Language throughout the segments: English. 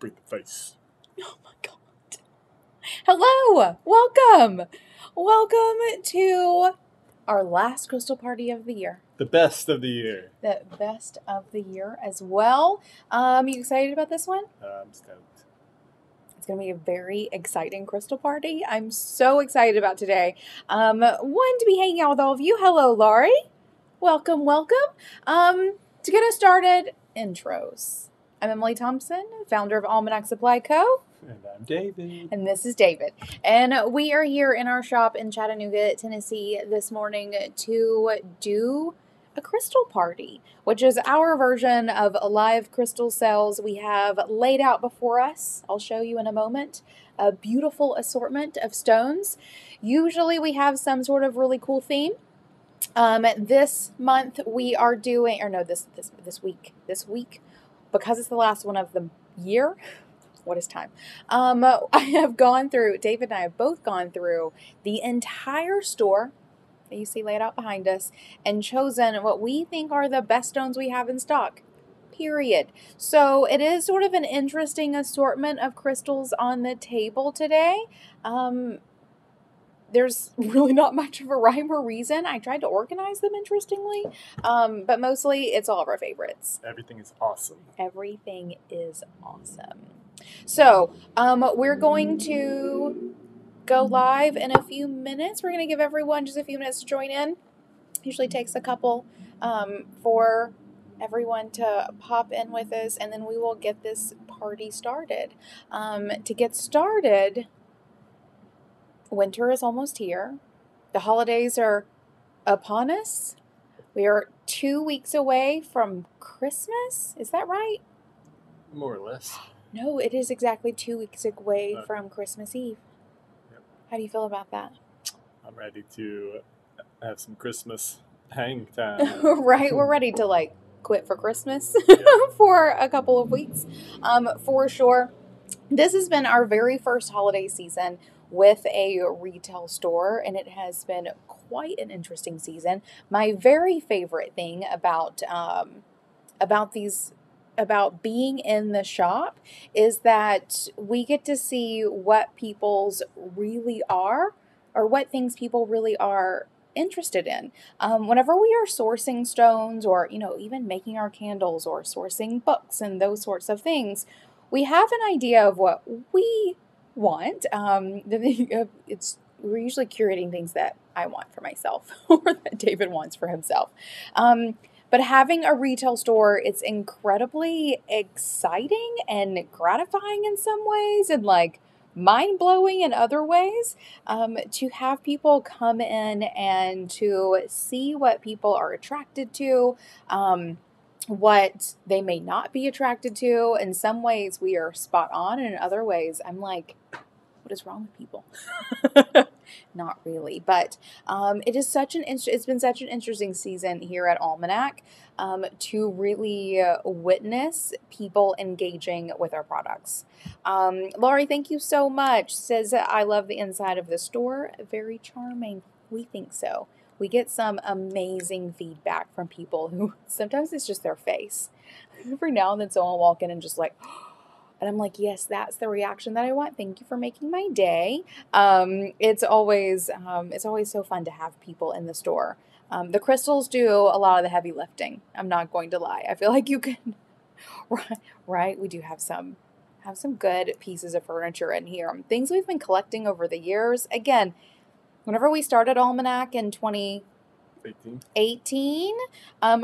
Bring the face. Oh my God. Hello! Welcome to our last crystal party of the year. The best of the year. The best of the year as well. You excited about this one? I'm stoked. It's going to be a very exciting crystal party. I'm so excited about today. One, to be hanging out with all of you. Hello, Laurie. Welcome. To get us started, intros. I'm Emily Thompson, founder of Almanac Supply Co. And I'm David. And this is David. And we are here in our shop in Chattanooga, Tennessee this morning to do a crystal party, which is our version of a live crystal sales we have laid out before us. I'll show you in a moment. A beautiful assortment of stones. Usually we have some sort of really cool theme. This month we are doing, or no, this week, because it's the last one of the year. What is time? David and I have both gone through the entire store that you see laid out behind us and chosen what we think are the best stones we have in stock, period. So it is sort of an interesting assortment of crystals on the table today. There's really not much of a rhyme or reason. I tried to organize them interestingly, but mostly it's all of our favorites. Everything is awesome. Everything is awesome. So, we're going to go live in a few minutes. We're going to give everyone just a few minutes to join in. Usually takes a couple for everyone to pop in with us, and then we will get this party started. To get started, winter is almost here. The holidays are upon us. We are 2 weeks away from Christmas. Is that right? More or less. No, it is exactly 2 weeks away from Christmas Eve. Yep. How do you feel about that? I'm ready to have some Christmas hang time. Right, we're ready to quit for Christmas for a couple of weeks. For sure. This has been our very first holiday season with a retail store, and it has been quite an interesting season. My very favorite thing about being in the shop is that we get to see what people's really are, or what things people really are interested in. Whenever we are sourcing stones, or even making our candles, or sourcing books and those sorts of things, we have an idea of what we want. We're usually curating things that I want for myself or that David wants for himself. But having a retail store, it's incredibly exciting and gratifying in some ways, and mind-blowing in other ways, to have people come in and to see what people are attracted to, what they may not be attracted to. In some ways we are spot on, and in other ways I'm like, what is wrong with people? Not really, but it's been such an interesting season here at Almanac to really witness people engaging with our products. Laurie, thank you so much. Says, I love the inside of the store. Very charming. We think so. We get some amazing feedback from people who sometimes it's just their face. Every now and then someone will walk in and just and I'm like, yes, that's the reaction that I want. Thank you for making my day. It's always so fun to have people in the store. The crystals do a lot of the heavy lifting. I'm not going to lie. I feel like you can, right? We do have some good pieces of furniture in here. Things we've been collecting over the years. Again, whenever we started Almanac in 2018,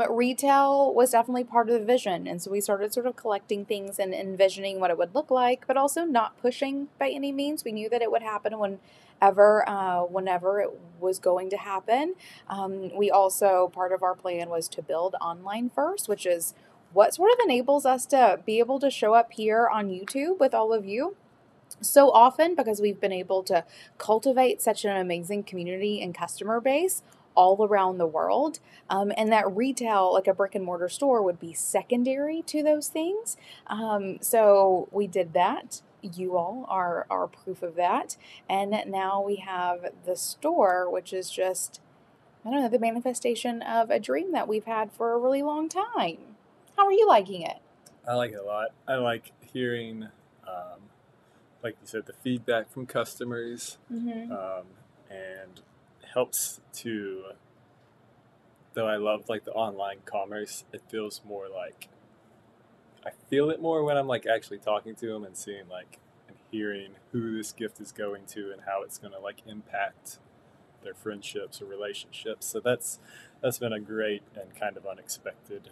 retail was definitely part of the vision. And so we started sort of collecting things and envisioning what it would look like, but also not pushing by any means. We knew that it would happen whenever it was going to happen. We also, part of our plan was to build online first, which is what sort of enables us to be able to show up here on YouTube with all of you so often, because we've been able to cultivate such an amazing community and customer base all around the world, and that retail, like a brick and mortar store, would be secondary to those things. So we did that. You all are proof of that. And now we have the store, which is just, I don't know, the manifestation of a dream that we've had for a really long time. How are you liking it? I like it a lot. I like hearing like you said, the feedback from customers, Mm-hmm. and helps to, though I love like the online commerce, it feels more like I feel it more when I'm like actually talking to them and seeing like and hearing who this gift is going to and how it's going to like impact their friendships or relationships. So that's been a great and kind of unexpected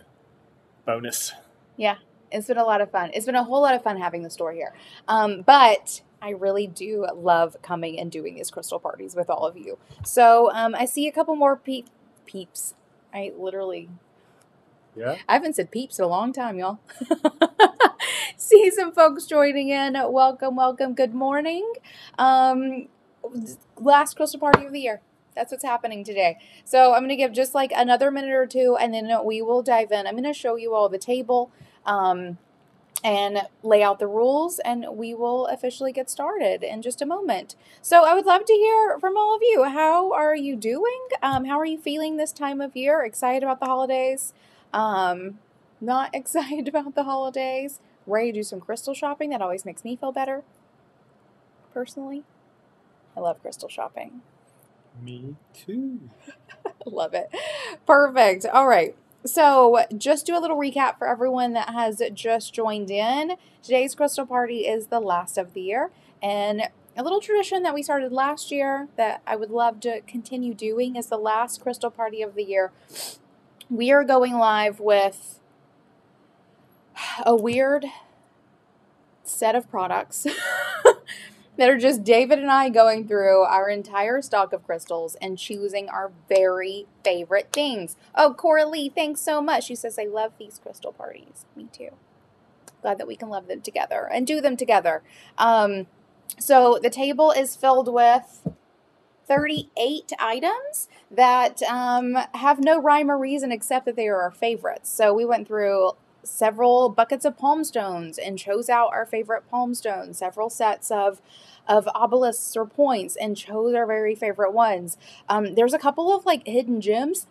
bonus. Yeah, it's been a lot of fun. It's been a whole lot of fun having the store here. But I really do love coming and doing these crystal parties with all of you. So I see a couple more peeps. I haven't said peeps in a long time, y'all. See some folks joining in. Welcome, welcome. Good morning. Last crystal party of the year. That's what's happening today. So I'm going to give just like another minute or two, and then we will dive in. I'm going to show you all the table and lay out the rules, and we will officially get started in just a moment. So I would love to hear from all of you. How are you doing? How are you feeling this time of year? Excited about the holidays? Not excited about the holidays? Ready to do some crystal shopping? That always makes me feel better, personally. I love crystal shopping. Me too. Love it. Perfect. All right. So just do a little recap for everyone that has just joined in. Today's crystal party is the last of the year, and a little tradition that we started last year that I would love to continue doing is the last crystal party of the year. We are going live with a weird set of products that are just David and I going through our entire stock of crystals and choosing our very favorite things. Oh, Coralie, thanks so much. She says, I love these crystal parties. Me too. Glad that we can love them together and do them together. So the table is filled with 38 items that have no rhyme or reason except that they are our favorites. So we went through several buckets of palm stones and chose out our favorite palm stones, several sets of obelisks or points, and chose our very favorite ones. There's a couple of like hidden gems,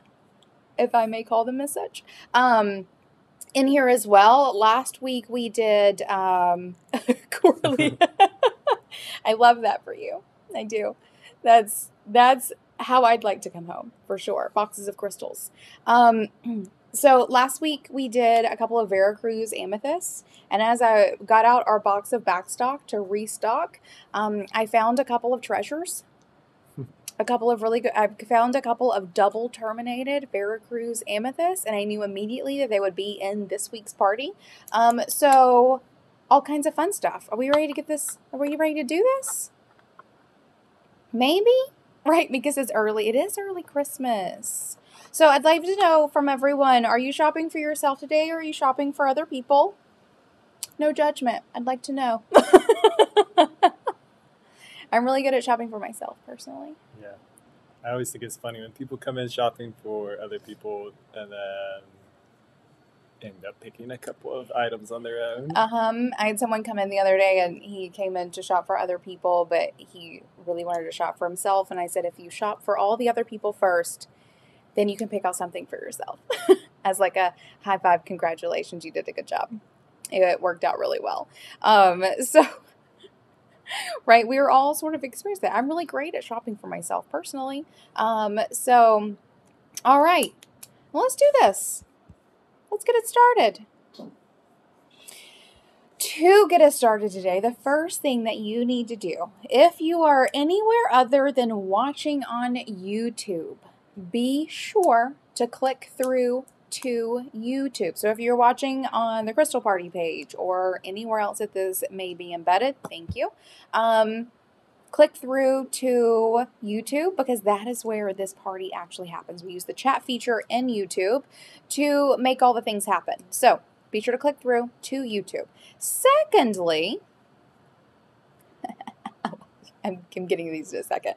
if I may call them as such, in here as well. Last week we did Coralie. I love that for you. I do. That's how I'd like to come home, for sure. Boxes of crystals. So last week we did a couple of Veracruz amethysts, and as I got out our box of backstock to restock, I found a couple of treasures. A couple of really good, I found a couple of double terminated Veracruz amethysts, and I knew immediately that they would be in this week's party. So all kinds of fun stuff. Are we ready to get this? Are we ready to do this? Maybe? Right, because it's early. It is early Christmas. So I'd like to know from everyone, are you shopping for yourself today or are you shopping for other people? No judgment. I'd like to know. I'm really good at shopping for myself, personally. Yeah. I always think it's funny when people come in shopping for other people and then end up picking a couple of items on their own. I had someone come in the other day and he came in to shop for other people, but he really wanted to shop for himself. And I said, if you shop for all the other people first, then you can pick out something for yourself. As like a high five, congratulations, you did a good job. It worked out really well. So, right, we were all sort of experienced that. I'm really great at shopping for myself personally. So, all right, well, let's do this. Let's get it started. To get us started today, the first thing that you need to do, if you are anywhere other than watching on YouTube, be sure to click through to YouTube. So if you're watching on the Crystal Party page or anywhere else that this may be embedded, thank you. Click through to YouTube because that is where this party actually happens. We use the chat feature in YouTube to make all the things happen. So be sure to click through to YouTube. Secondly, I'm getting these in a second.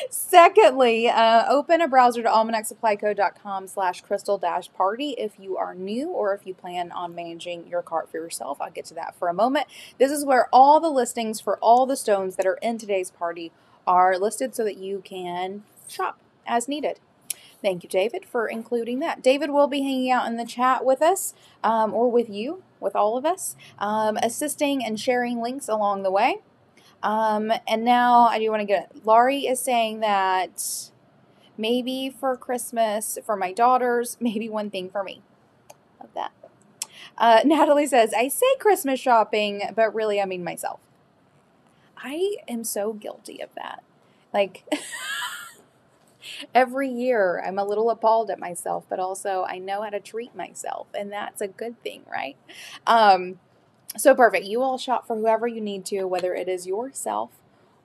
Secondly, open a browser to almanacsupplyco.com/crystal-party if you are new or if you plan on managing your cart for yourself. I'll get to that for a moment. This is where all the listings for all the stones that are in today's party are listed so that you can shop as needed. Thank you, David, for including that. David will be hanging out in the chat with us, or with you, with all of us, assisting and sharing links along the way. And now I do want to get it. Laurie is saying that maybe for Christmas, for my daughters, maybe one thing for me. Love that. Natalie says, I say Christmas shopping, but really I mean myself. I am so guilty of that. Like, every year I'm a little appalled at myself, but also I know how to treat myself, and that's a good thing, right? So perfect. You all shop for whoever you need to, whether it is yourself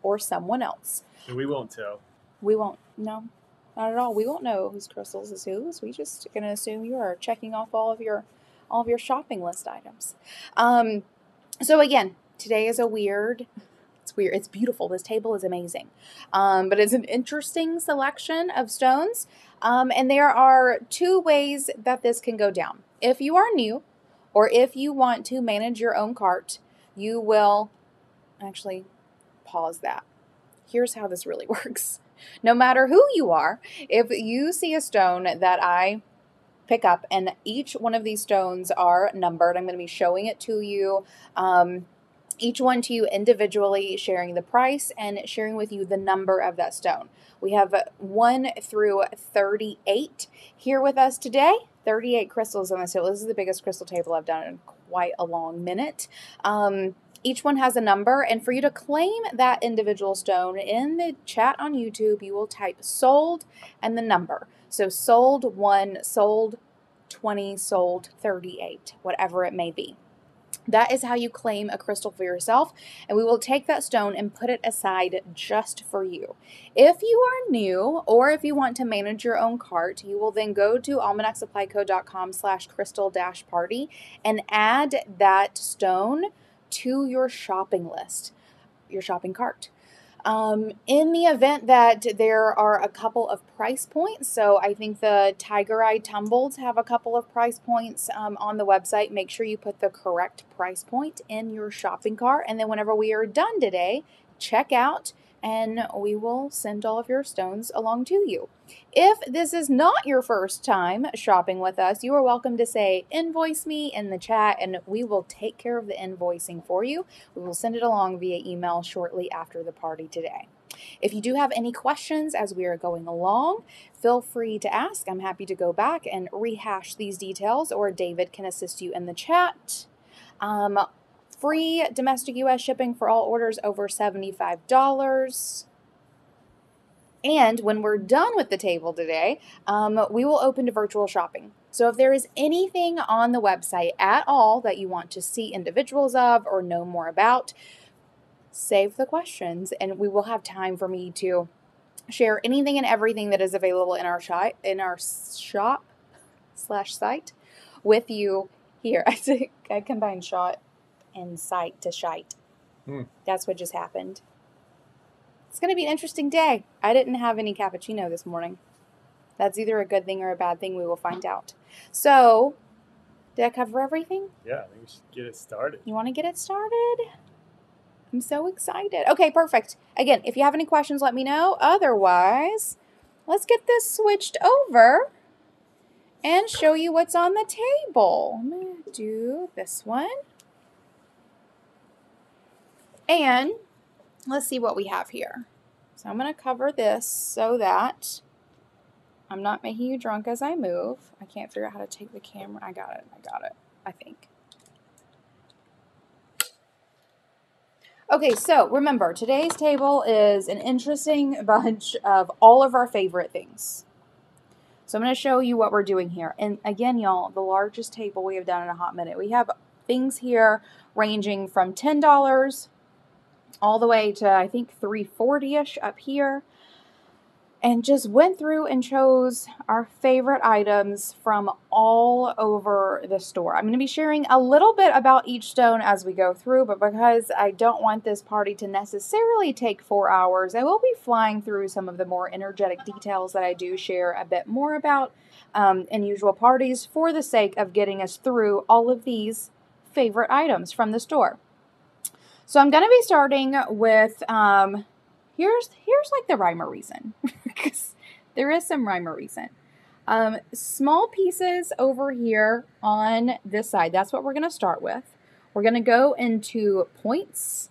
or someone else. And we won't tell. We won't. No, not at all. We won't know whose crystals is whose. We just gonna assume you are checking off all of your shopping list items. So again, today is weird. It's beautiful. This table is amazing. But it's an interesting selection of stones. And there are two ways that this can go down. If you are new, or if you want to manage your own cart, you will actually pause that. Here's how this really works. No matter who you are, if you see a stone that I pick up, and each one of these stones are numbered, I'm going to be showing it to you, each one to you individually, sharing the price and sharing with you the number of that stone. We have 1 through 38 here with us today. 38 crystals on this table. This is the biggest crystal table I've done in quite a long minute. Each one has a number, and for you to claim that individual stone in the chat on YouTube, you will type sold and the number. So sold 1, sold 20, sold 38, whatever it may be. That is how you claim a crystal for yourself, and we will take that stone and put it aside just for you. If you are new, or if you want to manage your own cart, you will then go to almanacsupplyco.com/crystal-party and add that stone to your shopping list, your shopping cart. In the event that there are a couple of price points, so I think the Tiger Eye Tumbles have a couple of price points on the website. Make sure you put the correct price point in your shopping cart, and then whenever we are done today, check out and we will send all of your stones along to you. If this is not your first time shopping with us, you are welcome to say invoice me in the chat, and we will take care of the invoicing for you. We will send it along via email shortly after the party today. If you do have any questions as we are going along, feel free to ask. I'm happy to go back and rehash these details, or David can assist you in the chat. Free domestic U.S. shipping for all orders over $75. And when we're done with the table today, we will open to virtual shopping. So if there is anything on the website at all that you want to see individuals of or know more about, save the questions, and we will have time for me to share anything and everything that is available in our shop/site with you here. I combined shot and site to shite. That's what just happened. It's going to be an interesting day. I didn't have any cappuccino this morning. That's either a good thing or a bad thing. We will find out. So, did I cover everything? Yeah, I think we should get it started. You want to get it started? I'm so excited. Okay, perfect. Again, if you have any questions, let me know. Otherwise, let's get this switched over and show you what's on the table. I'm going to do this one. And let's see what we have here. So I'm going to cover this so that I'm not making you drunk as I move. I can't figure out how to take the camera. I got it, I think. Okay, so remember, today's table is an interesting bunch of all of our favorite things. So I'm going to show you what we're doing here. And again, y'all, the largest table we have done in a hot minute. We have things here ranging from $10 all the way to, I think, $340-ish up here. And just went through and chose our favorite items from all over the store. I'm going to be sharing a little bit about each stone as we go through, but because I don't want this party to necessarily take 4 hours, I will be flying through some of the more energetic details that I do share a bit more about in usual parties for the sake of getting us through all of these favorite items from the store. So I'm going to be starting with, here's like the rhyme or reason, because there is some rhyme or reason. Small pieces over here on this side. That's what we're going to start with. We're going to go into points.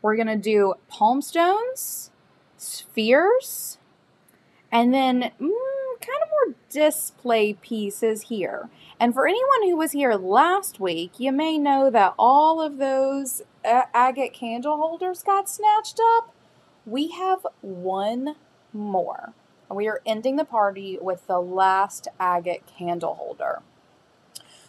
We're going to do palm stones, spheres, and then kind of more display pieces here. And for anyone who was here last week, you may know that all of those agate candle holders got snatched up. We have one more. We are ending the party with the last agate candle holder.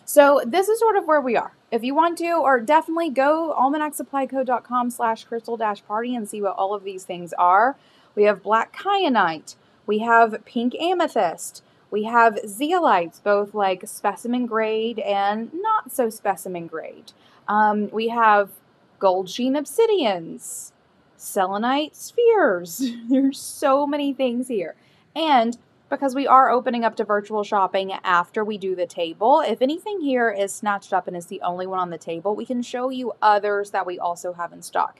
So this is sort of where we are. If you want to, or definitely go almanacsupplyco.com/crystal-party and see what all of these things are. We have black kyanite. We have pink amethyst. We have zeolites, both like specimen grade and not so specimen grade. We have gold sheen obsidians, selenite spheres. There's so many things here. And because we are opening up to virtual shopping after we do the table, if anything here is snatched up and is the only one on the table, we can show you others that we also have in stock.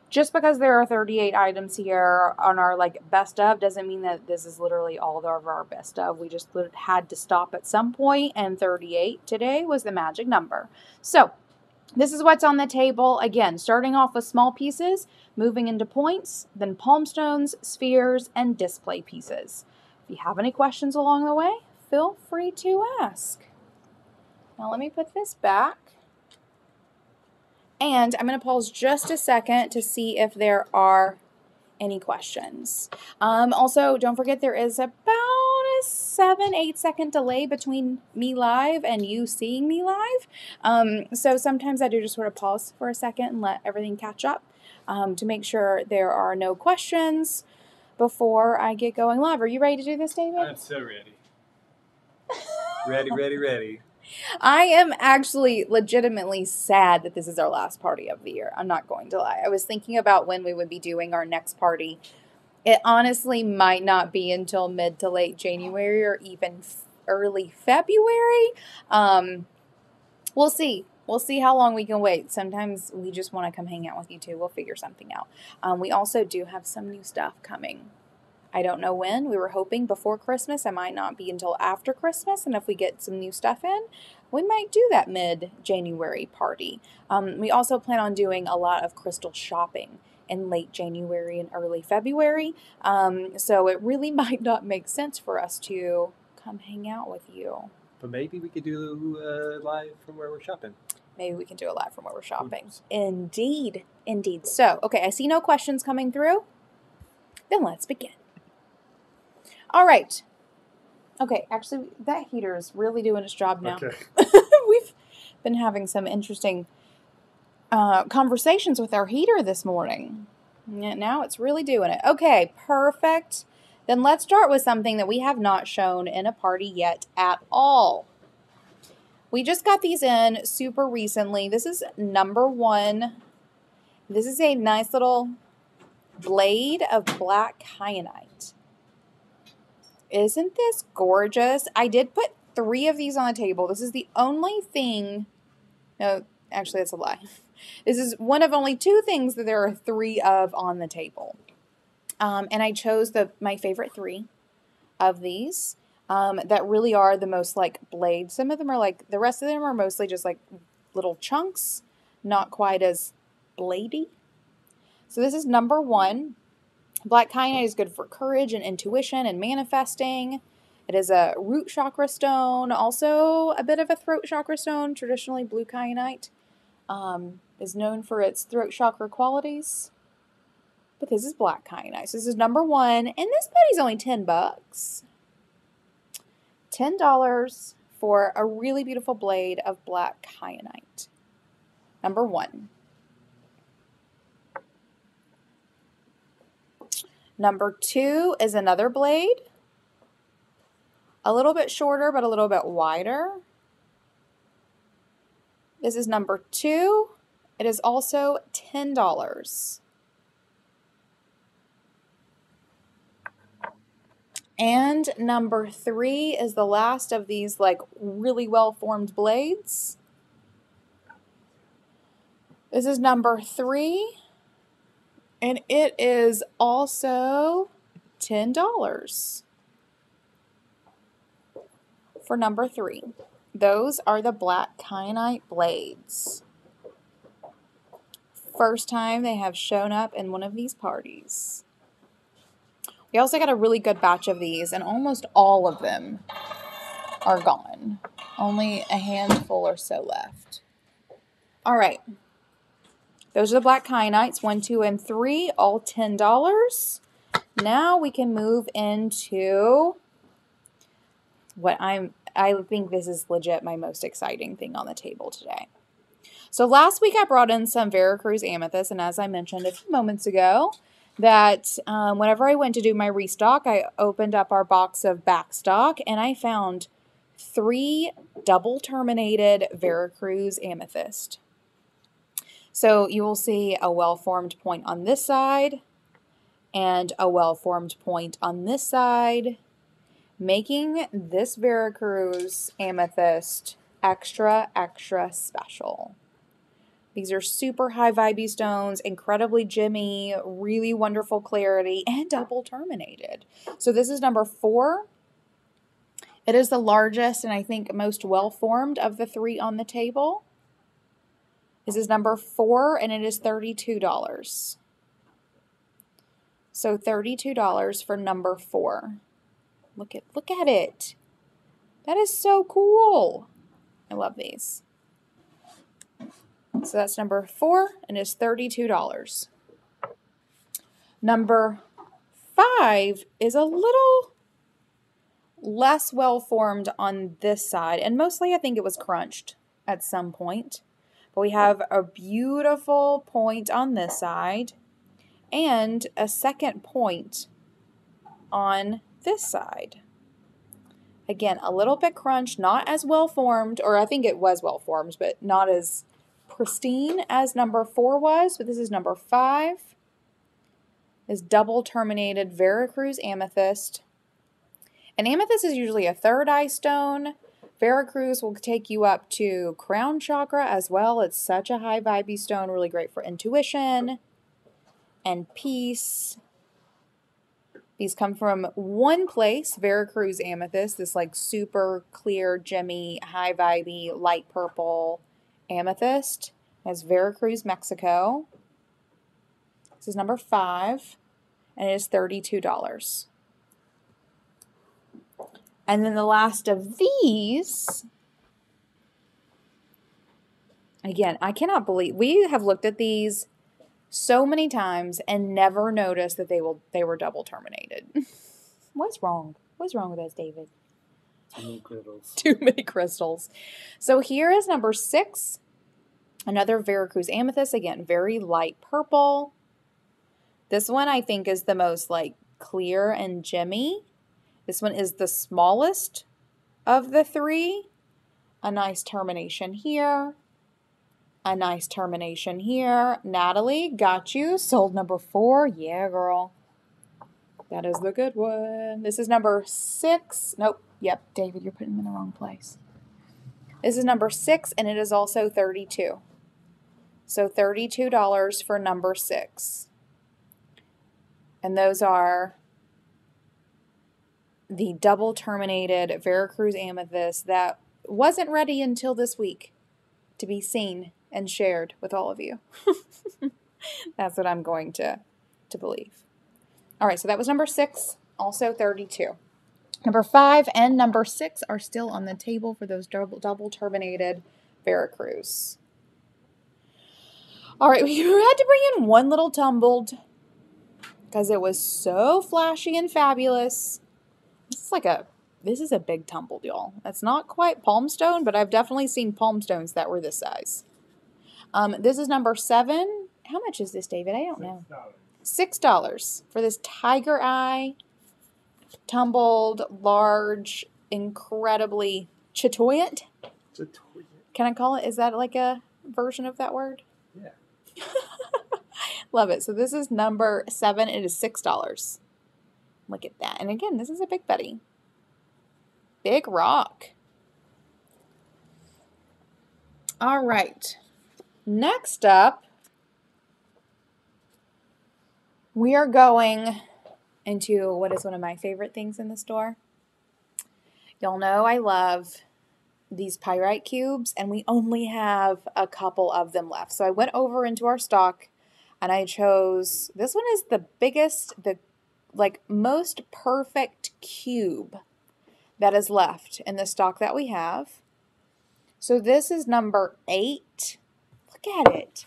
Just because there are 38 items here on our best of doesn't mean that this is literally all of our best of. We just had to stop at some point, and 38 today was the magic number. So this is what's on the table. Again, starting off with small pieces, moving into points, then palm stones, spheres, and display pieces. If you have any questions along the way, feel free to ask. Now let me put this back. And I'm going to pause just a second to see if there are any questions. Also, don't forget there is about a 7-8 second delay between me live and you seeing me live. So sometimes I do just sort of pause for a second and let everything catch up to make sure there are no questions before I get going live. Are you ready to do this, David? I'm so ready. Ready. I am actually legitimately sad that this is our last party of the year. I'm not going to lie. I was thinking about when we would be doing our next party. It honestly might not be until mid to late January or even early February. We'll see. We'll see how long we can wait. Sometimes we just want to come hang out with you too. We'll figure something out. We also do have some new stuff coming. I don't know when. We were hoping before Christmas. It might not be until after Christmas. And if we get some new stuff in, we might do that mid-January party. We also plan on doing a lot of crystal shopping in late January and early February. So it really might not make sense for us to come hang out with you. But maybe we could do live from where we're shopping. Maybe we can do a live from where we're shopping. Indeed. So, okay, I see no questions coming through. Then let's begin. All right. Okay, actually, that heater is really doing its job now. Okay. We've been having some interesting conversations with our heater this morning. Now it's really doing it. Okay, perfect. Then let's start with something that we have not shown in a party yet at all. We just got these in super recently. This is number 1. This is a nice little blade of black kyanite. Isn't this gorgeous? I did put 3 of these on the table. This is the only thing. No, actually, that's a lie. This is one of only 2 things that there are 3 of on the table. And I chose my favorite 3 of these that really are the most blades. Some of them are the rest of them are mostly just little chunks, not quite as bladey. So this is number 1. Black kyanite is good for courage and intuition and manifesting. It is a root chakra stone, also a bit of a throat chakra stone. Traditionally, blue kyanite is known for its throat chakra qualities. But this is black kyanite. So this is number 1, and this buddy's only $10. $10 for a really beautiful blade of black kyanite. Number 1. Number 2 is another blade. A little bit shorter, but a little bit wider. This is number 2. It is also $10. And number 3 is the last of these really well-formed blades. This is number 3. And it is also $10. for number 3. Those are the black kyanite blades. First time they have shown up in one of these parties. We also got a really good batch of these, and almost all of them are gone. Only a handful or so left. All right. Those are the black kyanites, 1, 2, and 3, all $10. Now we can move into what I think this is legit my most exciting thing on the table today. So last week I brought in some Veracruz amethyst, and as I mentioned a few moments ago, that whenever I went to do my restock, I opened up our box of backstock, and I found 3 double terminated Veracruz amethyst. So you will see a well-formed point on this side and a well-formed point on this side, making this Veracruz amethyst extra, extra special. These are super high vibey stones, incredibly gemmy, really wonderful clarity, and double terminated. So this is number 4. It is the largest and I think most well-formed of the 3 on the table. This is number 4, and it is $32. So $32 for number 4. Look at it. That is so cool. I love these. So that's number 4, and it's $32. Number 5 is a little less well-formed on this side, and mostly I think it was crunched at some point. But we have a beautiful point on this side and a second point on this side. Again, a little bit crunched, not as well-formed, or I think it was well-formed, but not as pristine as number 4 was. But this is number 5. This double terminated Veracruz amethyst. And amethyst is usually a third eye stone. Veracruz will take you up to crown chakra as well. It's such a high vibey stone, really great for intuition and peace. These come from one place, Veracruz amethyst, this like super clear, gemmy, high vibey, light purple amethyst. That's Veracruz, Mexico. This is number 5, and it is $32. And then the last of these, again, I cannot believe, we have looked at these so many times and never noticed that they were double terminated. What's wrong? What's wrong with us, David? Too many crystals. Too many crystals. So here is number 6, another Veracruz amethyst, again, very light purple. This one I think is the most like clear and gemmy. This one is the smallest of the 3. A nice termination here. A nice termination here. Natalie, got you. Sold number 4. Yeah, girl. That is the good one. This is number 6. Nope. Yep, David, you're putting them in the wrong place. This is number 6, and it is also $32. So $32 for number 6. And those are the double terminated Veracruz amethyst that wasn't ready until this week to be seen and shared with all of you. That's what I'm going to believe. All right, so that was number 6, also $32. Number 5 and number 6 are still on the table for those double terminated Veracruz. All right, we had to bring in one little tumbled because it was so flashy and fabulous. This is a big tumbled, y'all. It's not quite palm stone, but I've definitely seen palm stones that were this size. This is number 7. How much is this, David? I don't know. $6 for this tiger eye, tumbled, large, incredibly chatoyant. Can I call it? Is that like a version of that word? Yeah. Love it. So this is number 7. It is $6. Look at that. And again, this is a big buddy. Big rock. All right. Next up, we are going into what is one of my favorite things in the store. Y'all know I love these pyrite cubes, and we only have a couple of them left. So I went over into our stock and I chose, this one is the biggest, the like most perfect cube that is left in the stock that we have. So this is number 8. Look at it.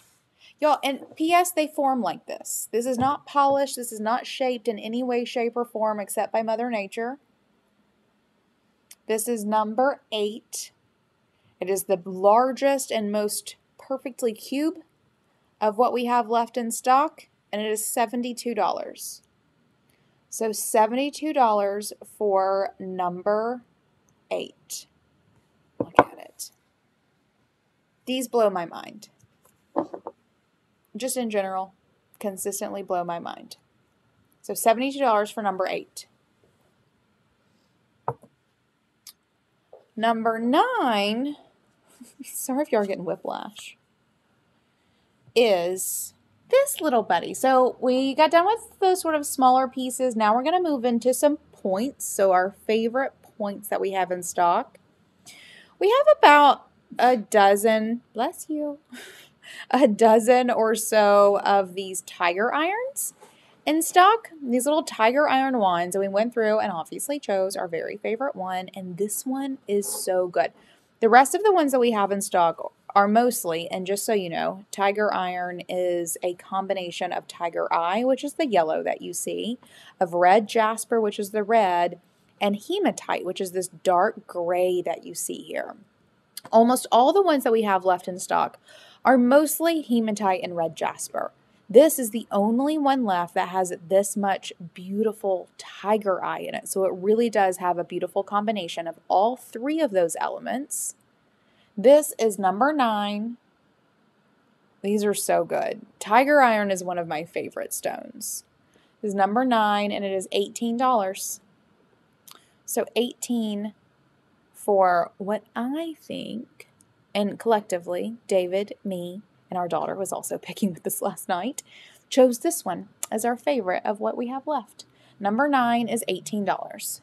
Y'all, and P.S. they form like this. This is not polished. This is not shaped in any way, shape, or form except by Mother Nature. This is number 8. It is the largest and most perfectly cube of what we have left in stock, and it is $72. So $72 for number 8. Look at it. These blow my mind. Just in general, consistently blow my mind. So $72 for number 8. Number 9, sorry if y'all are getting whiplash, is this little buddy. So we got done with those sort of smaller pieces. Now we're going to move into some points. So our favorite points that we have in stock. We have about a dozen, bless you, a dozen or so of these tiger irons in stock. These little tiger iron wands. And we went through and obviously chose our very favorite one. And this one is so good. The rest of the ones that we have in stock are mostly, and just so you know, tiger iron is a combination of tiger eye, which is the yellow that you see, of red jasper, which is the red, and hematite, which is this dark gray that you see here. Almost all the ones that we have left in stock are mostly hematite and red jasper. This is the only one left that has this much beautiful tiger eye in it. So it really does have a beautiful combination of all 3 of those elements. This is number 9. These are so good. Tiger iron is one of my favorite stones. This is number 9, and it is $18. So 18 for what I think, and collectively, David, me, and our daughter was also picking with this last night, chose this one as our favorite of what we have left. Number 9 is $18.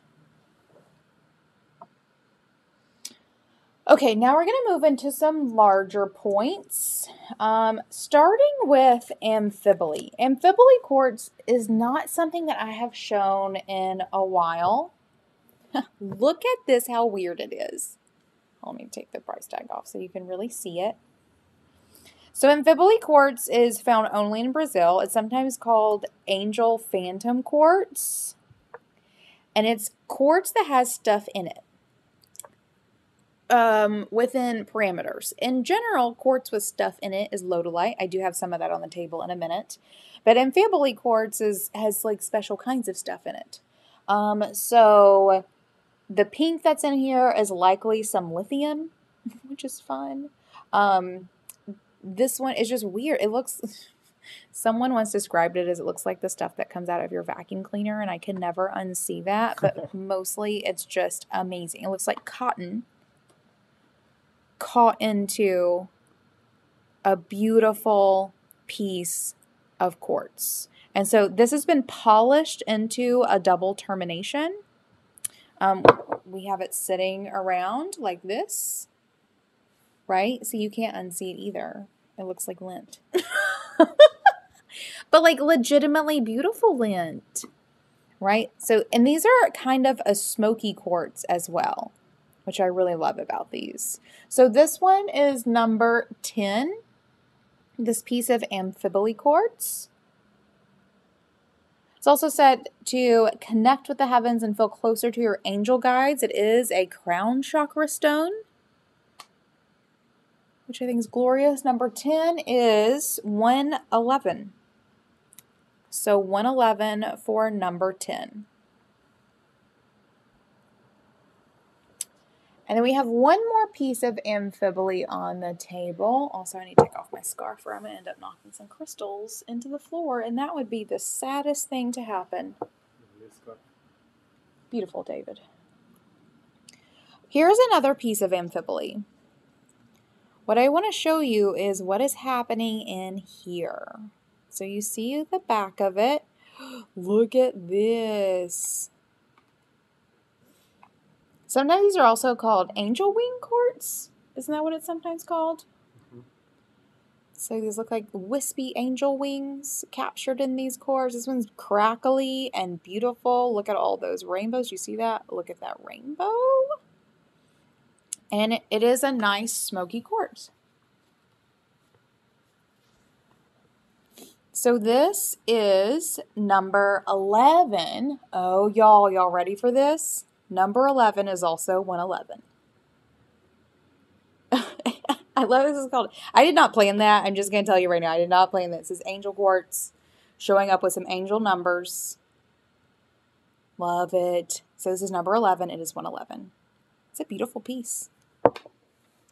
Okay, now we're going to move into some larger points, starting with Amphiboly. Amphiboly quartz is not something that I have shown in a while. Look at this, how weird it is. Let me take the price tag off so you can really see it. So Amphiboly quartz is found only in Brazil. It's sometimes called angel phantom quartz. And it's quartz that has stuff in it within parameters. In general, quartz with stuff in it is lodolite. I do have some of that on the table in a minute. But Amphiboly quartz has like special kinds of stuff in it. So the pink that's in here is likely some lithium, which is fun. This one is just weird. It looks, someone once described it as it looks like the stuff that comes out of your vacuum cleaner, and I can never unsee that, but mostly it's just amazing. It looks like cotton caught into a beautiful piece of quartz. And so this has been polished into a double termination. We have it sitting around like this, right? So you can't unsee it either. It looks like lint. But like legitimately beautiful lint, right? So, and these are kind of a smoky quartz as well, which I really love about these. So this one is number 10, this piece of Amphiboly quartz. It's also said to connect with the heavens and feel closer to your angel guides. It is a crown chakra stone, which I think is glorious. Number 10 is 111. So 111 for number 10. And then we have one more piece of Amphiboly on the table. Also, I need to take off my scarf or I'm going to end up knocking some crystals into the floor, and that would be the saddest thing to happen. Beautiful, David. Here's another piece of Amphiboly. What I want to show you is what is happening in here. So you see the back of it. Look at this. Sometimes these are also called angel wing quartz. Isn't that what it's sometimes called? Mhm. So these look like wispy angel wings captured in these quartz. This one's crackly and beautiful. Look at all those rainbows. You see that? Look at that rainbow. And it is a nice smoky quartz. So this is number 11. Oh, y'all ready for this? Number 11 is also 111. I love this is called. I did not plan that. I'm just going to tell you right now. I did not plan this. This is angel quartz showing up with some angel numbers. Love it. So this is number 11. It is 111. It's a beautiful piece.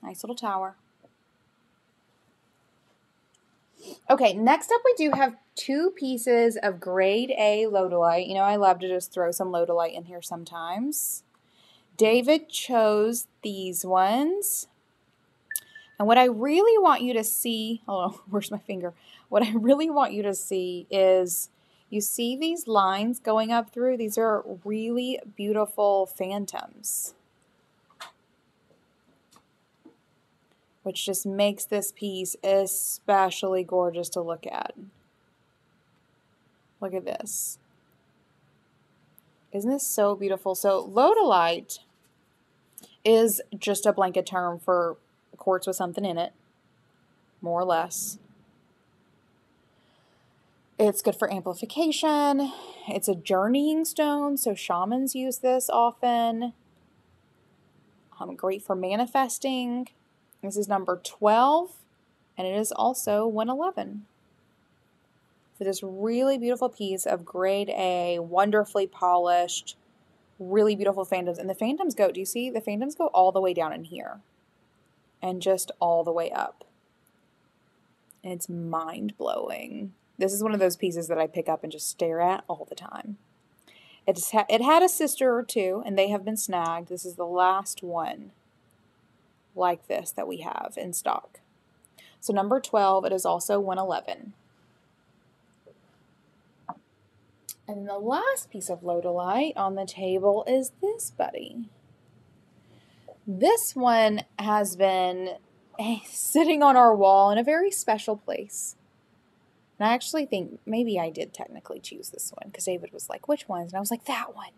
Nice little tower. Okay, next up we do have 2 pieces of grade A Lodolite. You know, I love to just throw some Lodolite in here sometimes. David chose these ones. And what I really want you to see, hold on, where's my finger? What I really want you to see is, you see these lines going up through? These are really beautiful phantoms, which just makes this piece especially gorgeous to look at. Look at this. Isn't this so beautiful? So Lodolite is just a blanket term for quartz with something in it, more or less. It's good for amplification. It's a journeying stone, so shamans use this often. Great for manifesting. This is number 12, and it is also 111. So this really beautiful piece of grade A, wonderfully polished, really beautiful phantoms. And the phantoms go, do you see? The phantoms go all the way down in here and just all the way up. And it's mind-blowing. This is one of those pieces that I pick up and just stare at all the time. It had a sister or two, and they have been snagged. This is the last one like this that we have in stock. So number 12, it is also 111. And the last piece of Lodolite on the table is this buddy. This one has been sitting on our wall in a very special place. And I actually think maybe I did technically choose this one because David was like, which ones? And I was like, that one.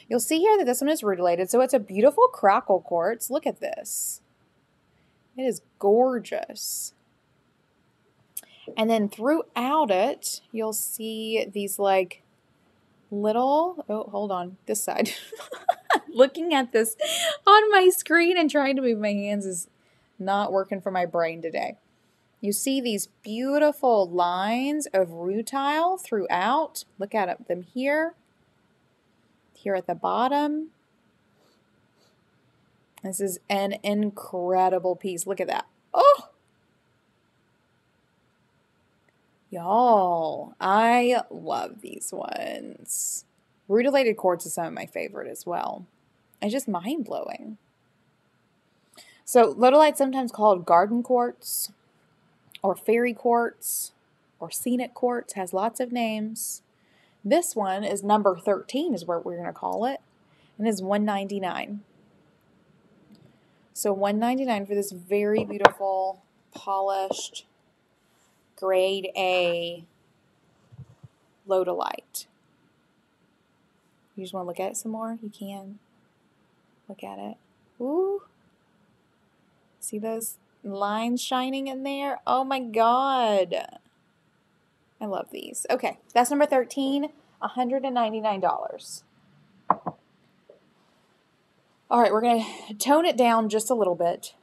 You'll see here that this one is rutilated. So it's a beautiful crackle quartz. Look at this. It is gorgeous. And then throughout it, you'll see these like little, oh, hold on, this side. Looking at this on my screen and trying to move my hands is not working for my brain today. You see these beautiful lines of rutile throughout. Look at them here. Here at the bottom. This is an incredible piece. Look at that. Oh! Y'all, I love these ones. Rutilated quartz is some of my favorite as well. It's just mind-blowing. So, Lodolite's sometimes called garden quartz, or fairy quartz, or scenic quartz, has lots of names. This one is number 13 is what we're going to call it, and is $199. So $199 for this very beautiful, polished, grade A Lodolite. You just want to look at it some more? You can. Look at it. Ooh. See those lines shining in there? Oh my God. I love these. Okay, that's number 13, $199. All right, we're going to tone it down just a little bit.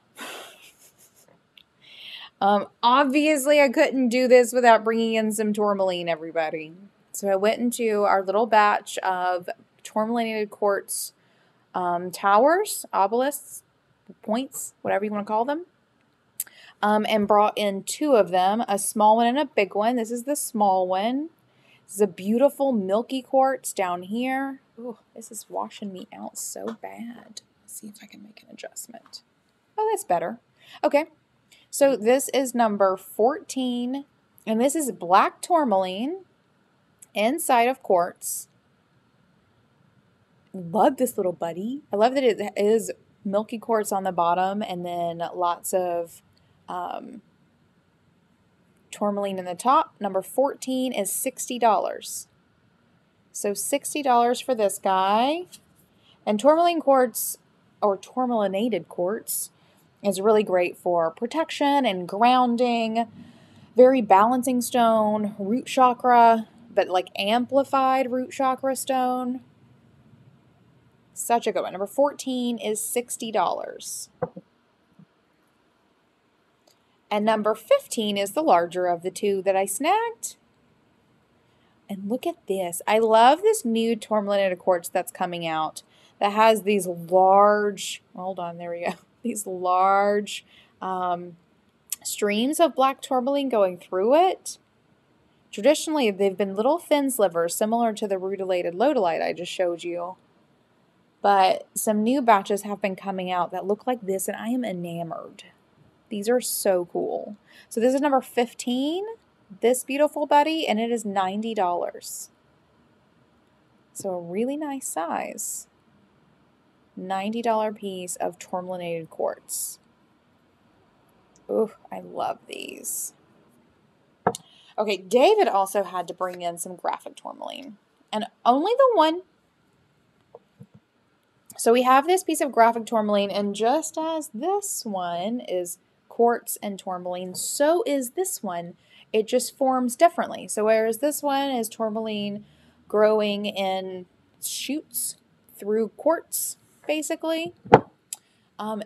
Obviously, I couldn't do this without bringing in some tourmaline, everybody. So I went into our little batch of tourmalinated quartz towers, obelisks, points, whatever you want to call them, and brought in 2 of them, a small one and a big one. This is the small one. This is a beautiful milky quartz down here. Ooh, this is washing me out so bad. Let's see if I can make an adjustment. Oh, that's better. Okay. So this is number 14, and this is black tourmaline inside of quartz. love this little buddy. I love that it is milky quartz on the bottom and then lots of tourmaline in the top. Number 14 is $60. So $60 for this guy. And tourmaline quartz, or tourmalinated quartz, is really great for protection and grounding. Very balancing stone, root chakra, but like amplified root chakra stone. Such a good one. Number 14 is $60. And number 15 is the larger of the two that I snagged. And look at this. I love this new tourmalinated quartz that's coming out that has these large, hold on, there we go, these large streams of black tourmaline going through it. Traditionally, they've been little thin slivers similar to the rutilated lodolite I just showed you. But some new batches have been coming out that look like this, and I am enamored. These are so cool. So this is number 15, this beautiful buddy, and it is $90. So a really nice size. $90 piece of tourmalinated quartz. Ooh, I love these. Okay, David also had to bring in some graphic tourmaline, and only the one. So we have this piece of graphic tourmaline, and just as this one is quartz and tourmaline, so is this one. It just forms differently. So whereas this one is tourmaline growing in shoots through quartz, basically,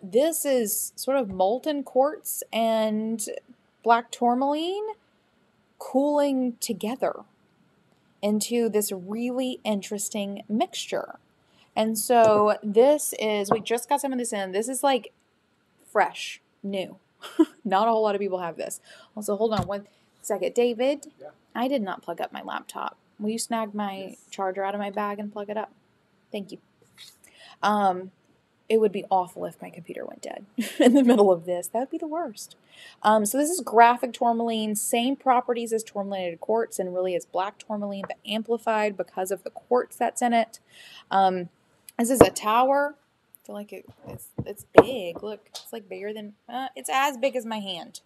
this is sort of molten quartz and black tourmaline cooling together into this really interesting mixture. And so this is, we just got some of this in. This is like fresh, new. Not a whole lot of people have this. Also, hold on one second. David, Yeah. I did not plug up my laptop. Will you snag my charger out of my bag and plug it up? Thank you. It would be awful if my computer went dead in the middle of this. That would be the worst. So this is graphic tourmaline, same properties as tourmalinated quartz, and really is black tourmaline, but amplified because of the quartz that's in it. This is a tower. I feel like it's big. Look, it's like bigger than, it's as big as my hand.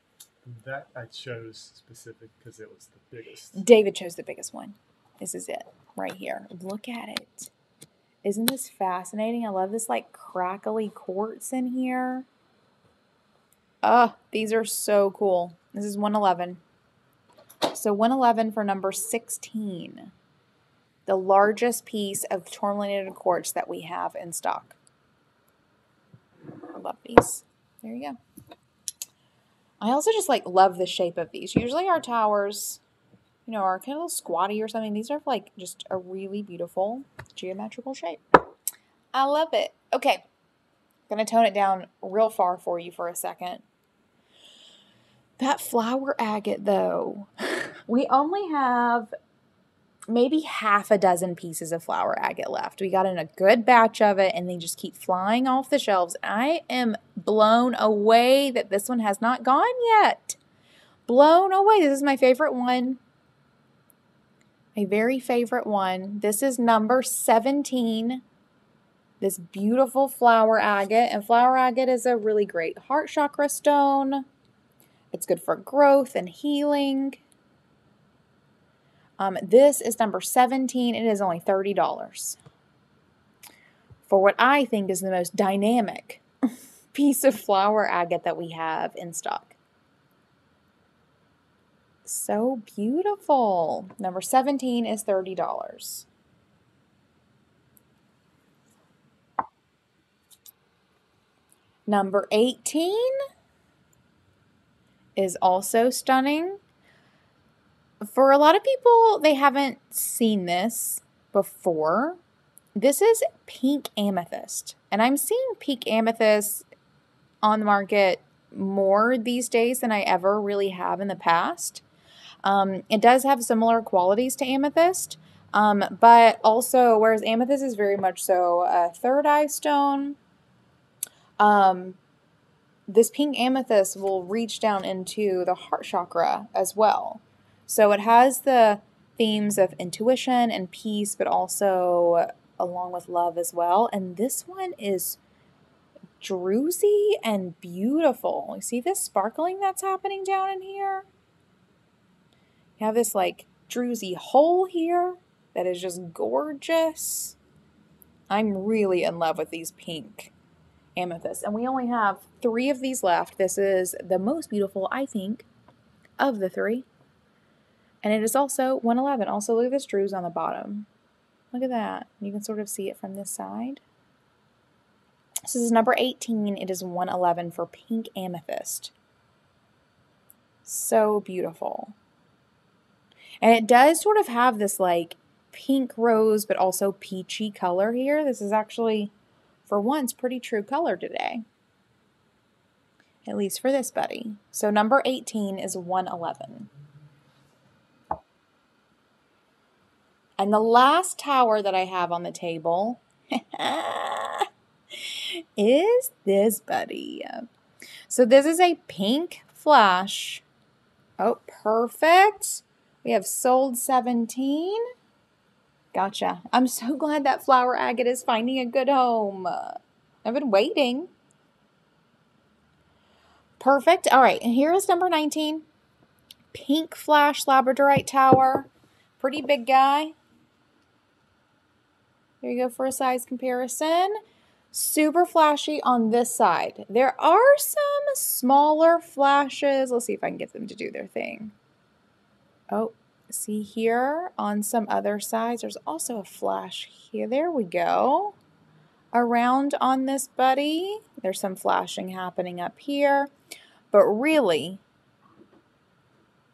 That I chose specific because it was the biggest. David chose the biggest one. This is it right here. Look at it. Isn't this fascinating? I love this like crackly quartz in here. These are so cool. This is 111. So 111 for number 16. The largest piece of tourmalinated quartz that we have in stock. I love these. There you go. I also just like love the shape of these. Usually our towers, you know, are kind of a little squatty or something. These are like just a really beautiful geometrical shape. I love it. Okay. I'm going to tone it down real far for you for a second. That flower agate though, we only have maybe half a dozen pieces of flower agate left. We got in a good batch of it and they just keep flying off the shelves. I am blown away that this one has not gone yet. Blown away. This is my favorite one. My very favorite one. This is number 17. This beautiful flower agate. And flower agate is a really great heart chakra stone. It's good for growth and healing. This is number 17. It is only $30 for what I think is the most dynamic piece of flower agate that we have in stock. So beautiful. Number 17 is $30. Number 18 is also stunning. For a lot of people, they haven't seen this before. This is pink amethyst. And I'm seeing pink amethyst on the market more these days than I ever really have in the past. It does have similar qualities to amethyst, but also, whereas amethyst is very much so a third eye stone, this pink amethyst will reach down into the heart chakra as well. So it has the themes of intuition and peace, but also along with love as well. And this one is druzy and beautiful. You see this sparkling that's happening down in here? You have this like druzy hole here that is just gorgeous. I'm really in love with these pink amethysts. And we only have 3 of these left. This is the most beautiful, I think, of the 3. And it is also 111. Also, look at this druze on the bottom. Look at that. You can sort of see it from this side. So this is number 18. It is 111 for pink amethyst. So beautiful. And it does sort of have this like pink rose, but also peachy color here. This is actually, for once, pretty true color today. At least for this buddy. So number 18 is 111. And the last tower that I have on the table is this buddy. So this is a pink flash. Oh, perfect. We have sold 17. Gotcha. I'm so glad that flower agate is finding a good home. I've been waiting. Perfect. All right, and here is number 19. Pink flash labradorite tower. Pretty big guy. There you go for a size comparison. Super flashy on this side. There are some smaller flashes. Let's see if I can get them to do their thing. Oh, see here on some other sides, there's also a flash here. There we go. Around on this buddy, there's some flashing happening up here. But really,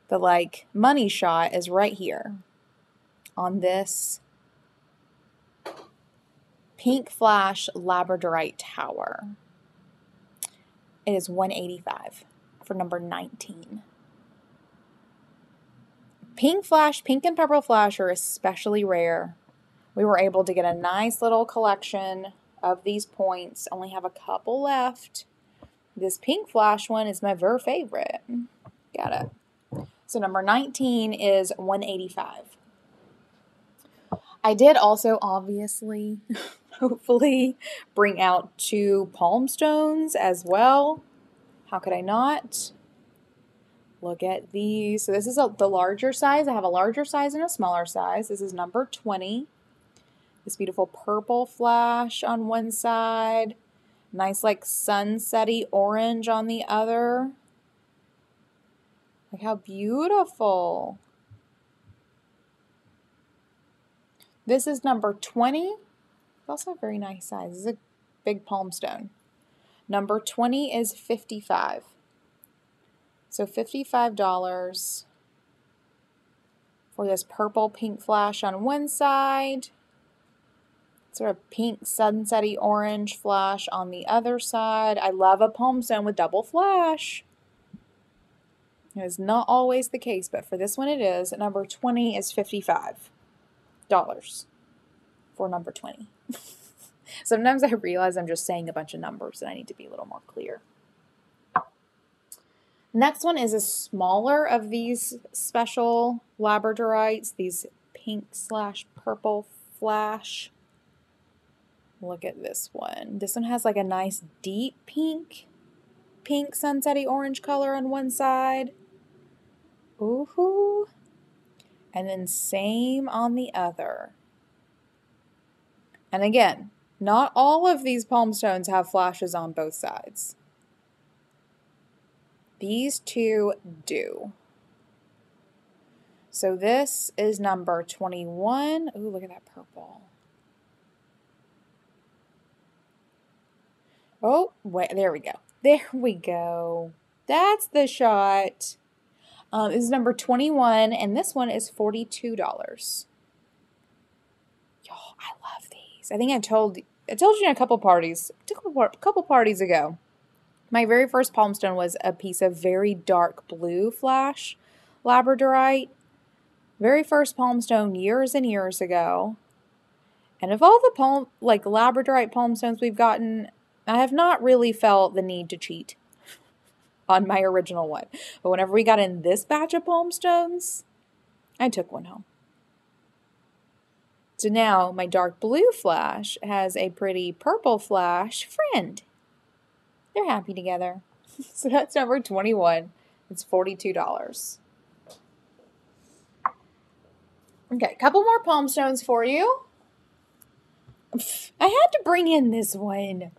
the like money shot is right here on this pink flash labradorite tower. It is 185 for number 19. Pink flash, pink and purple flash are especially rare. We were able to get a nice little collection of these points. Only have a couple left. This pink flash one is my very favorite. Got it. So number 19 is 185. I did also obviously, hopefully, bring out 2 palm stones as well. How could I not? Look at these. So this is the larger size. I have a larger size and a smaller size. This is number 20. This beautiful purple flash on one side. Nice like sunsetty orange on the other. Look how beautiful. This is number 20. It's also a very nice size. This is a big palm stone. Number 20 is 55. So $55 for this purple pink flash on one side. Sort of pink sunsetty orange flash on the other side. I love a palm stone with double flash. It is not always the case, but for this one it is. Number 20 is $55 for number 20. Sometimes I realize I'm just saying a bunch of numbers and I need to be a little more clear. Next one is a smaller of these special labradorites, these pink slash purple flash. Look at this one. This one has like a nice deep pink sunsetty orange color on one side. Ooh. And then same on the other. And again, not all of these palm stones have flashes on both sides. These 2 do. So this is number 21. Ooh, look at that purple. Oh, wait, there we go. There we go. That's the shot. This is number 21, and this one is $42. Yo, I love these. I think I told you in a couple parties ago. My very first palm stone was a piece of very dark blue flash labradorite. Very first palm stone years and years ago. And of all the labradorite palm stones we've gotten, I have not really felt the need to cheat on my original one. But whenever we got in this batch of palm stones, I took one home. So now my dark blue flash has a pretty purple flash friend. They're happy together. So that's number 21. It's $42. Okay, a couple more palm stones for you. I had to bring in this one.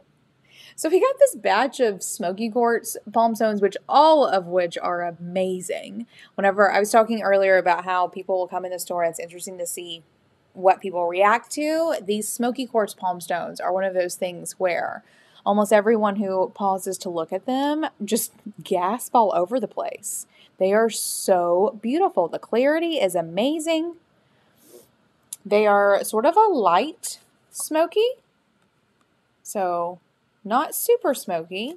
So we got this batch of smoky quartz palm stones, all of which are amazing. Whenever I was talking earlier about how people will come in the store, and it's interesting to see what people react to. These smoky quartz palm stones are one of those things where almost everyone who pauses to look at them just gasp all over the place. They are so beautiful. The clarity is amazing. They are sort of a light smoky. So not super smoky,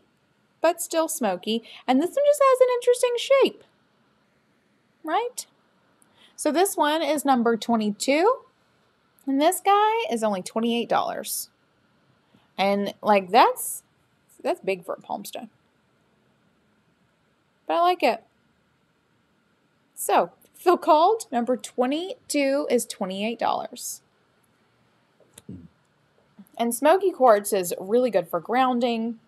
but still smoky. And this one just has an interesting shape, right? So this one is number 22. And this guy is only $28. And like that's big for a palm stone. But I like it. So, feel called. Number 22 is $28. And smoky quartz is really good for grounding,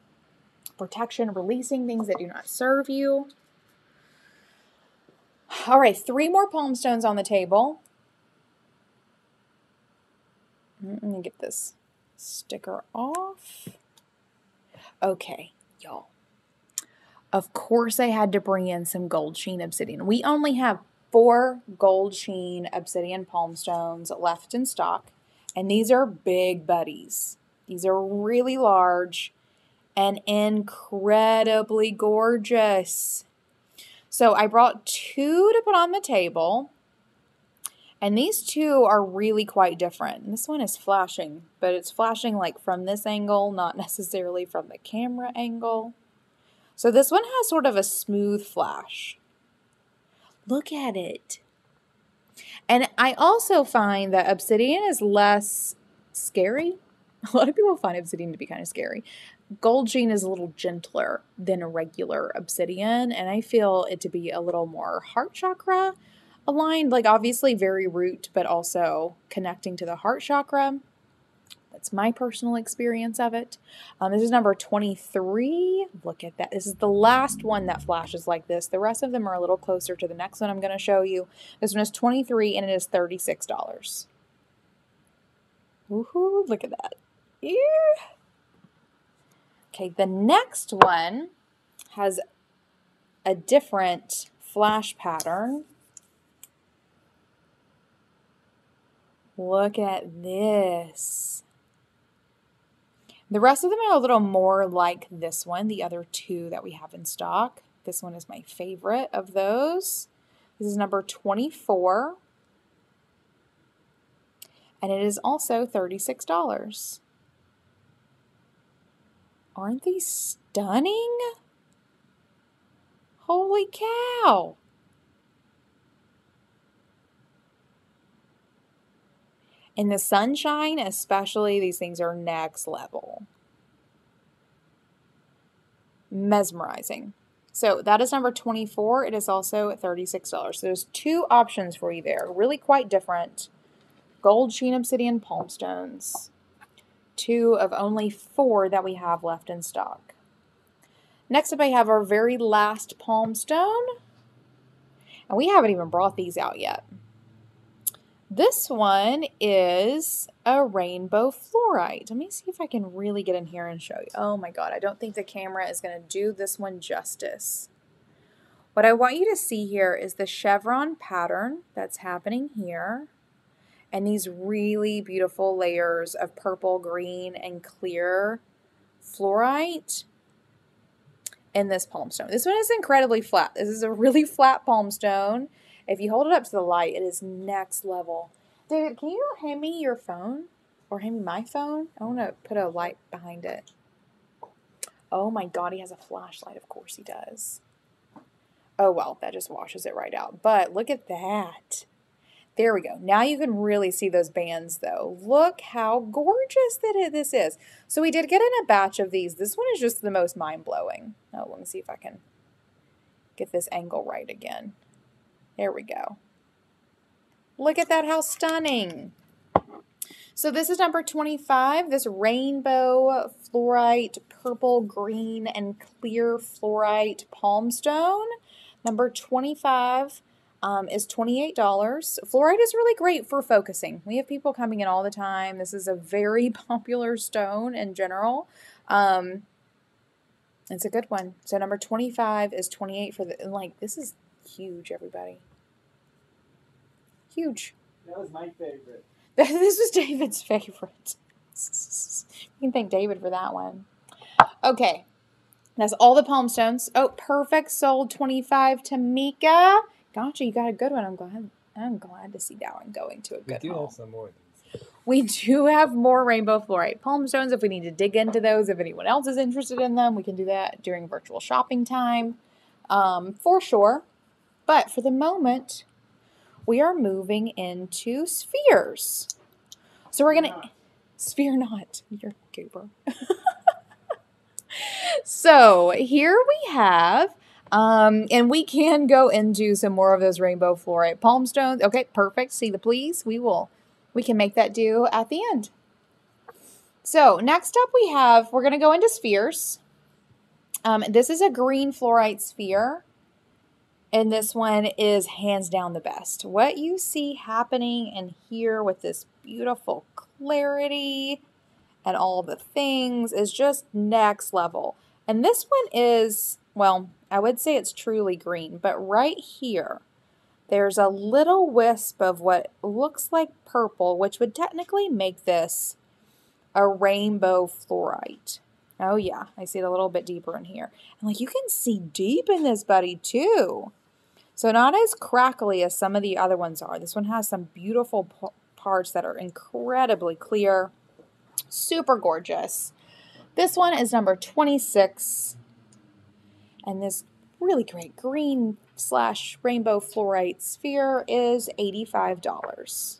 protection, releasing things that do not serve you. All right, 3 more palm stones on the table. Let me get this sticker off. Okay, y'all. Of course I had to bring in some gold sheen obsidian. We only have 4 gold sheen obsidian palm stones left in stock. And these are big buddies. These are really large and incredibly gorgeous. So I brought 2 to put on the table. And these 2 are really quite different. And this one is flashing, but it's flashing like from this angle, not necessarily from the camera angle. So this one has sort of a smooth flash. Look at it. And I also find that obsidian is less scary. A lot of people find obsidian to be kind of scary. Gold sheen is a little gentler than a regular obsidian, and I feel it to be a little more heart chakra aligned, like obviously very root, but also connecting to the heart chakra. That's my personal experience of it. This is number 23. Look at that. This is the last one that flashes like this. The rest of them are a little closer to the next one I'm going to show you. This one is 23 and it is $36. Woohoo, look at that. Yeah. Okay, the next one has a different flash pattern. Look at this. The rest of them are a little more like this one, the other 2 that we have in stock. This one is my favorite of those. This is number 24. And it is also $36. Aren't these stunning? Holy cow! In the sunshine, especially, these things are next level. Mesmerizing. So that is number 24. It is also $36. So there's 2 options for you there. Really quite different. Gold sheen obsidian palm stones. 2 of only 4 that we have left in stock. Next up I have our very last palm stone. And we haven't even brought these out yet. This one is a rainbow fluorite. Let me see if I can really get in here and show you. Oh my God, I don't think the camera is going to do this one justice. What I want you to see here is the chevron pattern that's happening here. And these really beautiful layers of purple, green, and clear fluorite in this palm stone. This one is incredibly flat. This is a really flat palm stone. If you hold it up to the light, it is next level. David, can you hand me your phone? Or hand me my phone? I want to put a light behind it. Oh my God, he has a flashlight. Of course he does. Oh well, that just washes it right out. But look at that. There we go. Now you can really see those bands though. Look how gorgeous this is. So we did get in a batch of these. This one is just the most mind-blowing. Oh, let me see if I can get this angle right again. There we go. Look at that, how stunning. So this is number 25, this rainbow fluorite, purple, green, and clear fluorite palm stone. Number 25 is $28. Fluorite is really great for focusing. We have people coming in all the time. This is a very popular stone in general. It's a good one. So number 25 is 28 for the, like, this is huge, everybody. Huge. That was my favorite. This was David's favorite. You can thank David for that one. Okay. That's all the palm stones. Oh, perfect. Sold 25 to Mika. Gotcha. You got a good one. I'm glad to see that one going to a good We do home. have some more of these. We do have more rainbow fluorite palm stones. If we need to dig into those, if anyone else is interested in them, we can do that during virtual shopping time, for sure. But for the moment, we are moving into spheres. So we're going to... Sphere not. You're a goober. So here we have... and we can go into some more of those rainbow fluorite palm stones. Okay, perfect. See the please? We can make that do at the end. So next up we're going to go into spheres. This is a green fluorite sphere. And this one is hands down the best. What you see happening in here with this beautiful clarity and all the things is just next level. And this one is, well, I would say it's truly green, but right here, there's a little wisp of what looks like purple, which would technically make this a rainbow fluorite. Oh yeah, I see it a little bit deeper in here. And like you can see deep in this buddy too. So not as crackly as some of the other ones are. This one has some beautiful parts that are incredibly clear. Super gorgeous. This one is number 26. And this really great green / rainbow fluorite sphere is $85.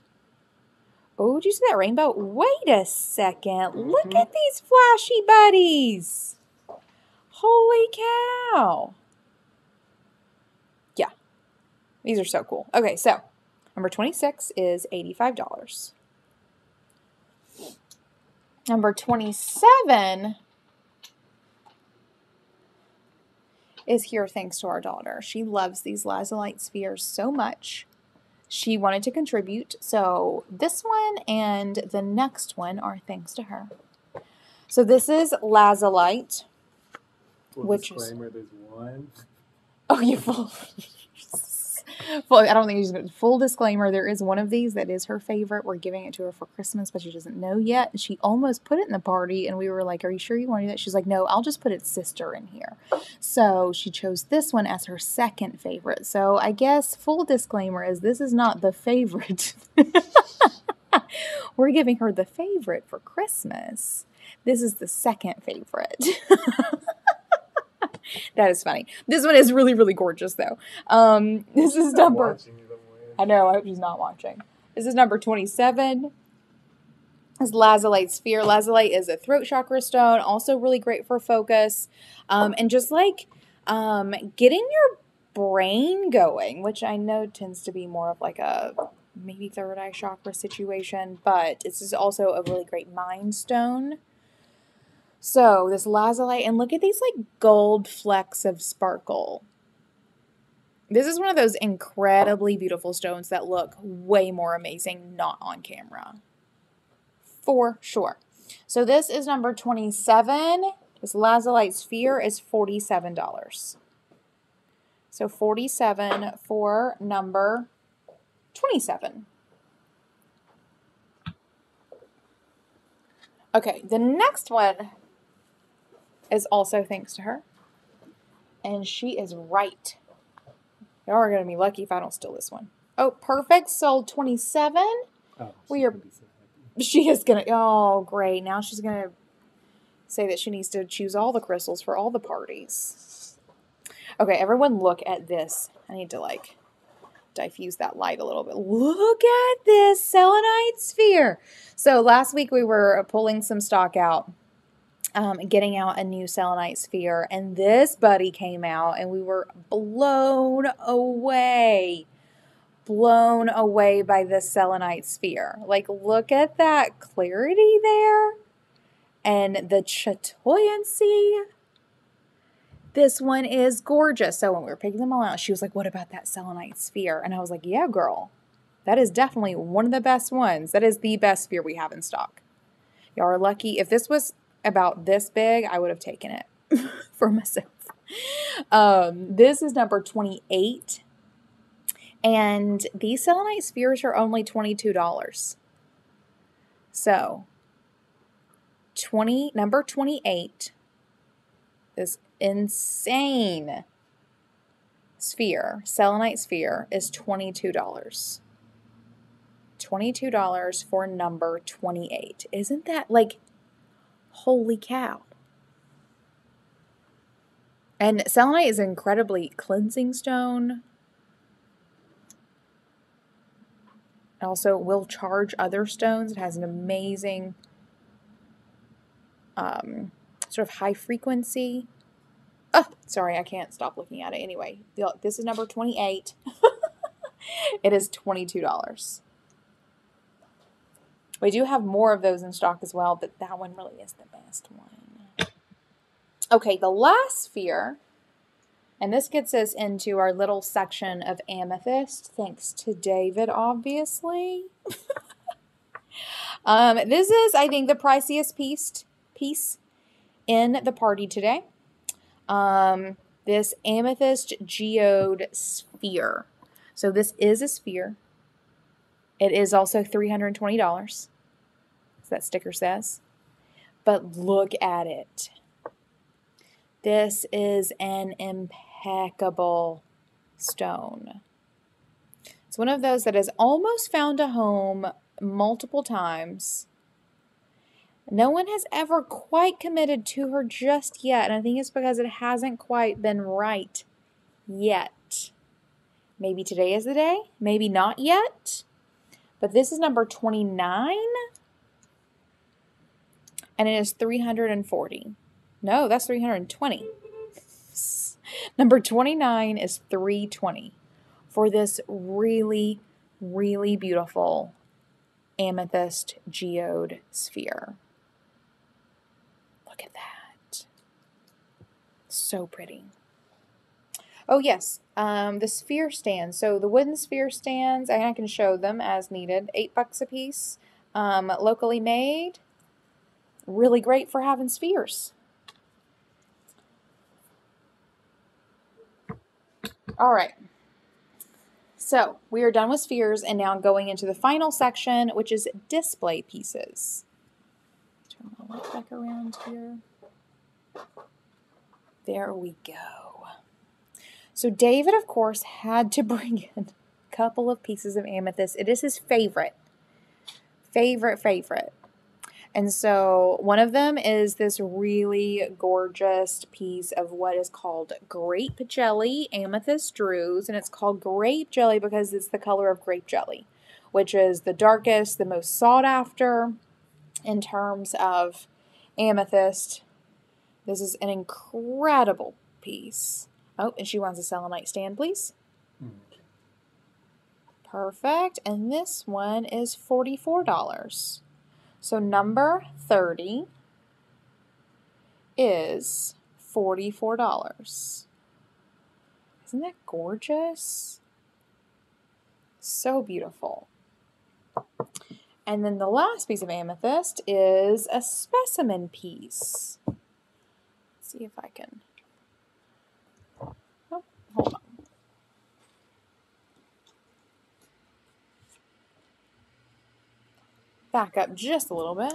Oh, did you see that rainbow? Wait a second. Look at these flashy buddies. Holy cow. Yeah. These are so cool. Okay, so number 26 is $85. Number 27 is here thanks to our daughter. She loves these lazulite spheres so much. She wanted to contribute, so this one and the next one are thanks to her. So this is lazulite, which disclaimer, there's one. Oh, you full. I don't think she's full disclaimer. There is one of these that is her favorite. We're giving it to her for Christmas, but she doesn't know yet. And she almost put it in the party, and we were like, "Are you sure you want to do that?" She's like, "No, I'll just put its sister in here." So she chose this one as her second favorite. So I guess full disclaimer is this is not the favorite. We're giving her the favorite for Christmas. This is the second favorite. That is funny. This one is really, really gorgeous, though. This is number... I know, I hope she's not watching. This is number 27. This lazulite sphere. Lazulite is a throat chakra stone. Also really great for focus. And just like getting your brain going, which I know tends to be more of like a maybe third eye chakra situation. But this is also a really great mind stone. So this lazulite, and look at these like gold flecks of sparkle. This is one of those incredibly beautiful stones that look way more amazing not on camera. For sure. So this is number 27. This lazulite sphere is $47. So 47 for number 27. Okay, the next one is also thanks to her. And she is right. Y'all are going to be lucky if I don't steal this one. Oh, perfect. Sold 27. Oh, We are. She is going to. Oh, great. Now she's going to say that she needs to choose all the crystals for all the parties. Okay, everyone look at this. I need to like diffuse that light a little bit. Look at this selenite sphere. So last week we were pulling some stock out. Getting out a new selenite sphere, and this buddy came out and we were blown away. blown away by this selenite sphere. Like, look at that clarity there and the chatoyancy. This one is gorgeous. So when we were picking them all out, she was like, what about that selenite sphere? And I was like, yeah, girl, that is definitely one of the best ones. That is the best sphere we have in stock. Y'all are lucky. If this was about this big, I would have taken it for myself. This is number 28. And these selenite spheres are only $22. So, number 28, this insane sphere, selenite sphere, is $22. $22 for number 28. Isn't that like, holy cow? And selenite is an incredibly cleansing stone. Also will charge other stones. It has an amazing sort of high frequency. Oh, sorry, I can't stop looking at it. Anyway, this is number 28. It is $22. We do have more of those in stock as well, but that one really is the best one. Okay, the last sphere, and this gets us into our little section of amethyst, thanks to David, obviously. This is, I think, the priciest piece in the party today. This amethyst geode sphere. So this is a sphere. It is also $320, as that sticker says. But look at it. This is an impeccable stone. It's one of those that has almost found a home multiple times. No one has ever quite committed to her just yet, and I think it's because it hasn't quite been right yet. Maybe today is the day, maybe not yet. But this is number 29, and it is $340. No, that's $320. Number 29 is $320 for this really, really beautiful amethyst geode sphere. Look at that. So pretty. Oh, yes, the sphere stands. So the wooden sphere stands, and I can show them as needed. $8 a piece. Locally made. Really great for having spheres. All right. So we are done with spheres, and now going into the final section, which is display pieces. Turn my light back around here. There we go. So David, of course, had to bring in a couple of pieces of amethyst. It is his favorite. And so one of them is this really gorgeous piece of what is called grape jelly amethyst druze. And it's called grape jelly because it's the color of grape jelly, which is the darkest, the most sought after in terms of amethyst. This is an incredible piece. Oh, and she wants a selenite stand, please. Perfect. And this one is $44. So number 30 is $44. Isn't that gorgeous? So beautiful. And then the last piece of amethyst is a specimen piece. Let's see if I can... Oh, hold on. Back up just a little bit.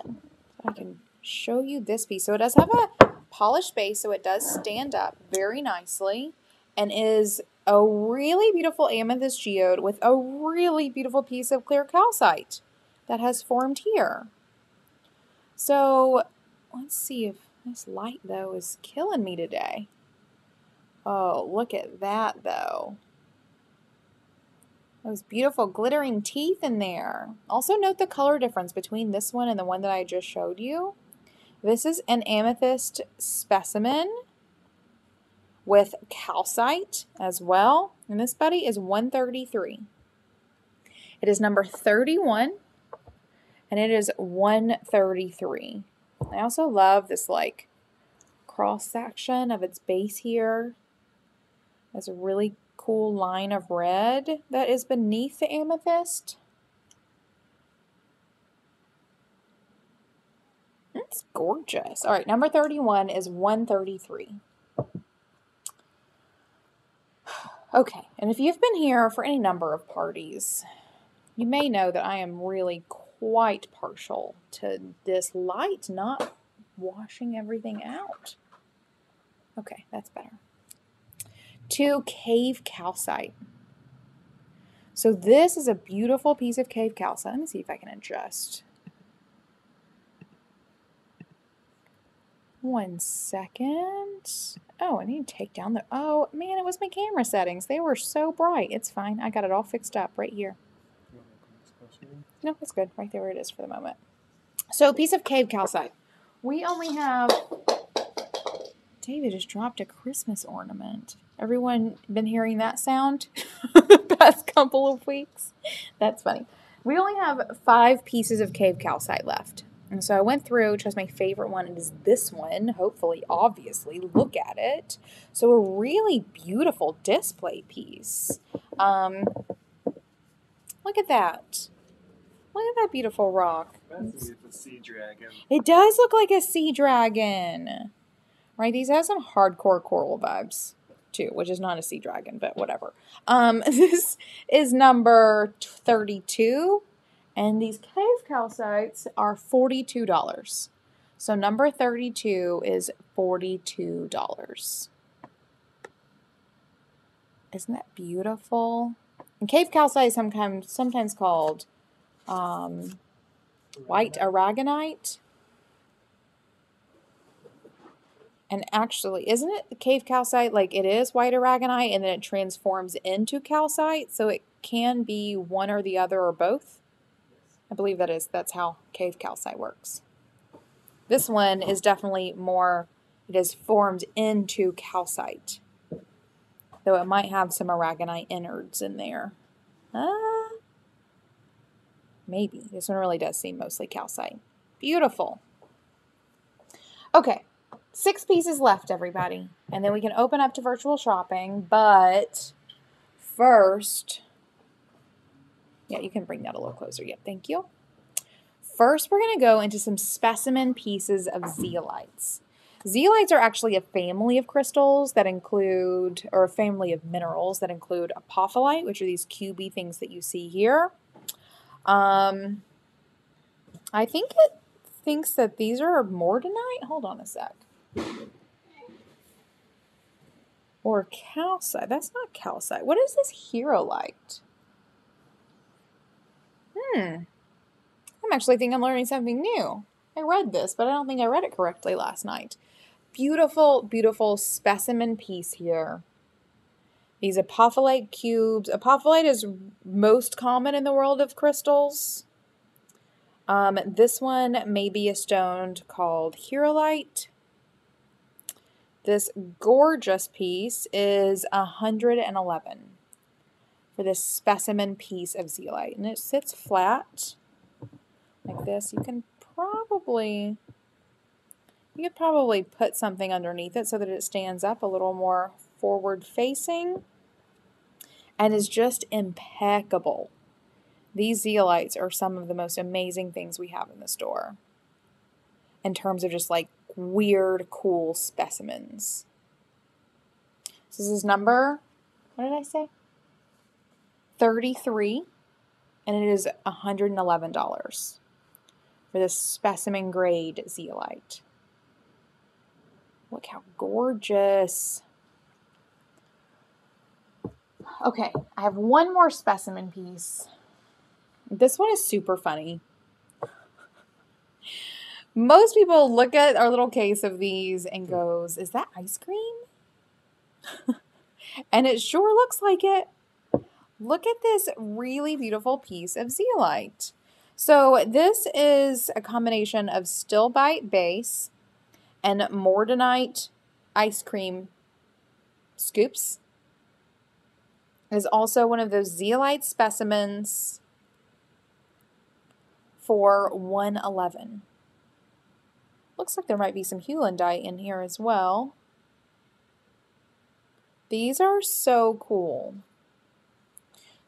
I can show you this piece. So it does have a polished base, so it does stand up very nicely and is a really beautiful amethyst geode with a really beautiful piece of clear calcite that has formed here. So let's see if this light, though, is killing me today. Oh, look at that, though. Those beautiful glittering teeth in there. Also note the color difference between this one and the one that I just showed you. This is an amethyst specimen with calcite as well. And this buddy is $133. It is number 31, and it is 133. I also love this like cross section of its base here. There's a really cool line of red that is beneath the amethyst. It's gorgeous. All right, number 31 is 133. Okay, and if you've been here for any number of parties, you may know that I am really quite partial to this light not washing everything out. Okay, that's better. To cave calcite. So this is a beautiful piece of cave calcite. Let me see if I can adjust. One second. Oh, I need to take down the... Oh, man, it was my camera settings. They were so bright. It's fine. I got it all fixed up right here. No, it's good. Right there where it is for the moment. So, piece of cave calcite. We only have... David just dropped a Christmas ornament. Everyone been hearing that sound the past couple of weeks? That's funny. We only have 5 pieces of cave calcite left. And so I went through, chose my favorite one. It is this one, hopefully, obviously. Look at it. So a really beautiful display piece. Look at that. Look at that beautiful rock. It's a sea dragon. It does look like a sea dragon. Right? These have some hardcore coral vibes, too, which is not a sea dragon, but whatever. This is number 32. And these cave calcites are $42. So number 32 is $42. Isn't that beautiful? And cave calcite is sometimes called white aragonite. And actually, isn't it cave calcite like it is white aragonite and then it transforms into calcite? So it can be one or the other or both? I believe that's how cave calcite works. This one is definitely more, it is formed into calcite. Though it might have some aragonite innards in there. Maybe. This one really does seem mostly calcite. Beautiful. Okay. 6 pieces left, everybody. And then we can open up to virtual shopping. But first... Yeah, you can bring that a little closer. Yep, thank you. First, we're going to go into some specimen pieces of zeolites. Zeolites are actually a family of crystals that include, or a family of minerals that include apophyllite, which are these cubey things that you see here. I think it thinks that these are morganite. Hold on a sec. Or calcite. That's not calcite. What is this hierolite? I'm actually thinking I'm learning something new. I read this, but I don't think I read it correctly last night. Beautiful, beautiful specimen piece here. These apophyllite cubes. Apophyllite is most common in the world of crystals. This one may be a stone called hierolite. This gorgeous piece is $111 for this specimen piece of zeolite. And it sits flat like this. You could probably put something underneath it so that it stands up a little more forward facing and is just impeccable. These zeolites are some of the most amazing things we have in the store in terms of just like weird, cool specimens. So this is number, what did I say? 33, and it is $111 for this specimen grade zeolite. Look how gorgeous. Okay, I have one more specimen piece. This one is super funny. Most people look at our little case of these and goes, is that ice cream? And it sure looks like it. Look at this really beautiful piece of zeolite. So this is a combination of stilbite base and morganite ice cream scoops. It is also one of those zeolite specimens for $111. Looks like there might be some Heulandite in here as well. These are so cool.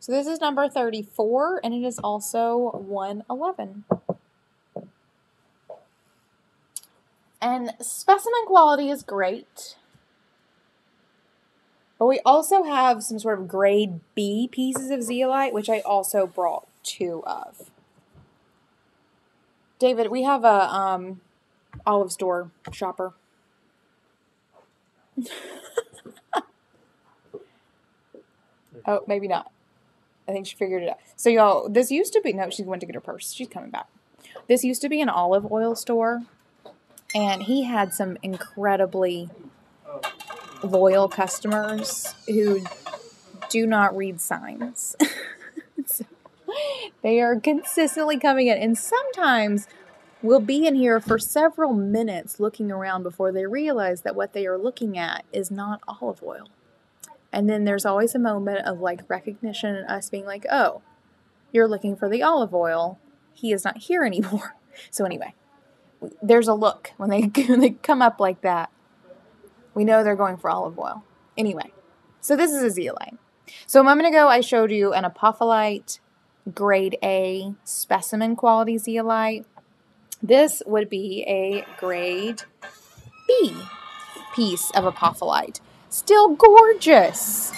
So this is number 34, and it is also $111. And specimen quality is great. But we also have some sort of grade B pieces of zeolite, which I also brought 2 of. David, we have a olive store shopper. Oh, maybe not. I think she figured it out. So y'all, this used to be, no, she went to get her purse. She's coming back. This used to be an olive oil store, and he had some incredibly loyal customers who do not read signs. So they are consistently coming in, and sometimes will be in here for several minutes looking around before they realize that what they are looking at is not olive oil. And then there's always a moment of like recognition and us being like, oh, you're looking for the olive oil. He is not here anymore. So anyway, there's a look when they come up like that. We know they're going for olive oil. Anyway, so this is a zeolite. So a moment ago, I showed you an apophyllite grade A specimen quality zeolite. This would be a grade B piece of apophyllite. Still gorgeous.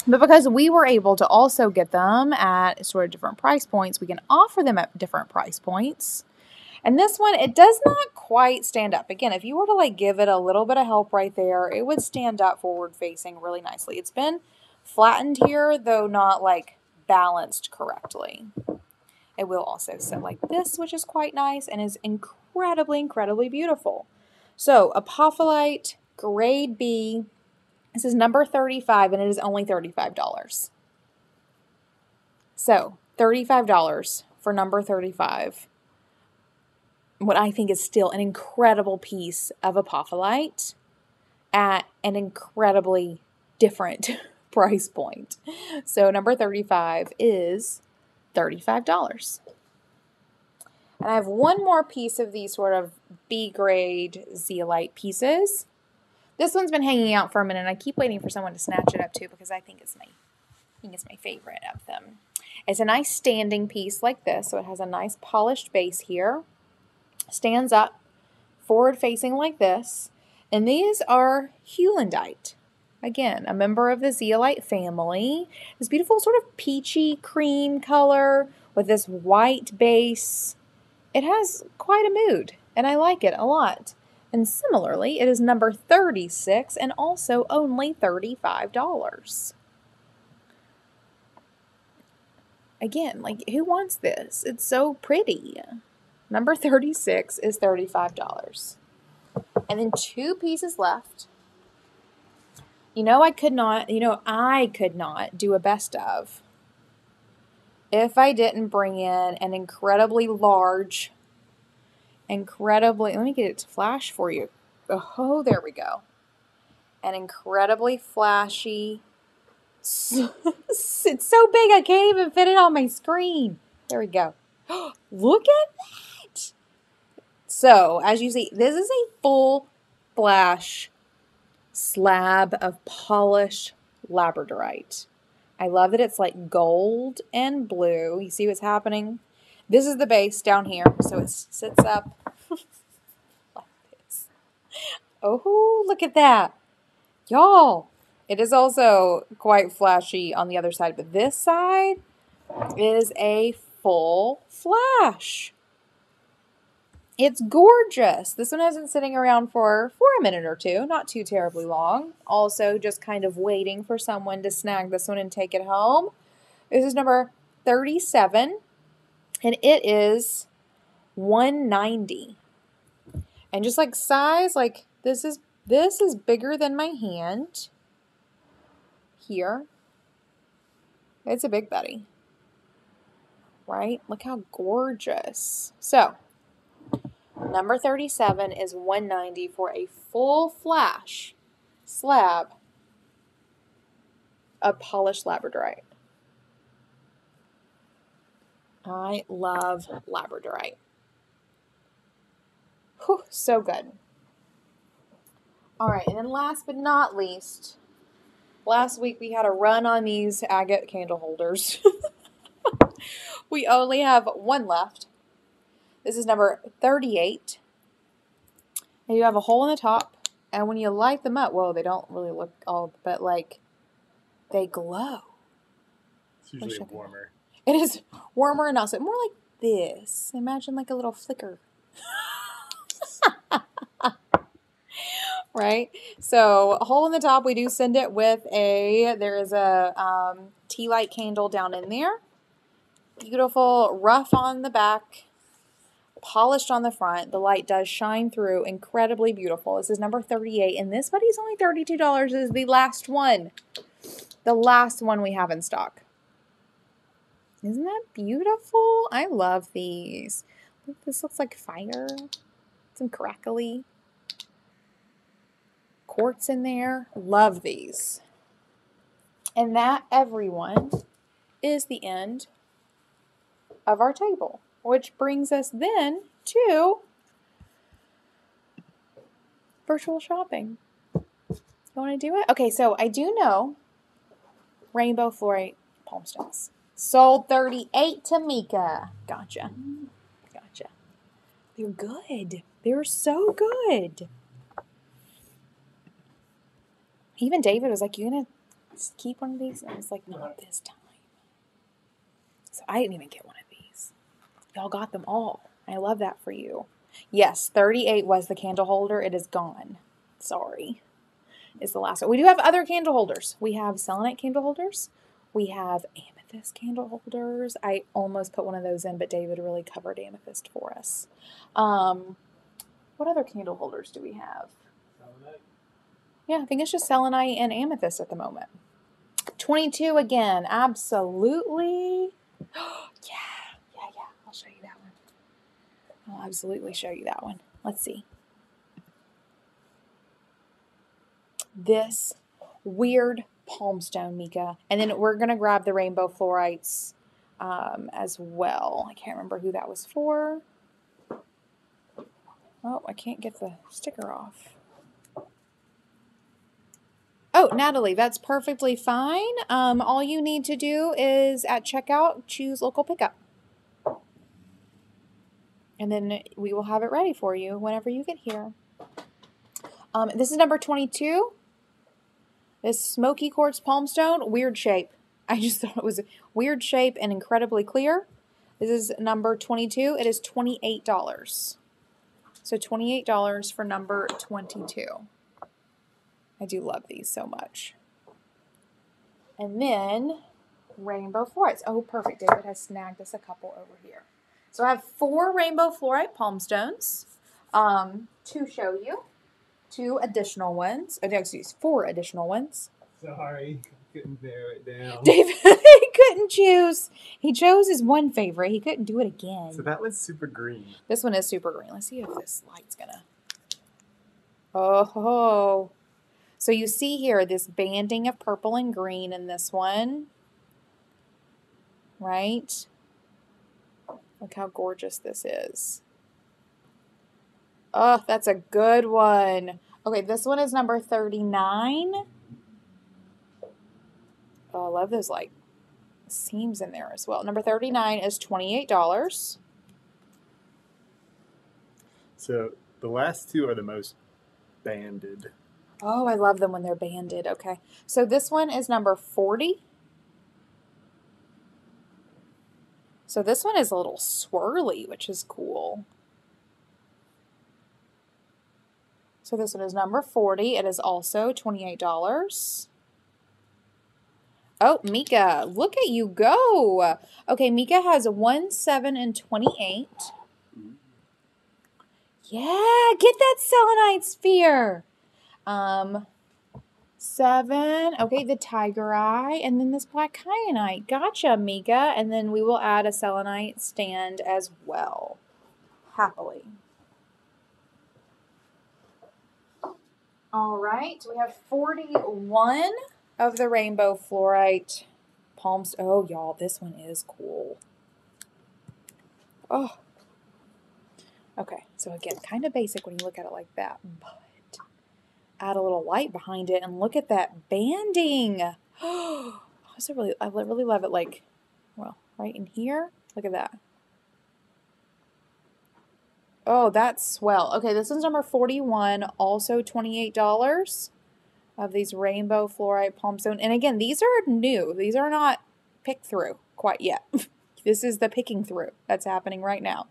But because we were able to also get them at sort of different price points, we can offer them at different price points. And this one, it does not quite stand up. Again, if you were to like give it a little bit of help right there, it would stand up forward facing really nicely. It's been flattened here, though not like balanced correctly. It will also sit like this, which is quite nice and is incredibly, incredibly beautiful. So, apophyllite, grade B. This is number 35, and it is only $35. So, $35 for number 35. What I think is still an incredible piece of apophyllite at an incredibly different price point. So, number 35 is $35. And I have one more piece of these sort of B-grade zeolite pieces. This one's been hanging out for a minute, and I keep waiting for someone to snatch it up too because I think it's my favorite of them. It's a nice standing piece like this, so it has a nice polished base here. Stands up, forward facing like this, and these are Heulandite. Again, a member of the zeolite family. This beautiful sort of peachy cream color with this white base. It has quite a mood, and I like it a lot. And similarly, it is number 36 and also only $35. Again, like, who wants this? It's so pretty. Number 36 is $35. And then 2 pieces left. I could not do a best of if I didn't bring in an incredibly large, let me get it to flash for you. Oh, there we go. An incredibly flashy, it's so big I can't even fit it on my screen. There we go. Look at that. So, as you see, this is a full flash slab of polished labradorite. I love that it's like gold and blue. You see what's happening? This is the base down here, so it sits up like this. Oh, look at that. Y'all, it is also quite flashy on the other side, but this side is a full flash. It's gorgeous. This one has been sitting around for a minute or two, not too terribly long. Also, just kind of waiting for someone to snag this one and take it home. This is number 37, and it is $190. And just like size, like this is bigger than my hand. Here, it's a big buddy, right? Look how gorgeous. So. Number 37 is $190 for a full flash slab of polished labradorite. I love labradorite. Whew, so good. All right, and then last but not least, last week we had a run on these agate candle holders. We only have one left. This is number 38. And you have a hole in the top, and when you light them up, well, they don't really look all, but like, they glow. It's usually warmer. It is warmer and also more like this. Imagine like a little flicker. Right? So, a hole in the top, we do send it with there is a tea light candle down in there. Beautiful, rough on the back, polished on the front. The light does shine through, incredibly beautiful. This is number 38, and this buddy's only $32. This is the last one. The last one we have in stock. Isn't that beautiful? I love these. This looks like fire. Some crackly quartz in there. Love these. And that, everyone, is the end of our table, which brings us then to virtual shopping. You want to do it? Okay, so I do know Rainbow Fluorite Palm Stones. Sold 38 to Mika. Gotcha. Gotcha. They're good. They're so good. Even David was like, "You gonna keep one of these?" And I was like, "Not this time." So I didn't even get one of these. Y'all got them all. I love that for you. Yes, 38 was the candle holder. It is gone. Sorry. It's the last one. We do have other candle holders. We have selenite candle holders. We have amethyst candle holders. I almost put one of those in, but David really covered amethyst for us. What other candle holders do we have? Selenite. Yeah, I think it's just selenite and amethyst at the moment. 22 again. Absolutely. Yeah. I'll show you that one. I'll absolutely show you that one. Let's see. This weird palm stone, Mika. And then we're going to grab the rainbow fluorites as well. I can't remember who that was for. Oh, I can't get the sticker off. Oh, Natalie, that's perfectly fine. All you need to do is at checkout, choose local pickup. And then we will have it ready for you whenever you get here. This is number 22. This smoky quartz palm stone, weird shape. I just thought it was a weird shape and incredibly clear. This is number 22. It is $28. So $28 for number 22. I do love these so much. And then rainbow fluorites. Oh, perfect. David has snagged us a couple over here. So I have 4 rainbow fluorite palm stones to show you. 2 additional ones. Oh, no, excuse, 4 additional ones. Sorry, couldn't bear it down. David, he couldn't choose. He chose his one favorite. He couldn't do it again. So that one's super green. This one is super green. Let's see if this light's gonna. Oh. So you see here this banding of purple and green in this one. Right? Look how gorgeous this is. Oh, that's a good one. Okay, this one is number 39. Oh, I love those like seams in there as well. Number 39 is $28. So the last 2 are the most banded. Oh, I love them when they're banded. Okay, so this one is number 40. So this one is a little swirly, which is cool. So this one is number 40. It is also $28. Oh, Mika, look at you go. Okay, Mika has 1, 7, and 28. Yeah, get that selenite sphere. 7. Okay, the tiger eye, and then this black kyanite. Gotcha, Mika. And then we will add a selenite stand as well. Happily. All right, we have 41 of the rainbow fluorite palms. Oh, y'all, this one is cool. Oh. Okay, so again, kind of basic when you look at it like that, but add a little light behind it and look at that banding. Oh, I really love it. Like, well, right in here. Look at that. Oh, that's swell. Okay, this one's number 41, also $28 of these rainbow fluorite palm stone. And again, these are new. These are not picked through quite yet. This is the picking through that's happening right now.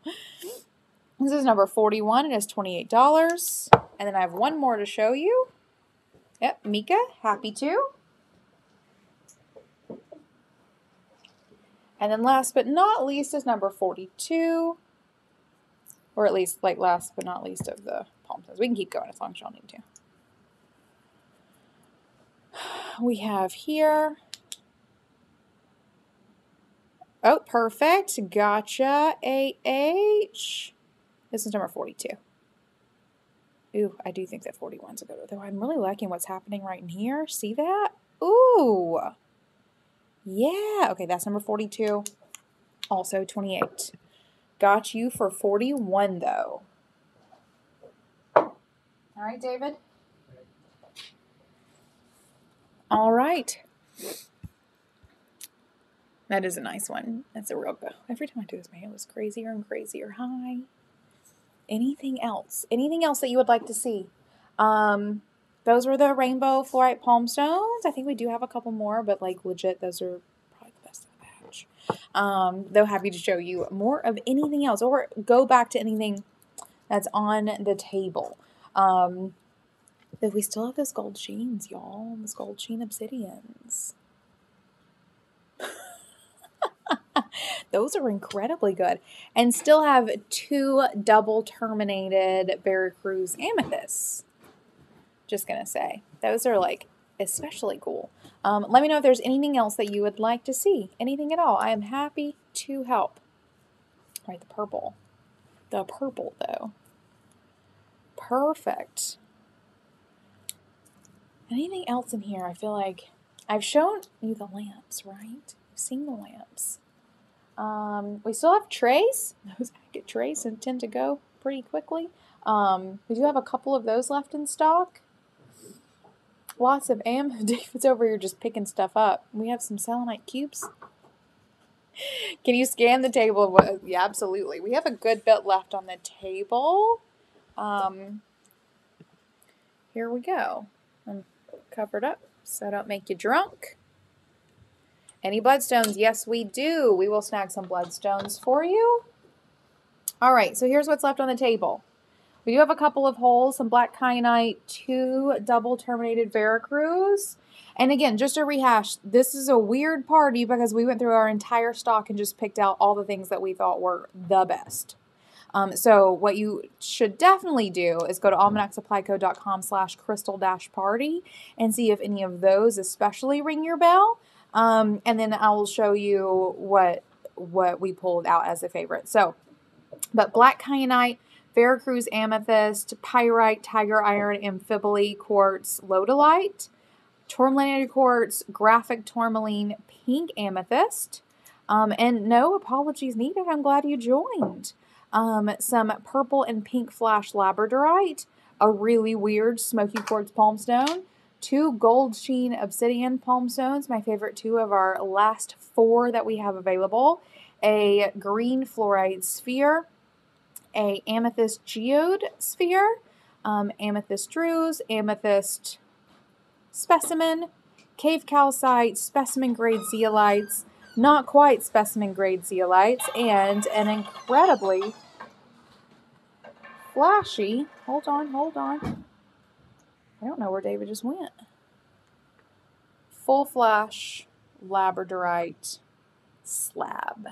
This is number 41. It is $28. And then I have one more to show you. Yep, Mika, happy to. And then last but not least is number 42. Or at least, like, last but not least of the palm stones. We can keep going as long as y'all need to. We have here. Oh, perfect. Gotcha. AH. This is number 42. Ooh, I do think that 41's a good one. Though I'm really liking what's happening right in here. See that? Ooh. Yeah. Okay, that's number 42. Also 28. Got you for 41, though. All right, David? All right. That is a nice one. That's a real good. Every time I do this, my hair was crazier and crazier. Hi. Anything else? Anything else that you would like to see? Those were the rainbow fluorite palm stones. I think we do have a couple more, but like legit, those are probably the best of the batch. Though happy to show you more of anything else, or go back to anything that's on the table. But we still have those gold sheens, y'all. Those gold sheen obsidians. Those are incredibly good. And still have 2 double terminated Veracruz amethysts. Just gonna say. Those are like especially cool. Let me know if there's anything else that you would like to see. Anything at all. I am happy to help. All right, the purple. The purple, though. Perfect. Anything else in here? I feel like I've shown you the lamps, right? You've seen the lamps. We still have trays. Those agate trays and tend to go pretty quickly. We do have a couple of those left in stock. Lots of David's over here just picking stuff up. We have some selenite cubes. Can you scan the table? Yeah, absolutely. We have a good bit left on the table. Here we go. I'm covered up so I don't make you drunk. Any bloodstones? Yes, we do. We will snag some bloodstones for you. All right, so here's what's left on the table. We do have a couple of holes, some black kyanite, 2 double terminated Veracruz. And again, just to rehash, this is a weird party because we went through our entire stock and just picked out all the things that we thought were the best. So what you should definitely do is go to almanacsupplyco.com/crystal-party and see if any of those especially ring your bell. And then I will show you what we pulled out as a favorite. So, but black kyanite, Veracruz amethyst, pyrite, tiger iron, amphibole quartz, lodolite, tourmalinated quartz, graphic tourmaline, pink amethyst, and no apologies needed. I'm glad you joined. Some purple and pink flash labradorite, a really weird smoky quartz palm stone, 2 gold sheen obsidian palm stones, my favorite 2 of our last 4 that we have available, a green fluorite sphere, a amethyst geode sphere, amethyst druze, amethyst specimen, cave calcite, specimen grade zeolites, not quite specimen grade zeolites, and an incredibly flashy, hold on, I don't know where David just went, full flash labradorite slab.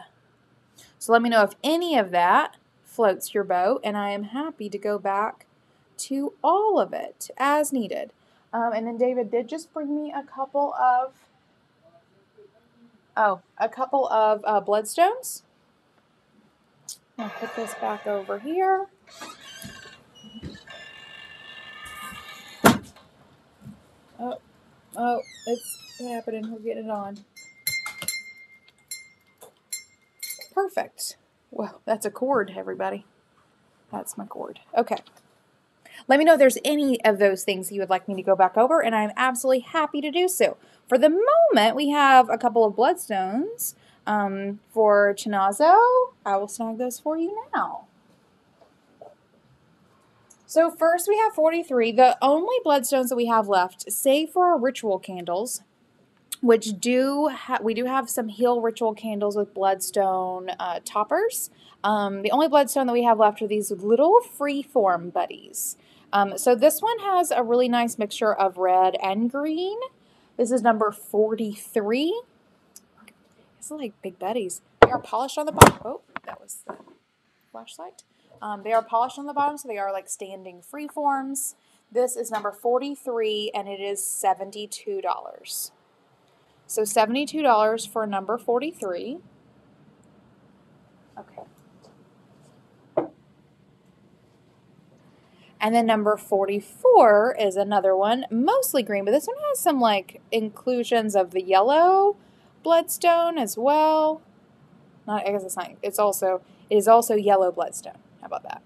So let me know if any of that floats your boat, and I am happy to go back to all of it as needed. And then David did just bring me a couple of bloodstones. I'll put this back over here. Oh, it's happening. We're getting it on. Perfect. Whoa, that's a cord, everybody. That's my cord. Okay. Let me know if there's any of those things you would like me to go back over, and I'm absolutely happy to do so. For the moment, we have a couple of bloodstones for Chinazo. I will snag those for you now. So first we have 43. The only bloodstones that we have left, save for our ritual candles, which we do have some heal ritual candles with bloodstone toppers. The only bloodstone that we have left are these little freeform buddies. So this one has a really nice mixture of red and green. This is number 43. These are like big buddies. They are polished on the bottom. Oh, that was the flashlight. They are polished on the bottom, so they are like standing freeforms. This is number 43, and it is $72. So $72 for number 43. Okay. And then number 44 is another one, mostly green, but this one has some like inclusions of the yellow bloodstone as well. I guess it's not. It is also yellow bloodstone. How about that?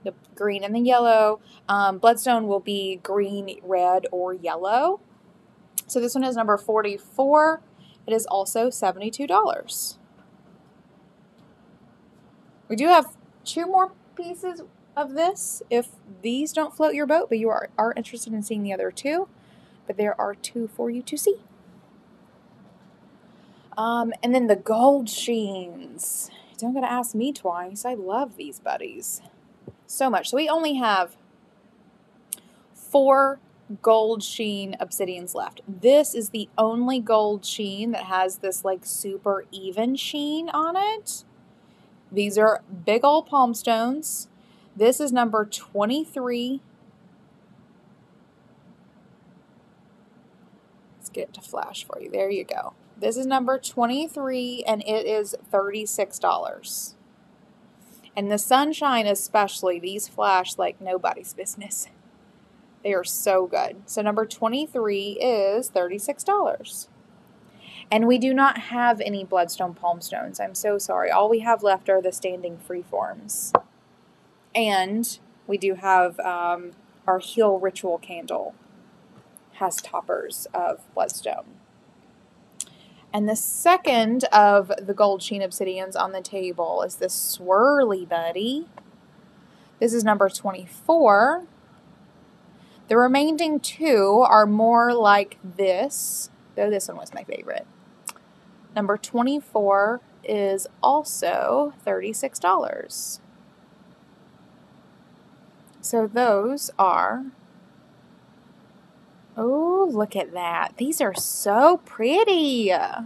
The green and the yellow. Bloodstone will be green, red, or yellow. So this one is number 44. It is also $72. We do have 2 more pieces of this if these don't float your boat, but you are interested in seeing the other 2. But there are 2 for you to see. And then the gold sheens. Don't gotta ask me twice. I love these buddies so much. So we only have 4 gold sheen obsidians left. This is the only gold sheen that has this like super even sheen on it. These are big old palm stones. This is number 23. Let's get it to flash for you. There you go. This is number 23, and it is $36. And the sunshine especially, these flash like nobody's business. They are so good. So number 23 is $36. And we do not have any bloodstone palm stones. I'm so sorry. All we have left are the standing freeforms. And we do have our heal ritual candle. Has toppers of bloodstone. And the second of the gold sheen obsidians on the table is this swirly buddy. This is number 24. The remaining 2 are more like this, though this one was my favorite. Number 24 is also $36. So those are... Oh, look at that. These are so pretty. Oh,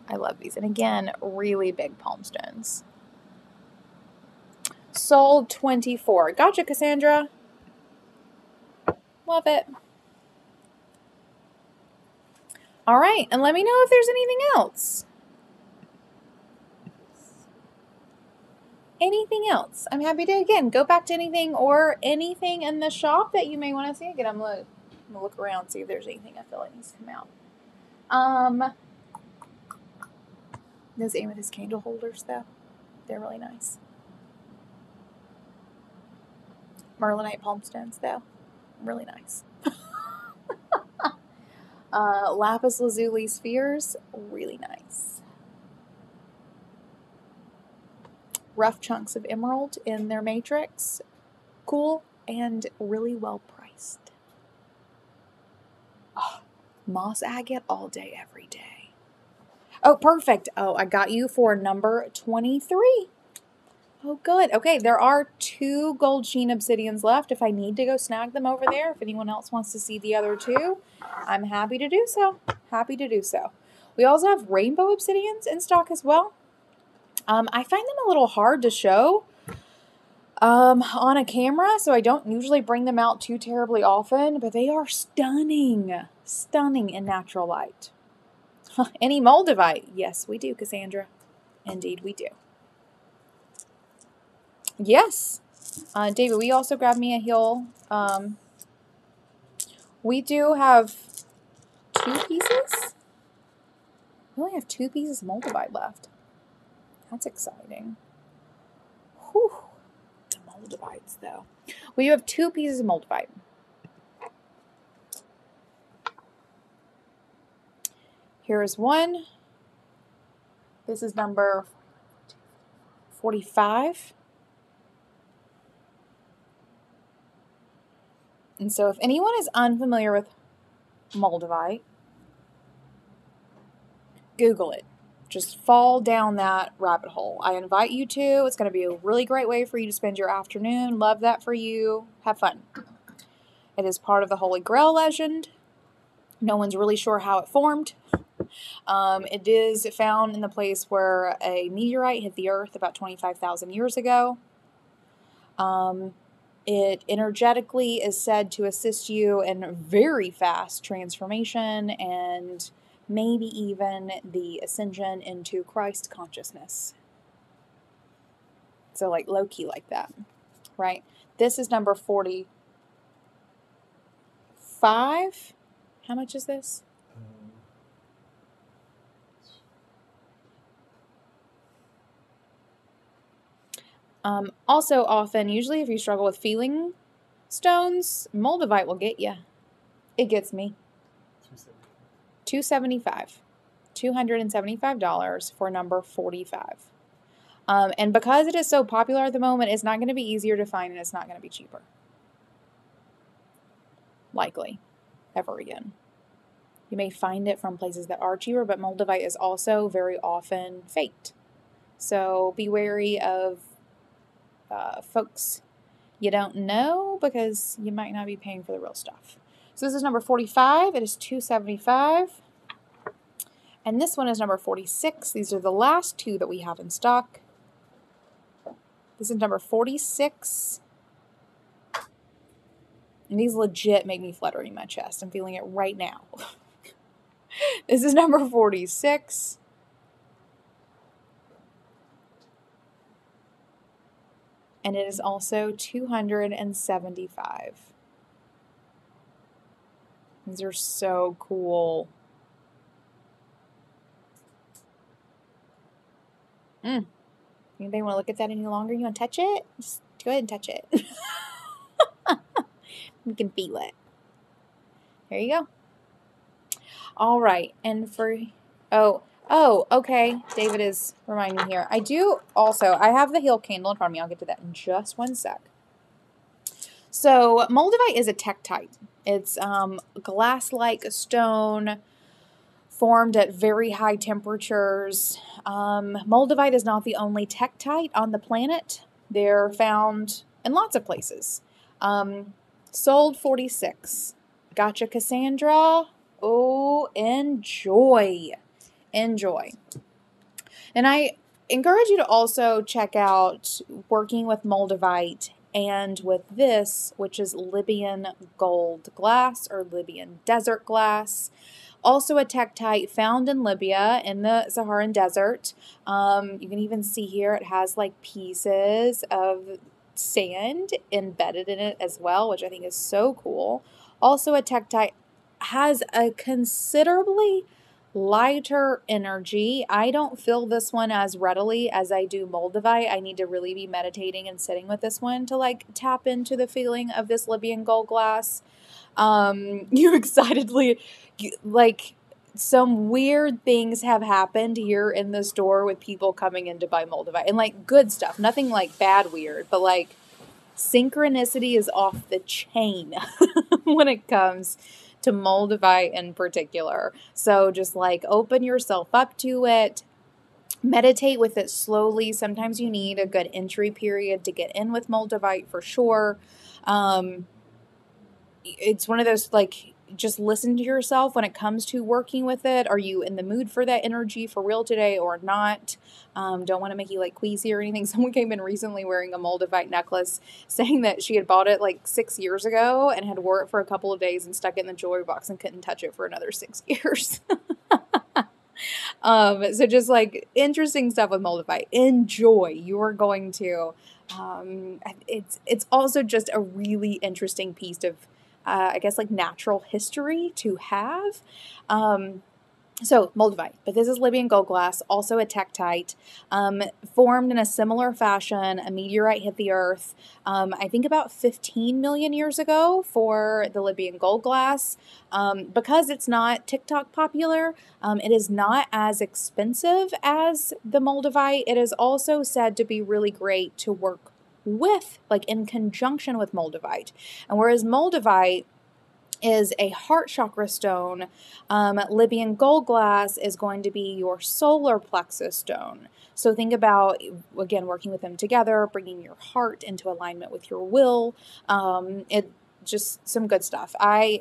I love these. And again, really big palm stones. Sold 24. Gotcha, Cassandra. Love it. All right, and let me know if there's anything else. Anything else? I'm happy to, again, go back to anything or anything in the shop that you may want to see. Again, I'm going to look around, see if there's anything I feel like needs to come out. Those amethyst candle holders, though, they're really nice. Merlinite palm stones, though, really nice. Lapis lazuli spheres, really nice. Rough chunks of emerald in their matrix, cool and really well priced. Oh, moss agate all day, every day. Oh, perfect. Oh, I got you for number 23. Oh, good. Okay, there are 2 gold sheen obsidians left. If I need to go snag them over there, if anyone else wants to see the other 2, I'm happy to do so. Happy to do so. We also have rainbow obsidians in stock as well. I find them a little hard to show on a camera, so I don't usually bring them out too terribly often, but they are stunning. Stunning in natural light. Any Moldavite? Yes, we do, Cassandra. Indeed, we do. Yes. David, we also grabbed me a heel. We do have 2 pieces. We only have 2 pieces of Moldavite left. That's exciting. Whew. The moldivites, though. We have 2 pieces of moldavite. Here is one. This is number 45. And so if anyone is unfamiliar with moldavite, Google it. Just fall down that rabbit hole. I invite you to. It's going to be a really great way for you to spend your afternoon. Love that for you. Have fun. It is part of the Holy Grail legend. No one's really sure how it formed. It is found in the place where a meteorite hit the earth about 25,000 years ago. It energetically is said to assist you in very fast transformation and maybe even the ascension into Christ consciousness. So like low-key like that, right? This is number 45. How much is this? Also often, usually if you struggle with feeling stones, moldavite will get you. It gets me. $275. $275 for number 45. And because it is so popular at the moment, it's not going to be easier to find and it's not going to be cheaper. Likely. Ever again. You may find it from places that are cheaper, but moldavite is also very often faked. So be wary of folks you don't know because you might not be paying for the real stuff. So this is number 45. It is $275. And this one is number 46. These are the last 2 that we have in stock. This is number 46. And these legit make me flutter in my chest. I'm feeling it right now. This is number 46. And it is also $275. These are so cool. Anybody want to look at that any longer? You want to touch it? Just go ahead and touch it. You can feel it. There you go. All right. And for... Oh, okay. David is reminding me here. I have the Heal candle in front of me. I'll get to that in just one sec. So, moldavite is a tektite. It's glass-like stone formed at very high temperatures. Moldavite is not the only tektite on the planet. They're found in lots of places. Sold 46. Gotcha, Cassandra. Oh, enjoy. Enjoy. And I encourage you to also check out working with moldavite and with this, which is Libyan gold glass or Libyan desert glass. Also a tektite found in Libya in the Saharan desert. You can even see here it has like pieces of sand embedded in it as well, which I think is so cool. Also a tektite has a considerably lighter energy. I don't feel this one as readily as I do moldavite. I need to really be meditating and sitting with this one to like tap into the feeling of this Libyan gold glass. You excitedly, like, some weird things have happened here in the store with people coming in to buy moldavite and like good stuff, nothing like bad weird, but like synchronicity is off the chain when it comes to moldavite in particular. So just like open yourself up to it, meditate with it slowly. Sometimes you need a good entry period to get in with moldavite for sure. It's one of those, like, just listen to yourself when it comes to working with it. Are you in the mood for that energy for real today or not? Don't want to make you like queasy or anything. Someone came in recently wearing a moldavite necklace saying that she had bought it like 6 years ago and had wore it for a couple of days and stuck it in the jewelry box and couldn't touch it for another 6 years. So just like interesting stuff with moldavite. Enjoy. You are going to, it's also just a really interesting piece of, I guess like natural history to have. So Moldavite, but this is Libyan gold glass, also a tektite, formed in a similar fashion. A meteorite hit the earth, I think about 15 million years ago for the Libyan gold glass. Because it's not TikTok popular, it is not as expensive as the Moldavite. It is also said to be really great to work with, like in conjunction with Moldavite. And whereas Moldavite is a heart chakra stone, Libyan gold glass is going to be your solar plexus stone. So think about, again, working with them together, bringing your heart into alignment with your will. It just some good stuff. I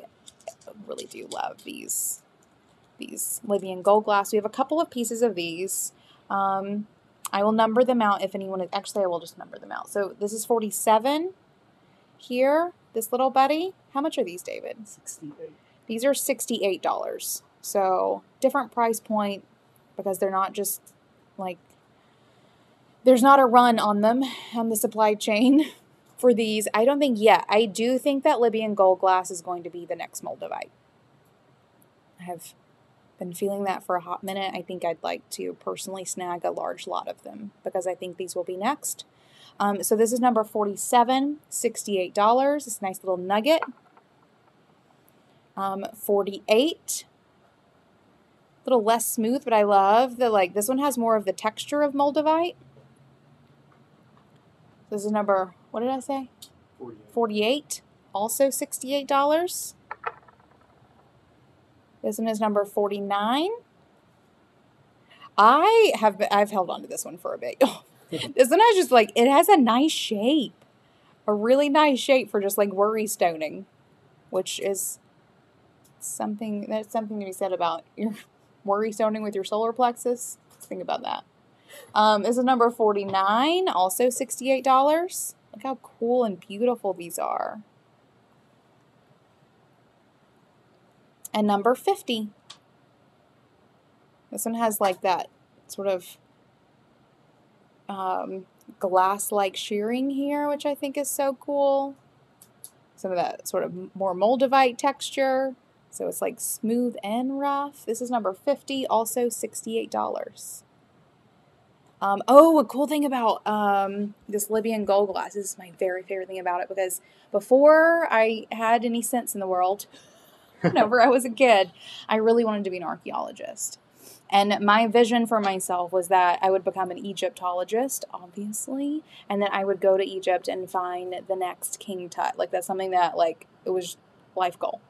really do love these Libyan gold glass. We have a couple of pieces of these. I will number them out if anyone is, actually I will just number them out. So this is 47 here. This little buddy, how much are these, David? 68. These are $68. So different price point because they're not just like, there's not a run on them on the supply chain for these. I don't think yet. I do think that Libyan gold glass is going to be the next Moldavite. I have been feeling that for a hot minute. I think I'd like to personally snag a large lot of them because I think these will be next. So this is number 47, $68. It's a nice little nugget. 48, a little less smooth, but I love the, like, this one has more of the texture of Moldavite. This is number, what did I say? 48, also $68. This one is number 49. I've held on to this one for a bit. This one has just like, it has a nice shape. A really nice shape for just like worry stoning. Which is something, there's something to be said about your worry stoning with your solar plexus. Let's think about that. This is number 49, also $68. Look how cool and beautiful these are. And number 50. This one has like that sort of glass-like shearing here, which I think is so cool. Some of that sort of more Moldavite texture. So it's like smooth and rough. This is number 50, also $68. Oh, a cool thing about this Libyan gold glass. This is my very favorite thing about it because before I had any sense in the world, whenever I was a kid, I really wanted to be an archaeologist. And my vision for myself was that I would become an Egyptologist, obviously, and that I would go to Egypt and find the next King Tut. Like, that's something that, like, it was life goal.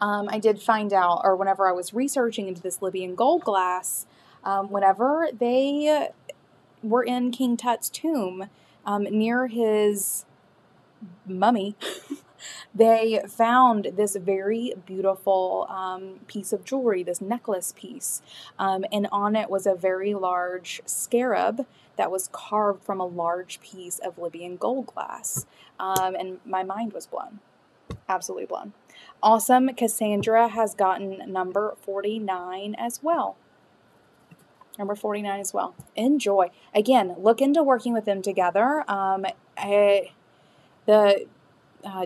I did find out, or whenever I was researching into this Libyan gold glass, whenever they were in King Tut's tomb, near his mummy, they found this very beautiful piece of jewelry, this necklace piece, and on it was a very large scarab that was carved from a large piece of Libyan gold glass, and my mind was blown, absolutely blown. Awesome Cassandra has gotten number 49 as well. Number 49 as well. Enjoy. Again, look into working with them together. The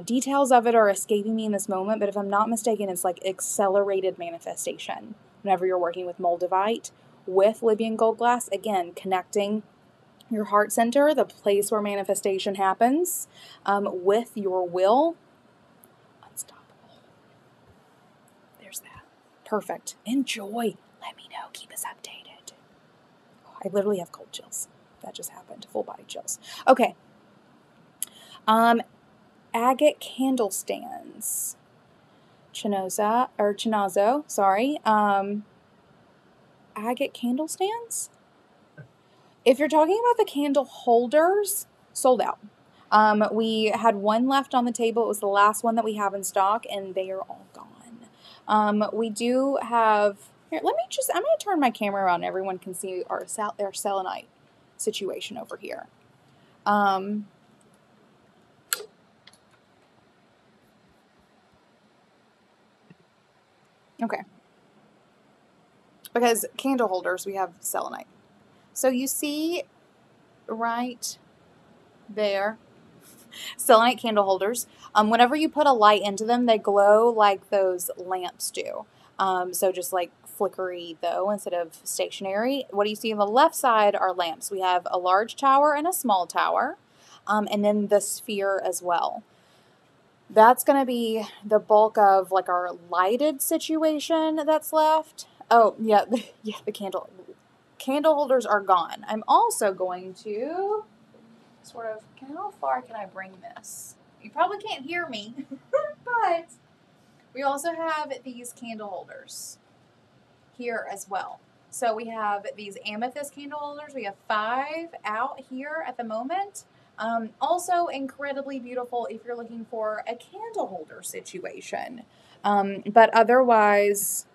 details of it are escaping me in this moment, but if I'm not mistaken, it's like accelerated manifestation. Whenever you're working with Moldavite, with Libyan gold glass, again, connecting your heart center, the place where manifestation happens, with your will. Unstoppable. There's that. Perfect. Enjoy. Let me know. Keep us updated. I literally have cold chills. That just happened. Full body chills. Okay. Agate candle stands. Chinazo, sorry. Agate candle stands? If you're talking about the candle holders, sold out. We had one left on the table. It was the last one that we have in stock, and they are all gone. We do have, here, I'm going to turn my camera around. Everyone can see our selenite situation over here. Okay. Because candle holders, we have selenite. So you see right there, selenite candle holders. Whenever you put a light into them, they glow like those lamps do. So just like flickery though, instead of stationary. What you see on the left side are lamps. We have a large tower and a small tower, and then the sphere as well. That's going to be the bulk of like our lighted situation that's left. Oh, yeah, the candle holders are gone. I'm also going to sort of, how far can I bring this? You probably can't hear me, but we also have these candle holders here as well. So we have these amethyst candle holders. We have 5 out here at the moment. Also incredibly beautiful if you're looking for a candle holder situation. But otherwise,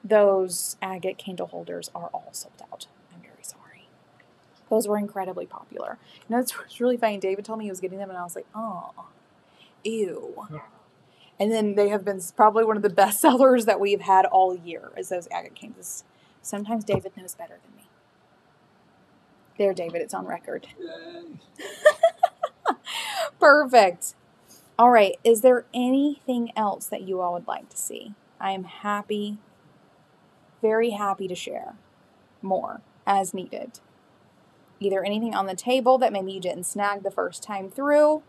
those agate candle holders are all sold out. I'm very sorry. Those were incredibly popular. You know, it's really funny. David told me he was getting them, and I was like, oh, ew. And then they have been probably one of the best sellers that we've had all year, is those agate candles. Sometimes David knows better than me. There, David, it's on record. Perfect. All right. Is there anything else that you all would like to see? I am happy, very happy to share more as needed. Either anything on the table that maybe you didn't snag the first time through,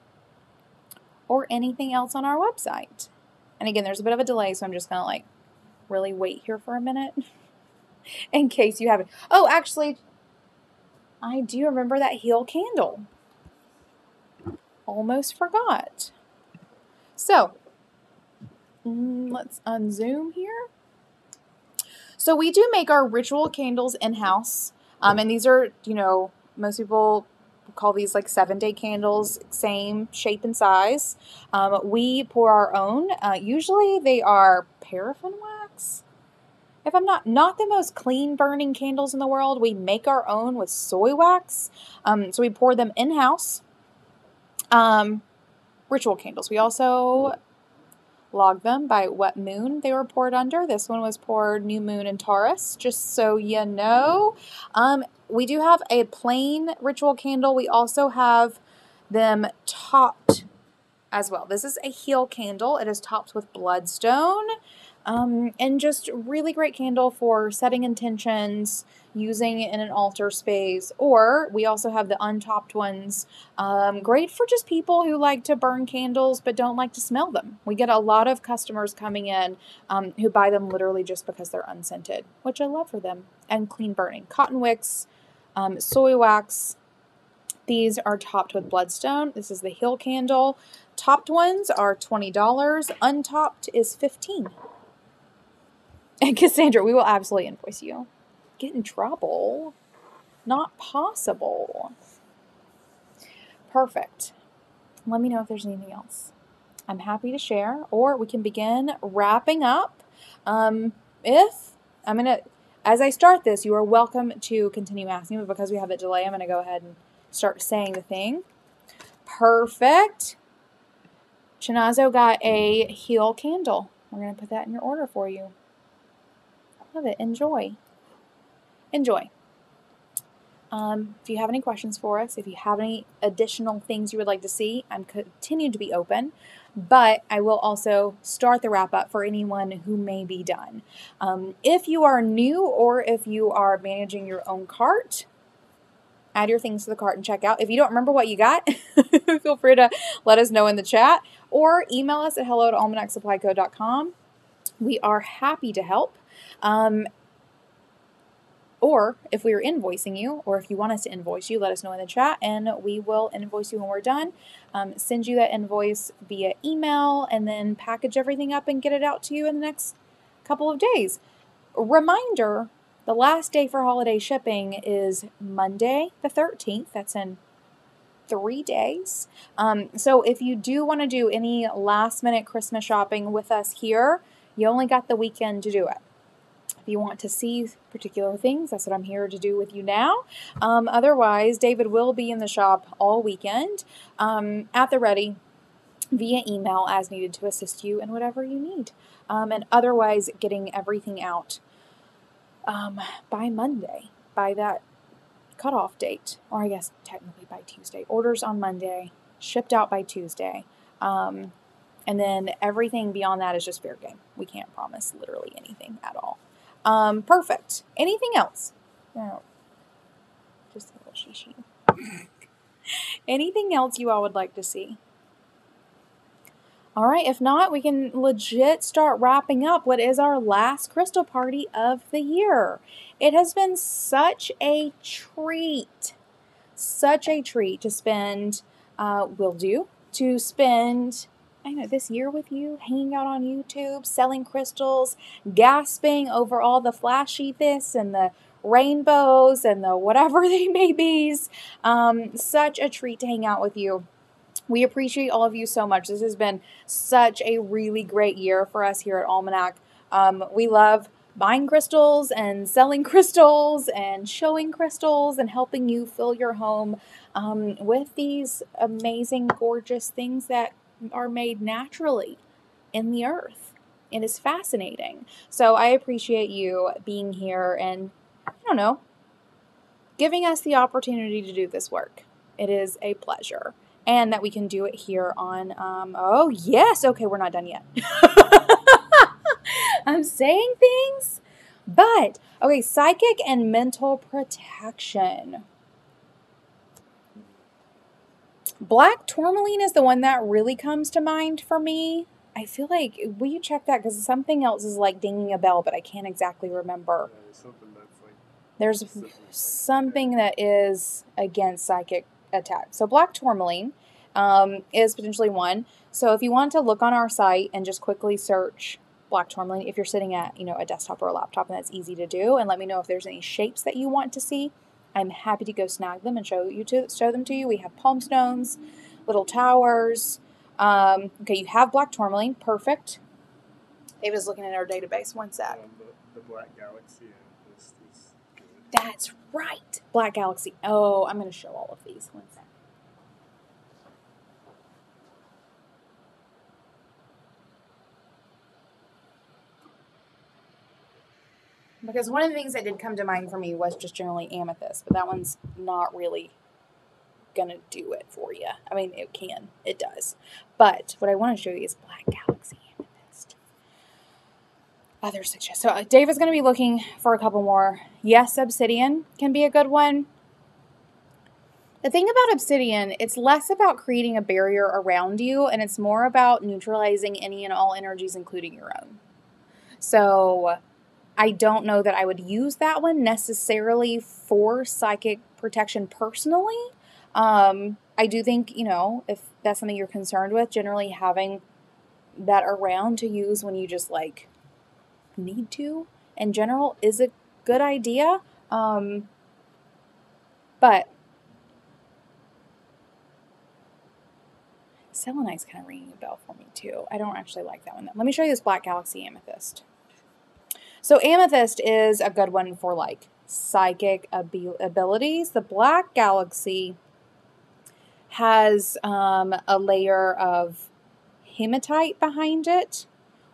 or anything else on our website. And again, there's a bit of a delay, so I'm just going to like really wait here for a minute in case you haven't. Oh, actually, I do remember that heel candle. Almost forgot. So, let's unzoom here. So we do make our ritual candles in-house. And these are, you know, most people call these like 7-day candles, same shape and size. We pour our own. Usually they are paraffin wax. If I'm not the most clean burning candles in the world, we make our own with soy wax. So we pour them in-house. Ritual candles. We also log them by what moon they were poured under. This one was poured new moon in Taurus, just so you know. We do have a plain ritual candle. We also have them topped as well. This is a heel candle. It is topped with bloodstone. And just really great candle for setting intentions, using in an altar space, or we also have the untopped ones. Great for just people who like to burn candles but don't like to smell them. We get a lot of customers coming in who buy them literally just because they're unscented, which I love for them, and clean burning. Cotton wicks, soy wax. These are topped with bloodstone. This is the heel candle. Topped ones are $20. Untopped is $15. And Cassandra, we will absolutely invoice you. Get in trouble. Not possible. Perfect. Let me know if there's anything else. I'm happy to share, or we can begin wrapping up. As I start this, you are welcome to continue asking, but because we have the delay, I'm going to go ahead and start saying the thing. Perfect. Chinazo got a heel candle. We're going to put that in your order for you. Love it. Enjoy. Enjoy. If you have any questions for us, if you have any additional things you would like to see, I'm continuing to be open, but I will also start the wrap up for anyone who may be done. If you are new or if you are managing your own cart, add your things to the cart and check out. If you don't remember what you got, feel free to let us know in the chat or email us at hello@almanacsupplyco.com. We are happy to help. Or if we are invoicing you, or if you want us to invoice you, let us know in the chat and we will invoice you when we're done. Send you that invoice via email and then package everything up and get it out to you in the next couple of days. Reminder, the last day for holiday shipping is Monday the 13th. That's in 3 days. So if you do want to do any last minute Christmas shopping with us here, you only got the weekend to do it. If you want to see particular things, that's what I'm here to do with you now. Otherwise, David will be in the shop all weekend at the ready via email as needed to assist you in whatever you need. And otherwise, getting everything out by Monday, by that cutoff date, or I guess technically by Tuesday. Orders on Monday, shipped out by Tuesday. And then everything beyond that is just fair game. We can't promise literally anything at all. Perfect. Anything else? No. Just a little shishi. Anything else you all would like to see? All right, if not, we can legit start wrapping up what is our last crystal party of the year. It has been such a treat to spend, this year with you, hanging out on YouTube, selling crystals, gasping over all the flashy this and the rainbows and the whatever they may be. Such a treat to hang out with you. We appreciate all of you so much. This has been such a really great year for us here at Almanac. We love buying crystals and selling crystals and showing crystals and helping you fill your home with these amazing, gorgeous things that are made naturally in the earth. It is fascinating. So I appreciate you being here and, giving us the opportunity to do this work. It is a pleasure. And that we can do it here on, oh yes, okay, we're not done yet. I'm saying things, but, okay, psychic and mental protection. Black tourmaline is the one that really comes to mind for me. I feel like, will you check that? Because something else is like dinging a bell, but I can't exactly remember. There's something that is against psychic attack. So black tourmaline is potentially one. So if you want to look on our site and just quickly search black tourmaline, if you're sitting at a desktop or a laptop, and that's easy to do, and let me know if there's any shapes that you want to see, I'm happy to go snag them and show them to you. We have palm stones, little towers. Okay, you have black tourmaline, perfect. David's looking at our database. One sec. The Black Galaxy is good. That's right. Black Galaxy. Oh, I'm going to show all of these. One sec. Because one of the things that did come to mind for me was just generally amethyst, but that one's not really going to do it for you. I mean, it can. It does. But what I want to show you is Black Galaxy amethyst. Other suggestions. So David's going to be looking for a couple more. Yes, obsidian can be a good one. The thing about obsidian, it's less about creating a barrier around you, and it's more about neutralizing any and all energies, including your own. So I don't know that I would use that one necessarily for psychic protection personally. I do think, if that's something you're concerned with, generally having that around to use when you just need to in general is a good idea. But selenite's kind of ringing a bell for me too. I don't actually like that one. Let me show you this Black Galaxy amethyst. So amethyst is a good one for psychic abilities. The Black Galaxy has a layer of hematite behind it,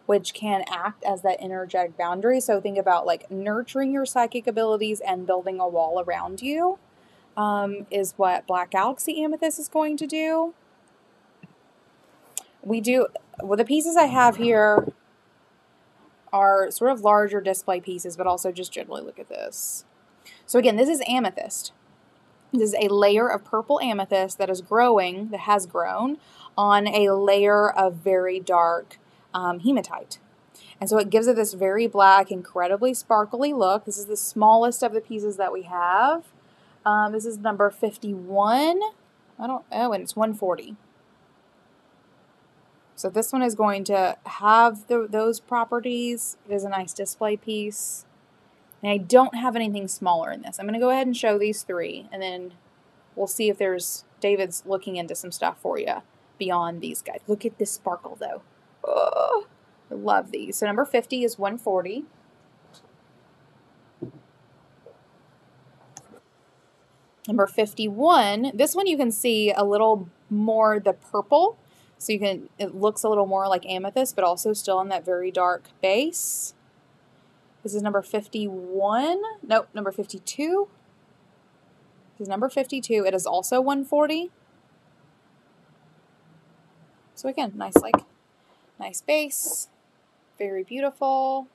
which can act as that energetic boundary. So think about nurturing your psychic abilities and building a wall around you is what Black Galaxy amethyst is going to do. The pieces I have here are sort of larger display pieces, but also just generally look at this. So again, this is amethyst. This is a layer of purple amethyst that has grown on a layer of very dark hematite. And so it gives it this very black, incredibly sparkly look. This is the smallest of the pieces that we have. This is number 51. And it's 140. So this one is going to have those properties. It is a nice display piece. And I don't have anything smaller in this. I'm going to go ahead and show these three, and then we'll see if David's looking into some stuff for you beyond these guys. Look at this sparkle, though. Oh, I love these. So number 50 is 140. Number 51, this one you can see a little more the purple. So it looks a little more like amethyst, but also still in that very dark base. This is number 51. Nope, number 52. This is number 52. It is also 140. So again, nice base. Very beautiful.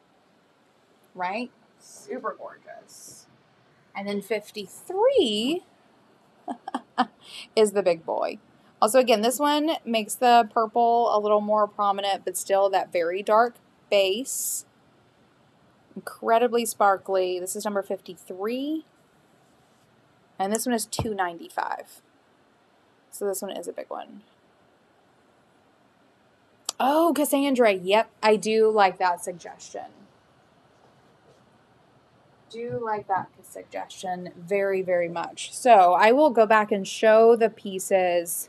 Right? Super gorgeous. And then 53 is the big boy. Also, again, this one makes the purple a little more prominent, but still that very dark base. Incredibly sparkly. This is number 53. And this one is $2.95. So this one is a big one. Oh, Cassandra. Yep, I do like that suggestion. Do like that suggestion very, very much. So I will go back and show the pieces,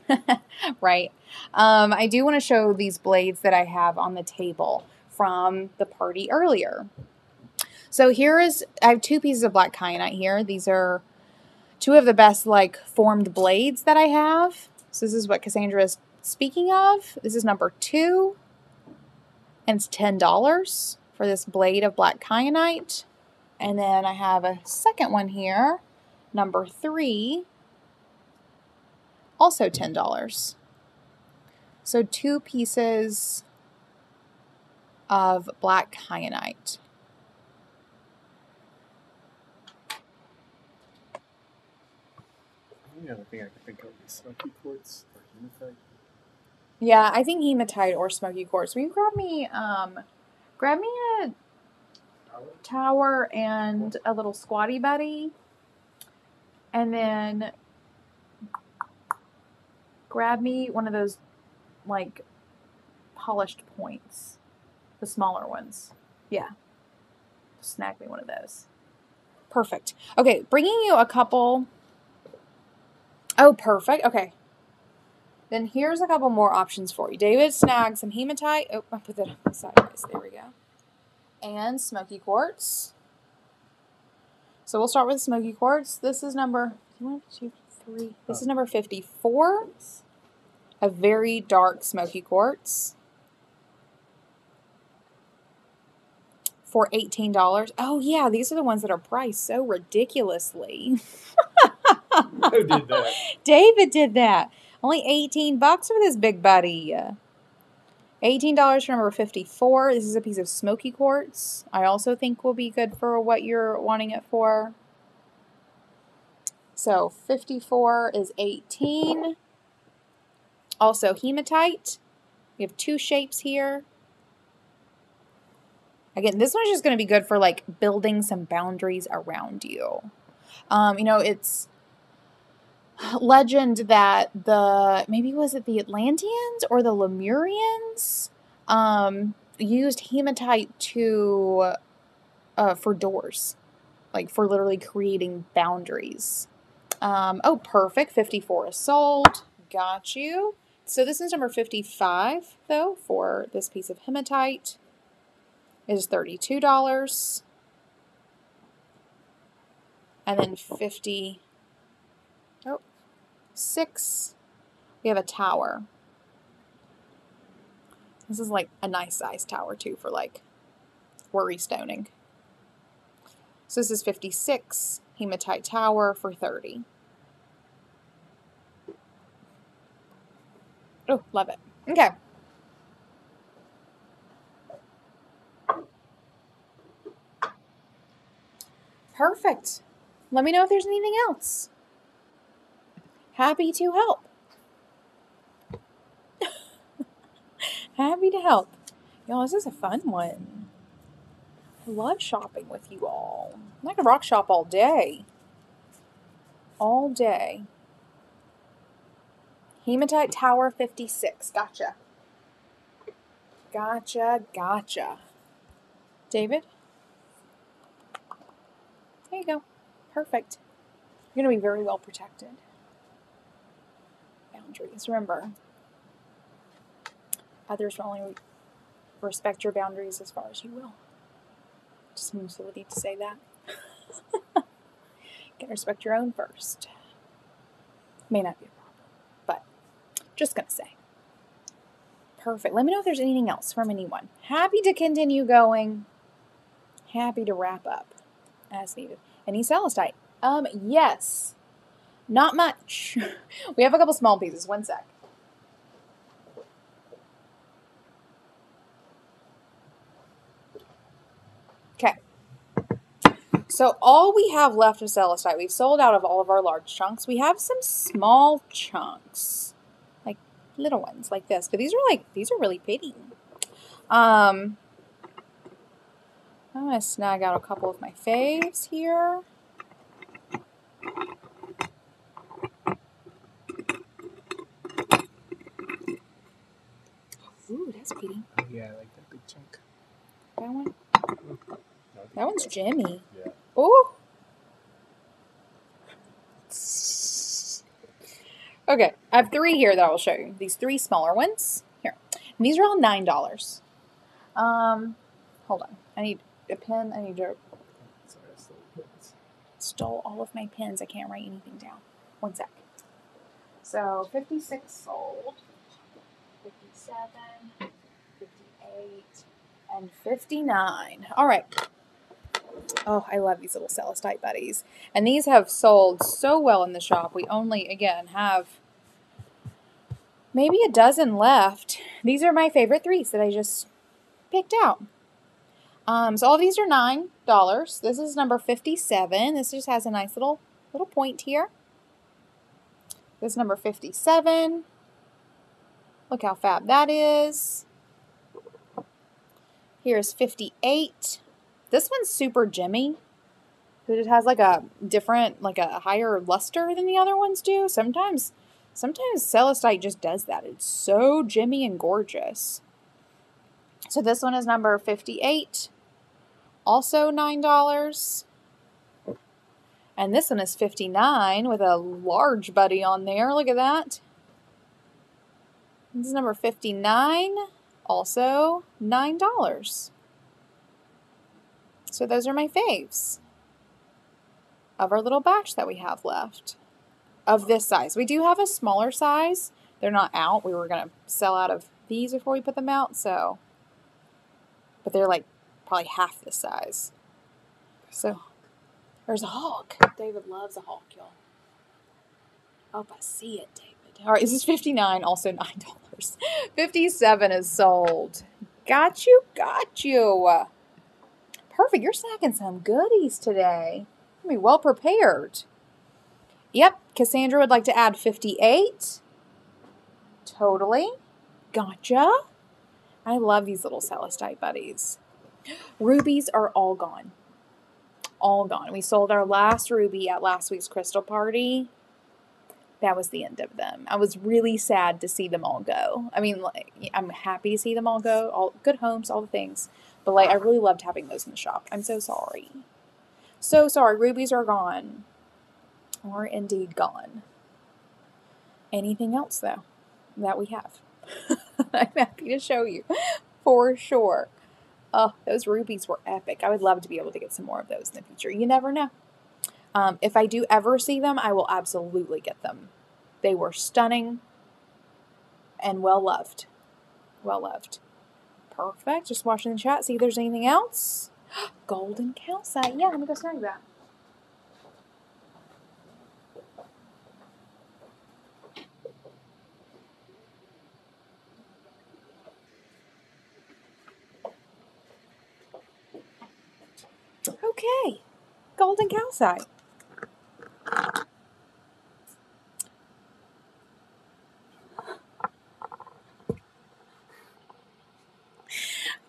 right? I do want to show these blades that I have on the table from the party earlier. So I have 2 pieces of black kyanite here. These are 2 of the best like formed blades that I have. So this is what Cassandra is speaking of. This is number 2, and it's $10 for this blade of black kyanite. And then I have a second one here, number 3, also $10. So 2 pieces of black kyanite. The only thing I can think of is smoky quartz or hematite. Yeah, I think hematite or smoky quartz. Will you grab me a tower and a little squatty buddy, and then grab me one of those like polished points, the smaller ones. Yeah, snag me one of those. Perfect. Okay, bringing you a couple. Oh, perfect. Okay, then here's a couple more options for you. David snagged some hematite. Oh, I put that on sideways. There we go. And smoky quartz. So we'll start with smoky quartz. This is number 1, 2, 3. This is number 54. A very dark smoky quartz for $18. Oh yeah, these are the ones that are priced so ridiculously. Who did that? David did that. Only $18 for this big buddy. $18 for number 54. This is a piece of smoky quartz. I also think will be good for what you're wanting it for. So 54 is 18. Also hematite. We have 2 shapes here. Again, this one's just going to be good for like building some boundaries around you. It's legend that maybe was it the Atlanteans or the Lemurians used hematite for doors, like for literally creating boundaries. Oh, perfect. 54 is sold. Got you. So this is number 55 though for this piece of hematite. It is $32. And then 56, we have a tower. This is like a nice size tower too for like worry stoning. So this is 56 hematite tower for $30. Oh, love it. Okay. Perfect. Let me know if there's anything else. Happy to help. Happy to help. Y'all, this is a fun one. I love shopping with you all. I can rock shop all day. All day. Hematite Tower 56. Gotcha. Gotcha. David? There you go. Perfect. You're going to be very well protected. Boundaries. Remember, others will only respect your boundaries as far as you will. Just seems silly to say that. You can respect your own first. May not be a problem, but just going to say. Perfect. Let me know if there's anything else from anyone. Happy to continue going. Happy to wrap up as needed. Any celestite? Yes. Not much. We have a couple small pieces. One sec. Okay. So all we have left of celestite, we've sold out of all of our large chunks. We have some small chunks, like little ones like this, but these are really pretty. I'm gonna snag out a couple of my faves here. Ooh, that's pretty. Oh, yeah, I like that big chunk. That one? No, That one's Jimmy. Yeah. Ooh. Okay, I have 3 here that I will show you. These 3 smaller ones. Here. And these are all $9. Hold on. I need a pen. I need to... Sorry, I stole the pins. Stole all of my pens. I can't write anything down. 1 sec. So, 56 sold. 57, 58, and 59. All right. Oh, I love these little celestite buddies. And these have sold so well in the shop. We only, again, have maybe a dozen left. These are my favorite 3s that I just picked out. So all of these are $9. This is number 57. This just has a nice little point here. This is number 57. Look how fab that is. Here's 58. This one's super Jimmy. It has like a different, like a higher luster than the other ones do. Sometimes celestite just does that. It's so Jimmy and gorgeous. So this one is number 58. Also $9. And this one is 59 with a large buddy on there. Look at that. This is number 59. Also $9. So those are my faves of our little batch that we have left of this size. We do have a smaller size. They're not out. We were going to sell out of these before we put them out. So, but they're like probably half this size. So there's a hawk. David loves a hawk, y'all. I hope I see it, David. All right, this is 59, also $9. 57 is sold. Got you, got you. Perfect. You're snacking some goodies today. You'll be well prepared. Yep. Cassandra would like to add 58. Totally. Gotcha. I love these little celestite buddies. Rubies are all gone. All gone. We sold our last ruby at last week's crystal party. That was the end of them. I was really sad to see them all go. I mean, like, I'm happy to see them all go. All good homes, all the things. But like, I really loved having those in the shop. I'm so sorry. So sorry. Rubies are gone. Or indeed gone. Anything else, though, that we have? I'm happy to show you. For sure. Oh, those rubies were epic. I would love to be able to get some more of those in the future. You never know. If I do ever see them, I will absolutely get them. They were stunning and well loved. Well loved. Perfect. Just watching the chat, see if there's anything else. Golden calcite. Yeah, let me go snag that. Okay. Golden calcite.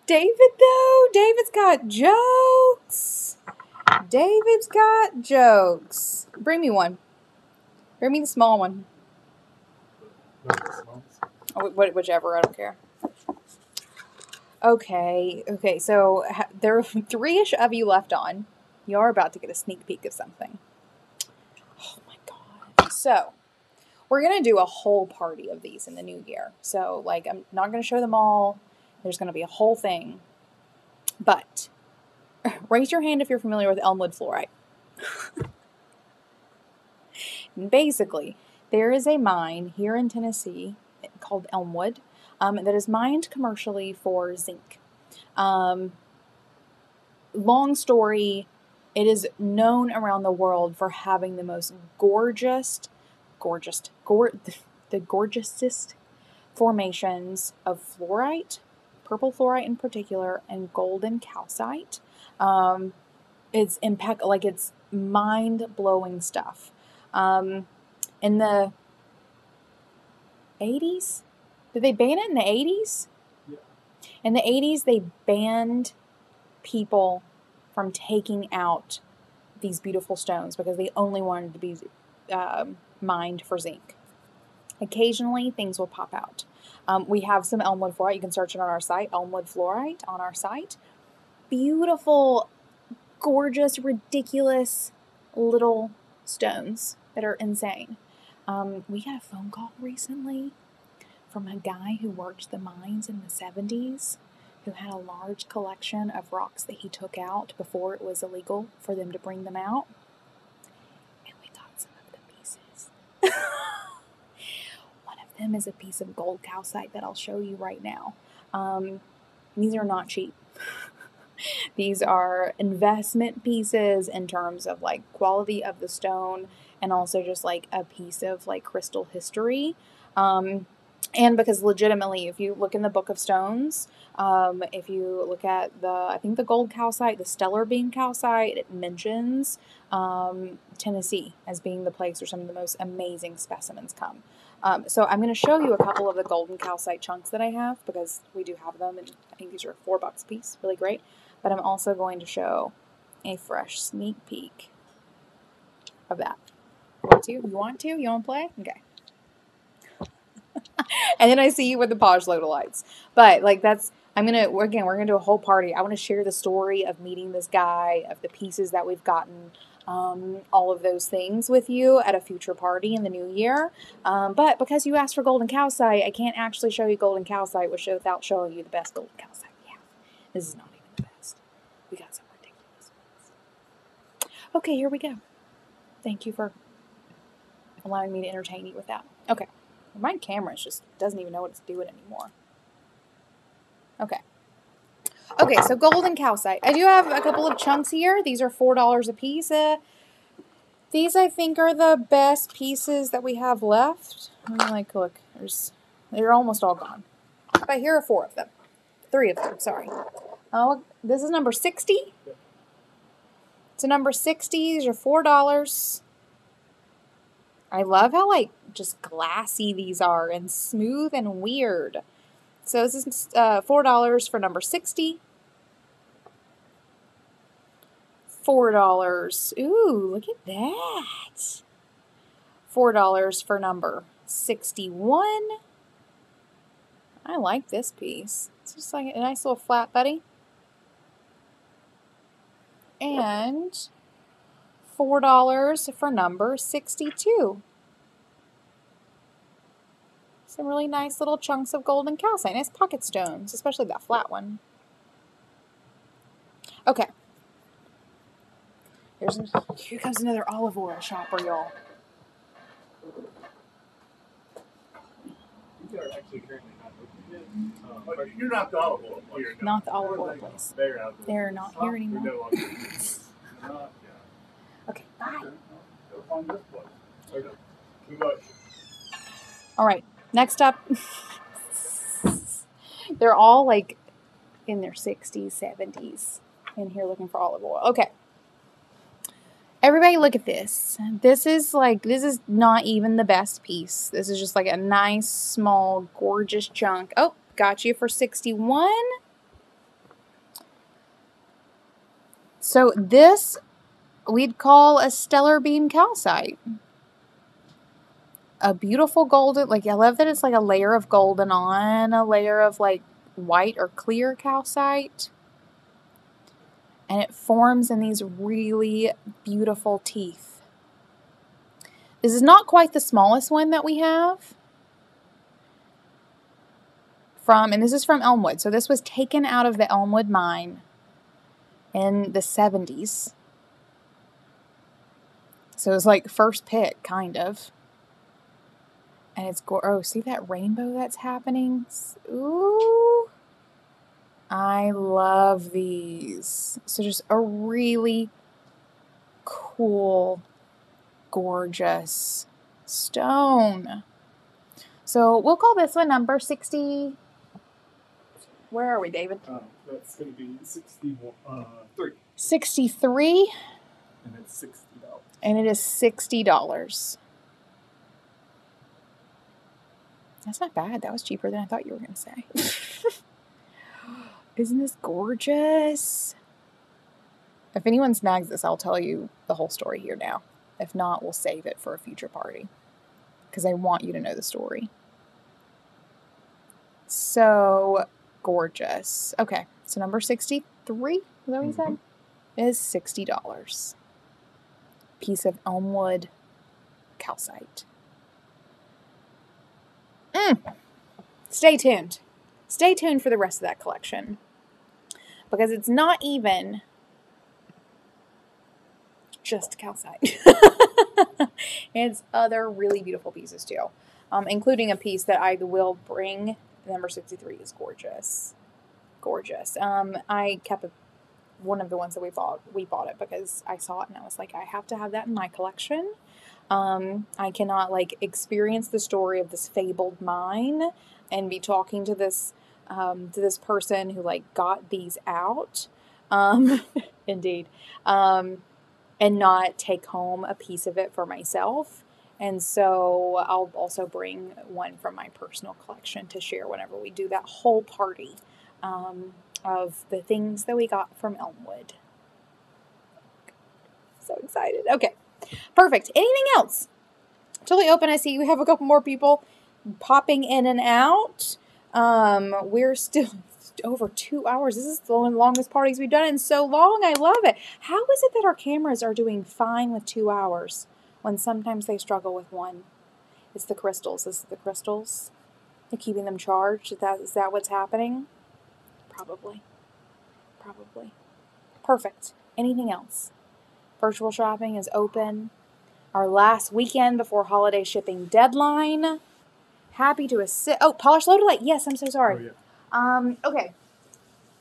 David, though, David's got jokes. David's got jokes. Bring me one. Bring me the small one. Oh, whichever, I don't care. Okay, so there are 3-ish of you left on. You are about to get a sneak peek of something. Oh my god. So, we're going to do a whole party of these in the new year. So, like, I'm not going to show them all. There's going to be a whole thing. But, raise your hand if you're familiar with Elmwood fluorite. And basically, there is a mine here in Tennessee called Elmwood that is mined commercially for zinc. Long story, it is known around the world for having the most gorgeousest formations of fluorite, purple fluorite in particular, and golden calcite. It's like it's mind-blowing stuff. In the 80s, did they ban it in the 80s? Yeah. In the 80s, they banned people from taking out these beautiful stones because they only wanted to be mined for zinc. Occasionally, things will pop out. We have some elmwood fluorite. You can search it on our site, elmwood fluorite on our site. Beautiful, gorgeous, ridiculous little stones that are insane. We got a phone call recently from a guy who worked the mines in the 70s who had a large collection of rocks that he took out before it was illegal for them to bring them out. And we got some of the pieces. One of them is a piece of gold calcite that I'll show you right now. These are not cheap. These are investment pieces in terms of like quality of the stone and also just like a piece of like crystal history. And because legitimately, if you look in the Book of Stones, if you look at I think the gold calcite, the stellar beam calcite, it mentions Tennessee as being the place where some of the most amazing specimens come. So I'm going to show you a couple of the golden calcite chunks that I have because we do have them, and I think these are $4 a piece, really great. But I'm also going to show a fresh sneak peek of that. You want to? You want to play? Okay. And then I see you with the Posh Lodolites. But like we're gonna do a whole party. I want to share the story of meeting this guy, of the pieces that we've gotten, all of those things with you at a future party in the new year. But because you asked for golden calcite, I can't actually show you golden calcite without showing you the best golden calcite we have. This is not even the best. We got some ridiculous ones. Okay, here we go. Thank you for allowing me to entertain you with that. Okay. My camera just doesn't even know what it's doing anymore. Okay. Okay, so golden calcite. I do have a couple of chunks here. These are $4 a piece. These, I think, are the best pieces that we have left. Like, look, they're almost all gone. But here are 4 of them. 3 of them, sorry. Oh, this is number 60. It's a number 60. These are $4. I love how, like, just glassy these are and smooth and weird. So this is $4 for number 60. $4. Ooh, look at that. $4 for number 61. I like this piece. It's just like a nice little flat buddy. And $4 for number 62. Some really nice little chunks of golden calcite. Nice pocket stones, especially that flat one. Okay. Here comes another olive oil shopper, y'all. You're not the olive oil place. Not the olive oil place. They're not here anymore. Okay, bye. All right, next up. They're all like in their 60s, 70s in here looking for olive oil. Okay. Everybody look at this. This is not even the best piece. This is just like a nice, small, gorgeous chunk. Oh, got you for 61. So this we'd call a stellar beam calcite. A beautiful golden, like I love that it's like a layer of golden on a layer of like white or clear calcite. And it forms in these really beautiful teeth. This is not quite the smallest one that we have. And this is from Elmwood. So this was taken out of the Elmwood mine in the 70s. So it was like first pick, kind of. And it's see that rainbow that's happening? Ooh. I love these. So just a really cool, gorgeous stone. So we'll call this one number 60. Where are we, David? That's going to be 63. 63. And it's $60. And it is $60. That's not bad. That was cheaper than I thought you were going to say. Isn't this gorgeous? If anyone snags this, I'll tell you the whole story here now. If not, we'll save it for a future party. Because I want you to know the story. So gorgeous. Okay, so number 63, is that what you said? Is $60. Piece of Elmwood calcite. Stay tuned. Stay tuned for the rest of that collection. Because it's not even just calcite. It's other really beautiful pieces too. Including a piece that I will bring. Number 63 is gorgeous. Gorgeous. I kept one of the ones that we bought it because I saw it and I was like, I have to have that in my collection. I cannot experience the story of this fabled mine and be talking to this person who got these out. Indeed. And not take home a piece of it for myself. And so I'll also bring one from my personal collection to share whenever we do that whole party of the things that we got from Elmwood. So excited. Okay, perfect. Anything else? Totally open. I see you have a couple more people popping in and out. We're still over 2 hours. This is one of the longest parties we've done in so long. I love it. How is it that our cameras are doing fine with 2 hours when sometimes they struggle with 1? It's the crystals. This is the crystals. They're keeping them charged. Is that what's happening? Probably. Perfect. Anything else? Virtual shopping is open. Our last weekend before holiday shipping deadline. Happy to assist. Oh, Polish Lodolite. Yes, I'm so sorry. Oh, yeah. Okay.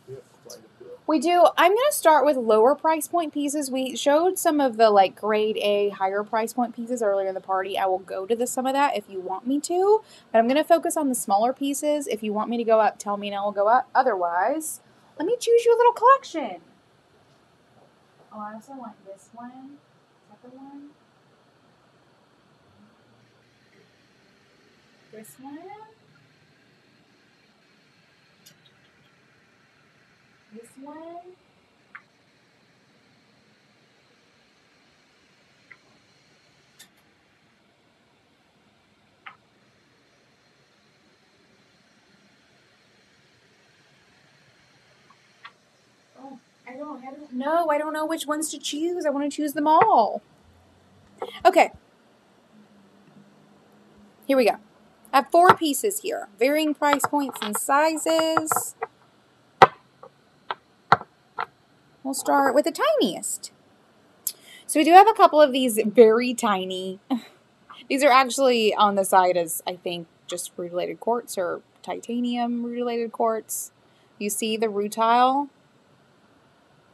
We have quite a bit. We do. I'm going to start with lower price point pieces. We showed some of the grade A higher price point pieces earlier in the party. I will go to some of that if you want me to. But I'm going to focus on the smaller pieces. If you want me to go up, tell me and I will go up. Otherwise, let me choose you a little collection. Oh, I also want this one. Is that the one? This one? This one? Oh, I don't know which ones to choose. I want to choose them all. Okay. Here we go. I have 4 pieces here. Varying price points and sizes. We'll start with the tiniest. So we do have a couple of these very tiny. These are actually on the side as, I think, just rutilated quartz or titanium rutilated quartz. You see the rutile?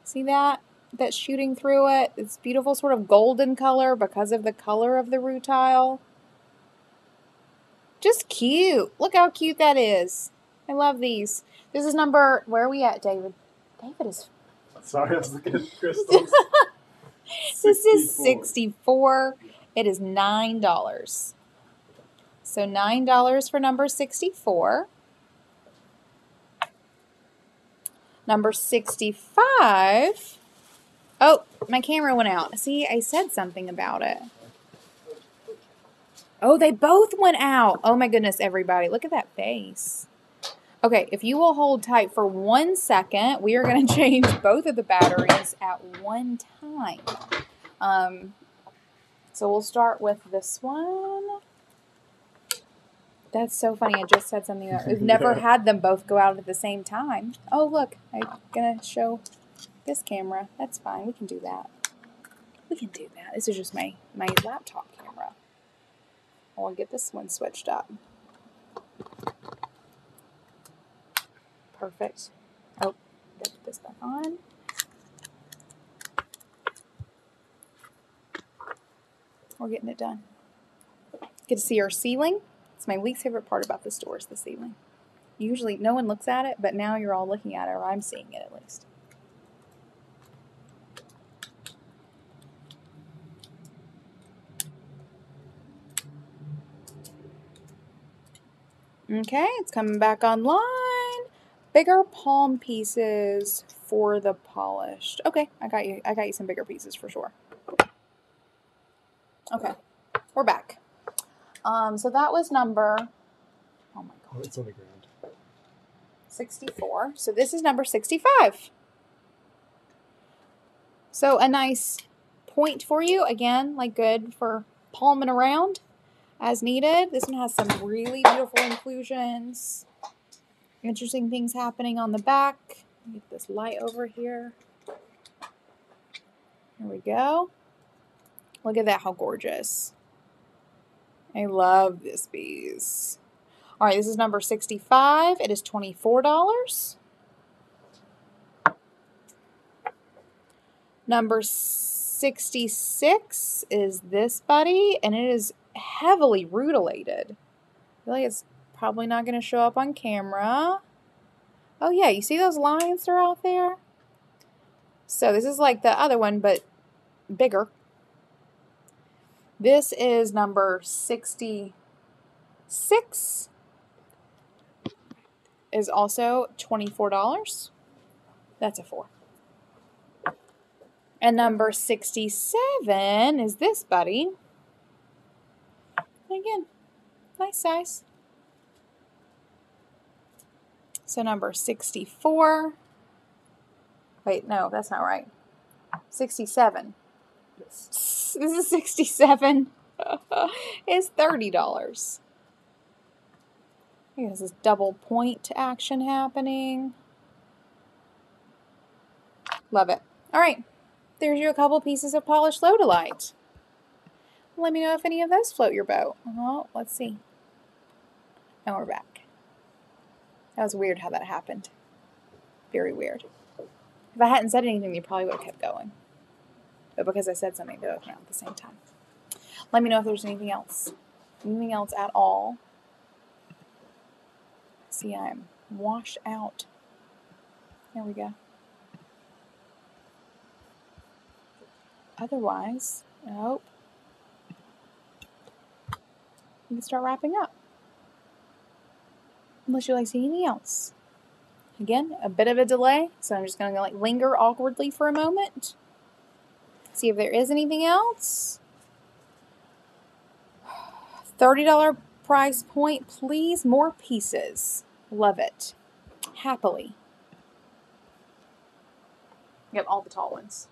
See that? That's shooting through it. It's beautiful sort of golden color because of the color of the rutile. Just cute. Look how cute that is. I love these. This is number, where are we at, David? David is... Sorry, I was looking at the crystals. This is 64. It is $9. So $9 for number 64. Number 65. Oh, my camera went out. See, I said something about it. Oh, they both went out. Oh my goodness, everybody. Look at that face. Okay, if you will hold tight for 1 second, we are going to change both of the batteries at one time. So we'll start with this one. That's so funny. I just said something that we've never had them both go out at the same time. Oh, look. I'm going to show this camera. That's fine. We can do that. We can do that. This is just my laptop camera. I'll get this one switched up. Perfect. Oh, put this back on. We're getting it done. Get to see our ceiling. It's my least favorite part about the store is the ceiling. Usually no one looks at it, but now you're all looking at it, or I'm seeing it at least. Okay, it's coming back online. Bigger palm pieces for the polished. Okay, I got you some bigger pieces for sure. Okay, we're back. So that was number, oh my Oh, god, it's on the ground. 64. So this is number 65. So a nice point for you. Again, like good for palming around as needed. This one has some really beautiful inclusions. Interesting things happening on the back. Get this light over here. Here we go. Look at that, how gorgeous. I love this piece. All right, this is number 65. It is $24. Number 66 is this buddy, and it is heavily rutilated. I feel like it's probably not going to show up on camera. Oh yeah, you see those lines that are out there? So this is like the other one, but bigger. This is number 66. Is also $24. That's a 4. And number 67 is this buddy. Again, nice size. So number 64. Wait, no, that's not right. 67. Yes. This is 67. It's $30. This is double point action happening. Love it. All right. There's you a couple pieces of polished Lodolite. Let me know if any of those float your boat. Oh, let's see. And we're back. That was weird how that happened. Very weird. If I hadn't said anything, you probably would have kept going. But because I said something, they both went out at the same time. Let me know if there's anything else. Anything else at all. See, I'm washed out. There we go. Otherwise, nope. We can start wrapping up. Unless you like to see anything else. Again, a bit of a delay, so I'm just going to like linger awkwardly for a moment. See if there is anything else. $30 price point, please. More pieces. Love it. Happily. Yep, all the tall ones.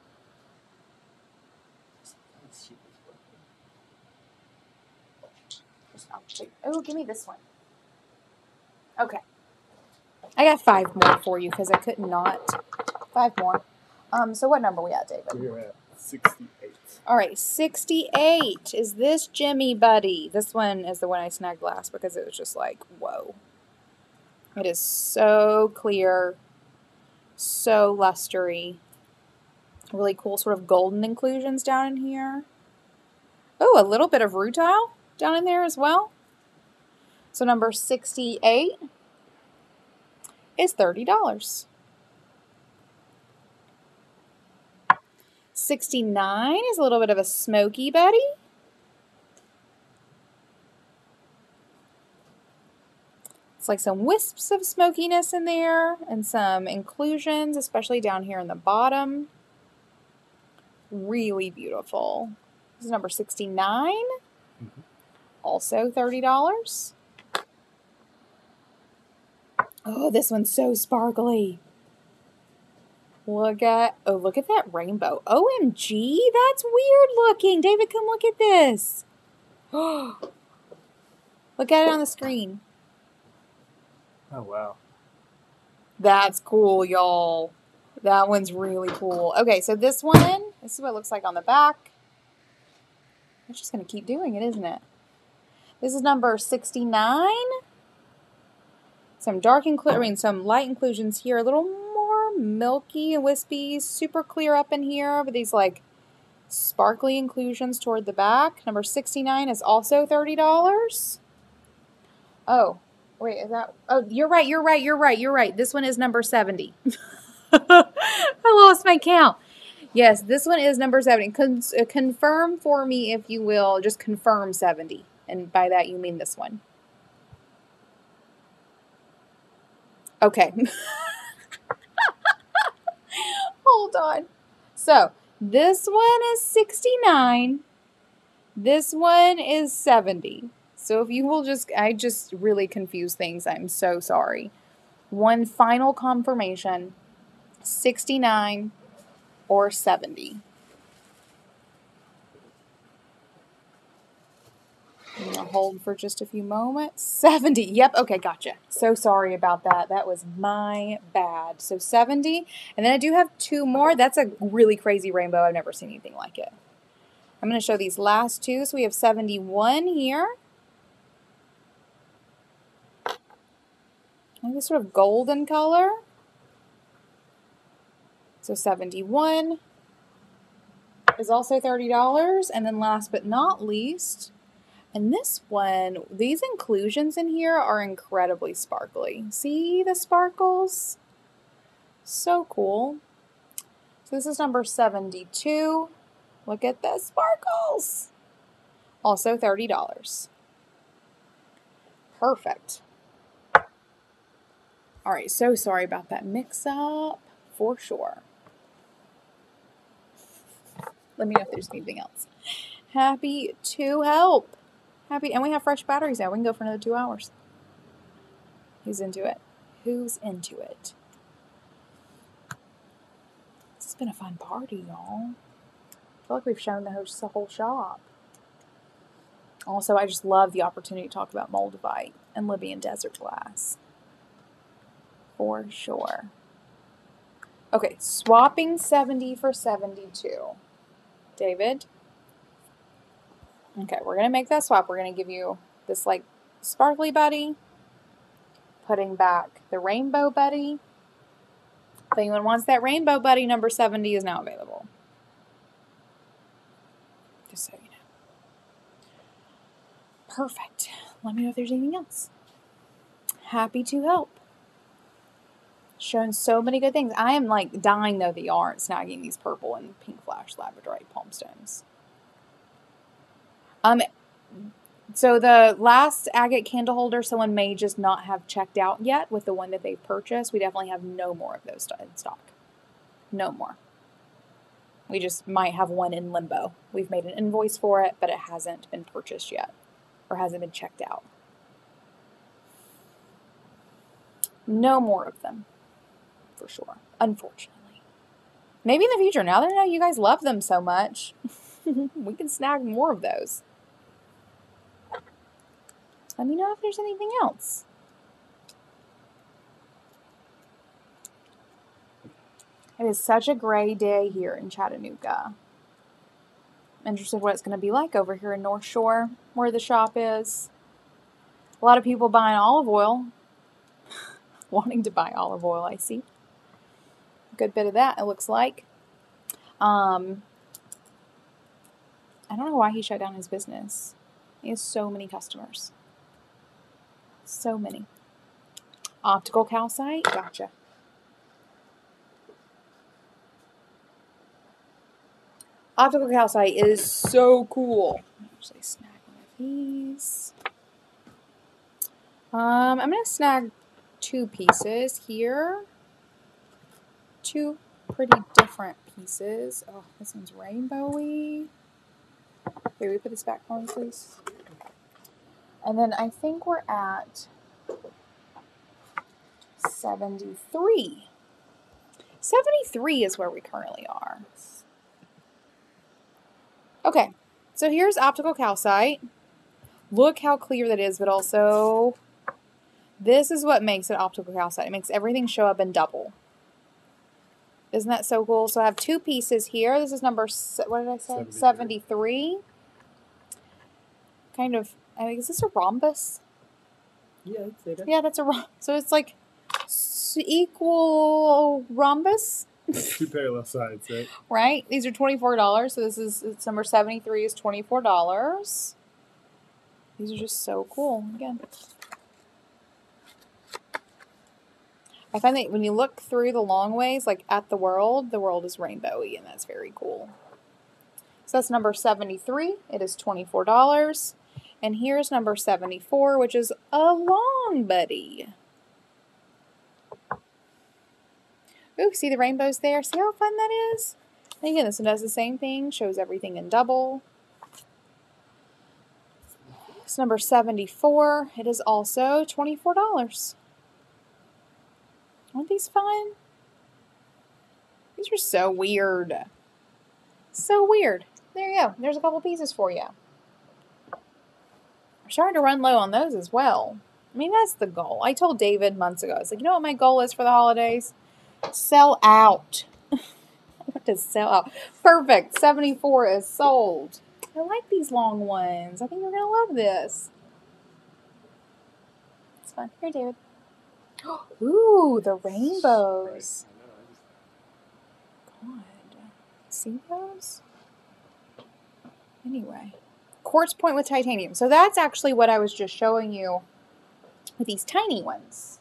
Oh, give me this one. Okay. I got 5 more for you because I could not. 5 more. So what number we at, David? We're at 68. All right, 68 is this Jimmy Buddy. This one is the one I snagged last because it was just like, whoa. It is so clear, so lustery. Really cool sort of golden inclusions down in here. Oh, a little bit of rutile down in there as well. So number 68 is $30. 69 is a little bit of a smoky buddy. It's like some wisps of smokiness in there and some inclusions, especially down here in the bottom. Really beautiful. This is number 69. Also $30. Oh, this one's so sparkly. Look at that rainbow. OMG, that's weird looking. David, come look at this. Look at it on the screen. Oh, wow. That's cool, y'all. That one's really cool. Okay, so this one, this is what it looks like on the back. I'm just going to keep doing it, isn't it? This is number 69. Some some light inclusions here. A little more milky and wispy. Super clear up in here. But these like sparkly inclusions toward the back. Number 69 is also $30. Oh, Wait, is that? Oh, you're right. This one is number 70. I lost my count. Yes, this one is number 70. Confirm for me, if you will. Just confirm 70. And by that, you mean this one. Okay. Hold on. So, this one is 69. This one is 70. So if you will I just really confuse things. I'm so sorry. One final confirmation, 69 or 70. I'm going to hold for just a few moments. 70. Yep. Okay. Gotcha. So sorry about that. That was my bad. So 70. And then I do have two more. That's a really crazy rainbow. I've never seen anything like it. I'm going to show these last two. So we have 71 here. Like this sort of golden color. So 71 is also $30. And then last but not least, and this one, these inclusions in here are incredibly sparkly. See the sparkles? So cool. So this is number 72. Look at the sparkles. Also $30. Perfect. All right, so sorry about that mix-up, for sure. Let me know if there's anything else. Happy to help. And we have fresh batteries now. We can go for another 2 hours. Who's into it? Who's into it? This has been a fun party, y'all. I feel like we've shown the whole shop. Also, I just love the opportunity to talk about Moldavite and Libyan desert glass. For sure. Okay, swapping 70 for 72. David? Okay, we're going to make that swap. We're going to give you this, like, sparkly buddy. Putting back the rainbow buddy. If anyone wants that rainbow buddy, number 70 is now available. Just so you know. Perfect. Let me know if there's anything else. Happy to help. Shown so many good things. I am like dying though that y'all aren't snagging these purple and pink flash labradorite palm stones. So the last agate candle holder, someone may just not have checked out yet with the one that they've purchased. We definitely have no more of those in stock. No more. We just might have one in limbo. We've made an invoice for it, but it hasn't been purchased yet or hasn't been checked out. No more of them. For sure. Unfortunately. Maybe in the future, now that I know you guys love them so much, we can snag more of those. Let me know if there's anything else. It is such a gray day here in Chattanooga. I'm interested what it's going to be like over here in North Shore, where the shop is. A lot of people buying olive oil. Wanting to buy olive oil, I see. Good bit of that, it looks like. I don't know why he shut down his business. He has so many customers. So many. Optical calcite? Gotcha. Optical calcite is so cool. Actually, snag one of these. I'm going to snag 2 pieces here. 2 pretty different pieces. Oh, this one's rainbowy. Here, we put this back on, please. And then I think we're at 73. 73 is where we currently are. Okay, so here's optical calcite. Look how clear that is, but also this is what makes it optical calcite. It makes everything show up in double. Isn't that so cool? So I have 2 pieces here. This is number, what did I say? 73. Kind of, is this a rhombus? Yeah, I'd say that. Yeah, that's a rhombus. So it's like equal rhombus. 2 parallel sides, right? Right? These are $24. So it's number 73 is $24. These are just so cool. Again. I find that when you look through the long ways, like at the world is rainbowy, and that's very cool. So that's number 73. It is $24. And here's number 74, which is a long buddy. Ooh, see the rainbows there? See how fun that is? And again, this one does the same thing, shows everything in double. It's number 74. It is also $24. Aren't these fun? These are so weird. So weird. There you go. There's a couple pieces for you. I'm starting to run low on those as well. I mean, that's the goal. I told David months ago, I was like, you know what my goal is for the holidays? Sell out. I want to sell out. Perfect. 74 is sold. I like these long ones. I think you're going to love this. It's fun. Here, David. Ooh, the rainbows. God. See those? Anyway. Quartz point with titanium. So that's actually what I was just showing you with these tiny ones.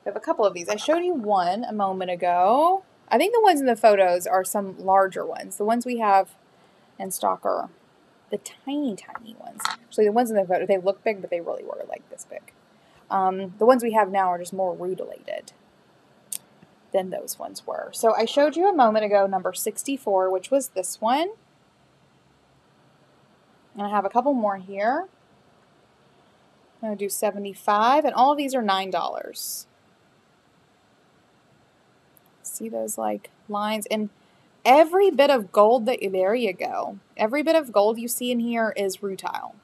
We have a couple of these. I showed you one a moment ago. I think the ones in the photos are some larger ones. The ones we have in stock are the tiny, tiny ones. Actually, the ones in the photo, they look big, but they really were like this big. The ones we have now are just more rutilated than those ones were. So I showed you a moment ago number 64, which was this one. And I have a couple more here. I'm going to do 75, and all of these are $9. See those like lines? And every bit of gold there you go. Every bit of gold you see in here is rutile.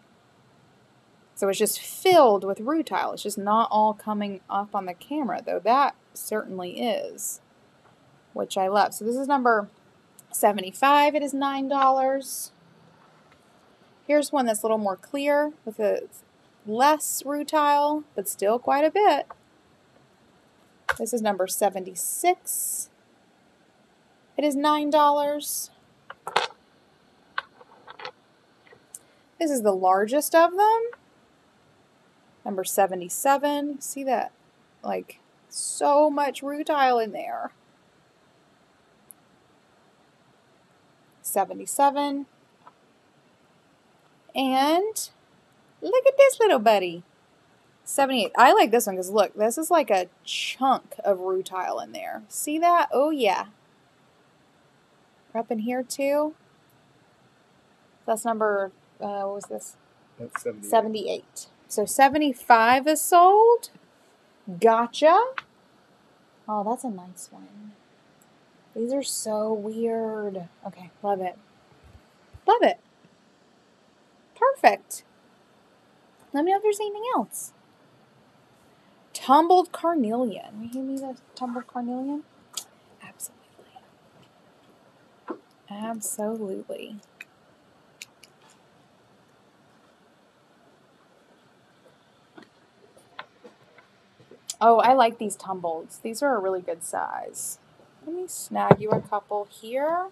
So it's just filled with rutile. It's just not all coming up on the camera, though that certainly is, which I love. So this is number 75. It is $9. Here's one that's a little more clear with a less rutile, but still quite a bit. This is number 76. It is $9. This is the largest of them. Number 77. See that? Like, so much rutile in there. 77. And look at this little buddy. 78. I like this one because look, this is like a chunk of rutile in there. See that? Oh yeah. We're up in here too. That's number, what was this? That's 78. 78. So 75 is sold. Gotcha. Oh, that's a nice one. These are so weird. Okay, love it. Love it. Perfect. Let me know if there's anything else. Tumbled carnelian. You hear me, the tumbled carnelian? Absolutely. Absolutely. Oh, I like these tumbleds. These are a really good size. Let me snag you a couple here.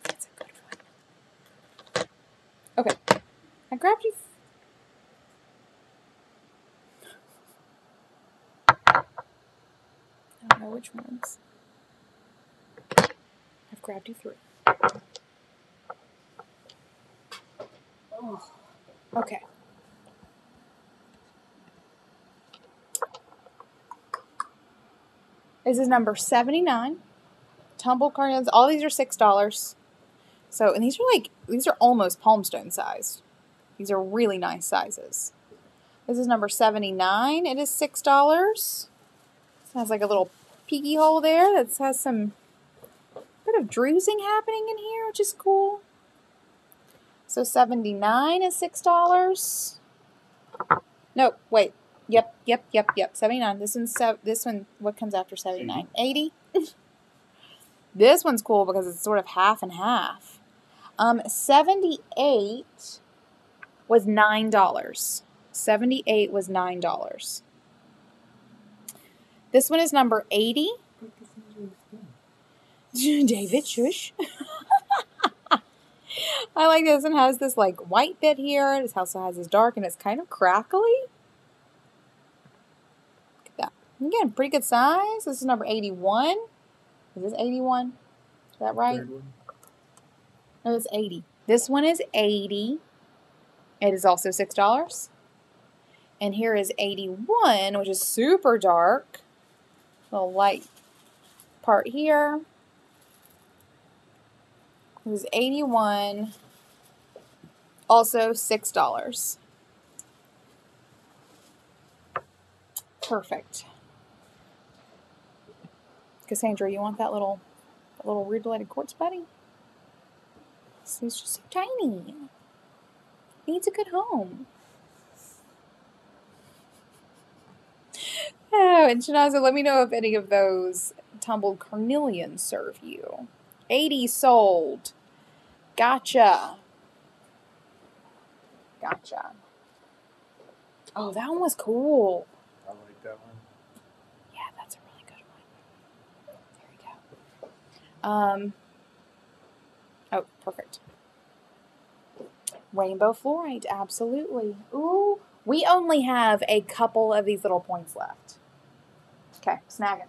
That's a good one. Okay, I grabbed you. I don't know which ones. I've grabbed you 3. Oh, okay. This is number 79. Tumbled carnelians. All these are $6. So, and these are almost palm stone sized. These are really nice sizes. This is number 79. It is $6. It has like a little peeky hole there that has some bit of druising happening in here, which is cool. So 79 is $6. Nope, wait. Yep. 79. This one, what comes after 79? 80. This one's cool because it's sort of half and half. 78 was $9. 78 was $9. This one is number 80. David, shush. I like this one. Has this like white bit here. This also has this dark and it's kind of crackly. Look at that. Again, pretty good size. This is number 81. Is this 81? Is that right? Third one. No, it's 80. This one is 80. It is also $6. And here is 81, which is super dark. Little light part here. It was 81. Also $6. Perfect. Cassandra, you want that little rude-bladed quartz buddy? He's just so tiny. He needs a good home. Oh, and Shanaza, let me know if any of those tumbled carnelians serve you. 80 sold. Gotcha. Gotcha. Oh, that one was cool. I like that one. Yeah, that's a really good one. There we go. Oh, perfect. Rainbow fluorite, absolutely. Ooh, we only have a couple of these little points left. Okay, snag it.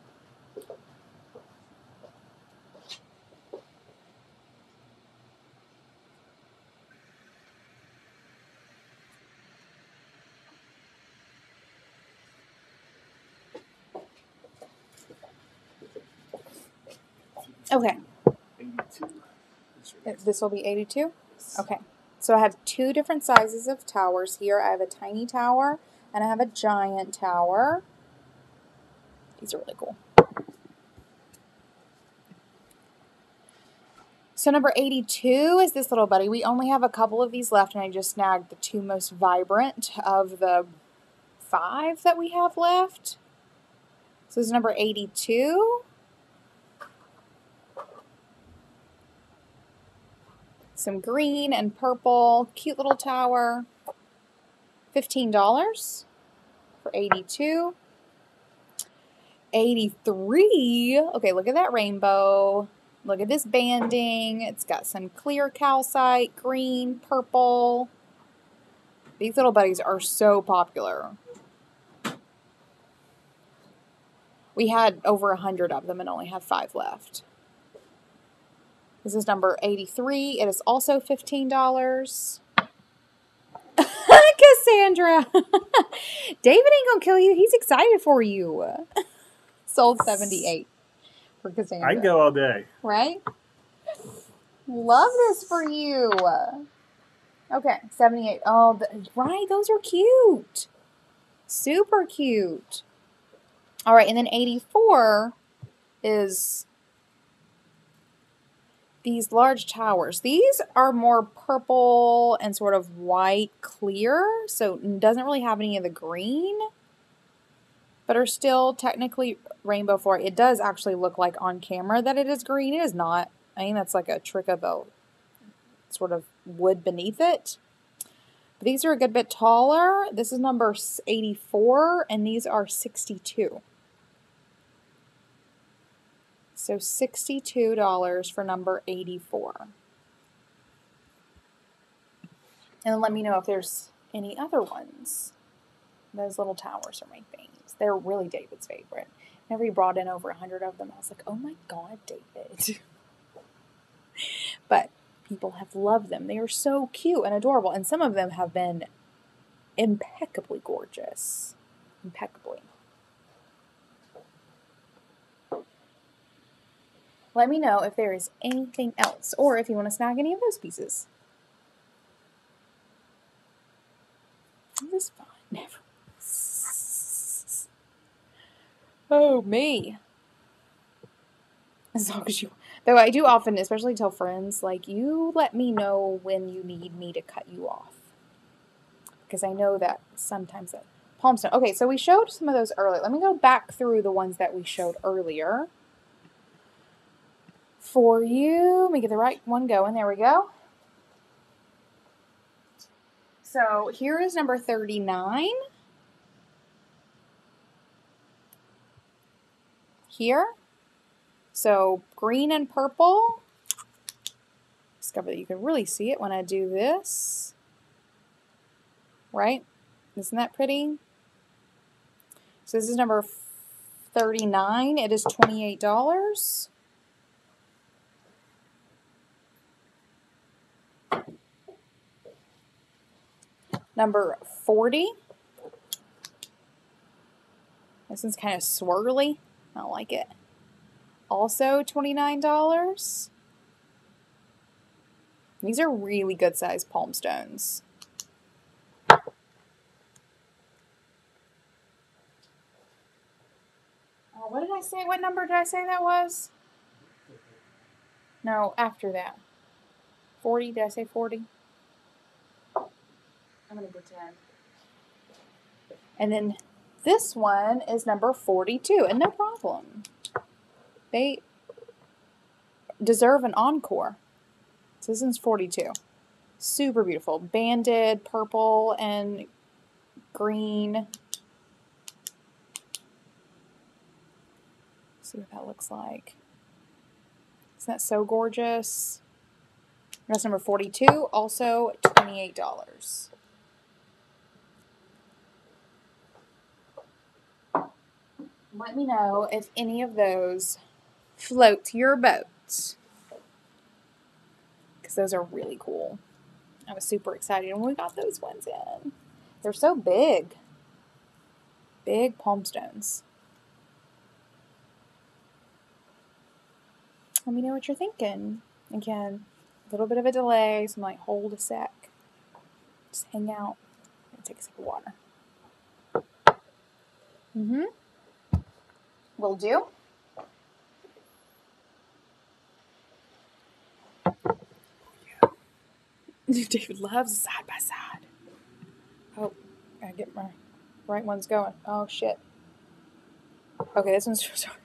Okay. 82. This will be 82? Okay. So I have two different sizes of towers here. I have a tiny tower and I have a giant tower. These are really cool. So number 82 is this little buddy. We only have a couple of these left and I just snagged the two most vibrant of the 5 that we have left. So this is number 82. Some green and purple, cute little tower. $15 for 82. 83. Okay, look at that rainbow. Look at this banding. It's got some clear calcite, green, purple. These little buddies are so popular. We had over 100 of them and only have 5 left. This is number 83. It is also $15. Cassandra. David ain't gonna kill you. He's excited for you. Sold 78 for Cassandra. I can go all day. Right? Love this for you. Okay, 78. Oh, right. Those are cute. Super cute. All right, and then 84 is these large towers. These are more purple and sort of white clear, so it doesn't really have any of the green, but are still technically rainbow fluorite. It does actually look like on camera that it is green. It is not. I think that's like a trick of the sort of wood beneath it. But these are a good bit taller. This is number 84, and these are 62. So $62 for number 84. And then let me know if there's any other ones. Those little towers are my things. They're really David's favorite. Whenever he brought in over 100 of them, I was like, oh my God, David. But people have loved them. They are so cute and adorable. And some of them have been impeccably gorgeous. Impeccably. Let me know if there is anything else, or if you want to snag any of those pieces. This is fun. Never. Oh, me. As long as you... Though I do often, especially tell friends, like, you let me know when you need me to cut you off. Because I know that sometimes that... Palmstone. Okay, so we showed some of those earlier. Let me go back through the ones that we showed earlier. For you. Let me get the right one going. There we go. So here is number 39. Here. So green and purple. Discover that you can really see it when I do this. Right? Isn't that pretty? So this is number 39. It is $28. Number 40. This one's kind of swirly. I don't like it. Also $29. These are really good sized palm stones. What did I say? What number did I say that was? No, after that. 40? Did I say 40? I'm going to pretend. And then this one is number 42, and no problem. They deserve an encore. So this one's 42. Super beautiful. Banded purple and green. See what that looks like. Isn't that so gorgeous? That's number 42, also $28. Let me know if any of those float your boat. Because those are really cool. I was super excited when we got those ones in. They're so big. Big palm stones. Let me know what you're thinking. Again, a little bit of a delay, so I'm like, hold a sec. Just hang out and take a sip of water. Will do. David loves side by side. Oh, gotta get my right ones going. Oh, shit. Okay, this one's... Sorry.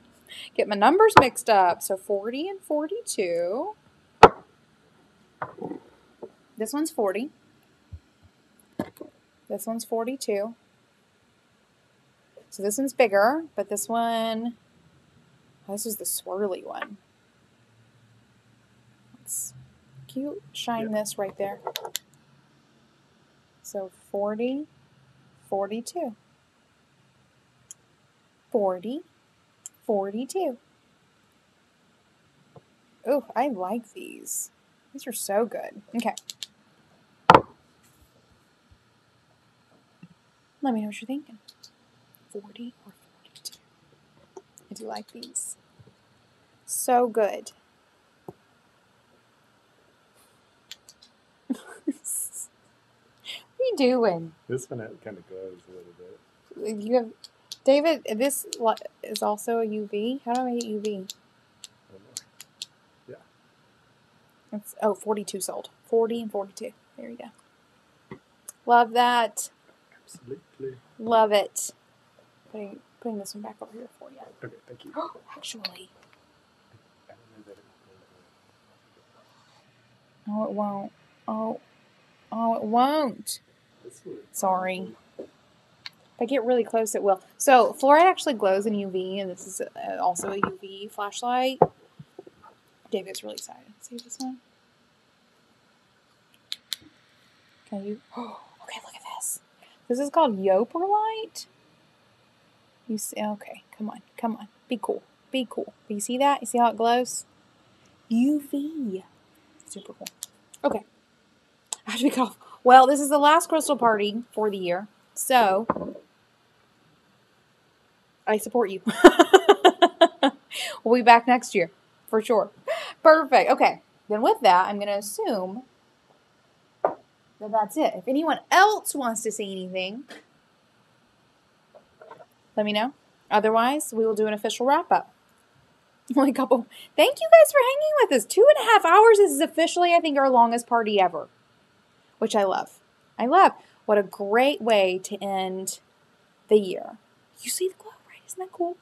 Get my numbers mixed up. So 40 and 42. This one's 40. This one's 42. So this one's bigger, but this one, this is the swirly one. Let's cute. Shine this right there. So 40, 42. 40, 42. Oh, I like these. These are so good. Okay. Let me know what you're thinking. 40 or 42. I do like these. So good. What are you doing? This one kind of glows a little bit. You have, David, this is also a UV. How do I make it UV? Yeah. It's, 42 sold. 40 and 42. There you go. Love that. Absolutely. Love it. Putting this one back over here for you. Okay, thank you. Actually. I don't know that it Oh, it won't. Oh, it won't. Sorry. If I get really close, it will. So, fluoride actually glows in UV, and this is also a UV flashlight. David's really excited. See this one? Can you? Oh, okay, look at this. This is called Yoperlite. You see? Okay, come on. Be cool. Be cool. Do you see that? You see how it glows? UV. Super cool. Okay. I have to be off. Well, this is the last crystal party for the year, so I support you. We'll be back next year, for sure. Perfect. Okay. Then with that, I'm going to assume that that's it. If anyone else wants to say anything, let me know. Otherwise, we will do an official wrap-up. Only a couple. Thank you guys for hanging with us. 2.5 hours. This is officially, I think, our longest party ever, which I love. I love. What a great way to end the year. You see the glow, right? Isn't that cool?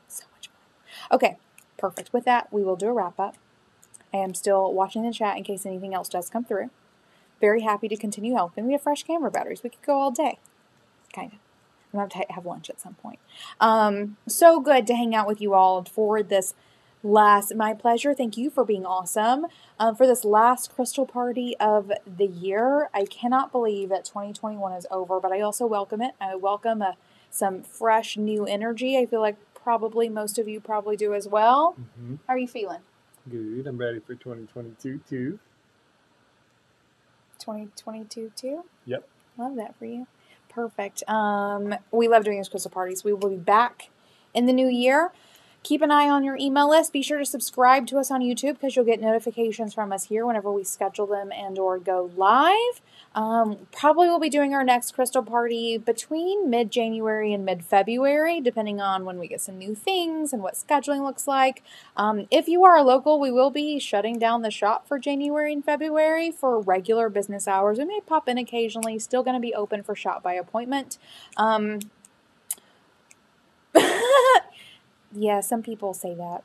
So much fun. Okay, perfect. With that, we will do a wrap-up. I am still watching the chat in case anything else does come through. Very happy to continue helping. We have fresh camera batteries. We could go all day. Kind of. I'm going to have lunch at some point. So good to hang out with you all for this My pleasure. Thank you for being awesome. For this last crystal party of the year, I cannot believe that 2021 is over, but I also welcome it. I welcome some fresh new energy. I feel like probably most of you probably do as well. Mm-hmm. How are you feeling? Good. I'm ready for 2022 too. 2022 too? Yep. Love that for you. Perfect. We love doing these crystal parties. We will be back in the new year. Keep an eye on your email list. Be sure to subscribe to us on YouTube because you'll get notifications from us here whenever we schedule them and or go live. Probably we'll be doing our next crystal party between mid-January and mid-February, depending on when we get some new things and what scheduling looks like. If you are a local, we will be shutting down the shop for January and February for regular business hours. We may pop in occasionally. Still going to be open for shop by appointment. Yeah, some people say that.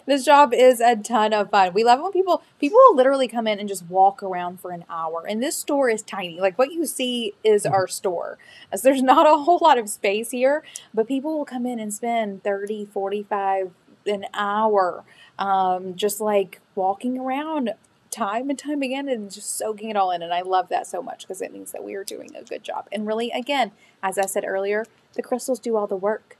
This job is a ton of fun. We love it when people will literally come in and just walk around for an hour. And this store is tiny. Like what you see is our store. As there's not a whole lot of space here, but people will come in and spend 30, 45, an hour just like walking around time and time again and just soaking it all in. And I love that so much because it means that we are doing a good job. And really, again, as I said earlier, the crystals do all the work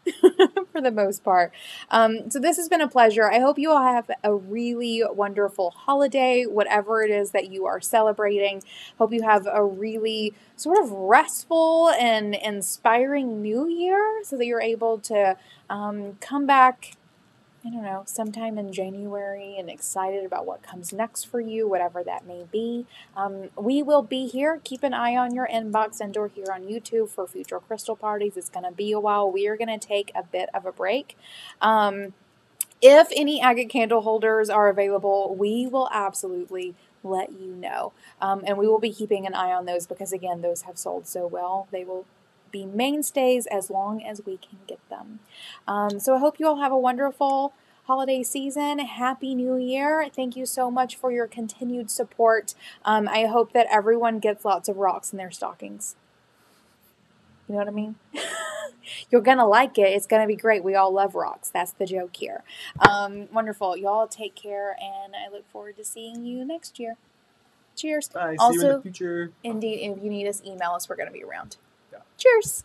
for the most part. So this has been a pleasure. I hope you all have a really wonderful holiday, whatever it is that you are celebrating. Hope you have a really sort of restful and inspiring new year so that you're able to come back, I don't know, sometime in January and excited about what comes next for you, whatever that may be. We will be here. Keep an eye on your inbox and or here on YouTube for future crystal parties. It's going to be a while. We are going to take a bit of a break. If any agate candle holders are available, we will absolutely let you know. And we will be keeping an eye on those because, again, those have sold so well. They will be mainstays as long as we can get them. So I hope you all have a wonderful holiday season. Happy New Year. Thank you so much for your continued support. I hope that everyone gets lots of rocks in their stockings. You know what I mean? You're going to like it. It's going to be great. We all love rocks. That's the joke here. Wonderful. Y'all take care, and I look forward to seeing you next year. Cheers. Bye. Also, see you in the future. Indeed, if you need us, email us. We're going to be around. Yeah. Cheers.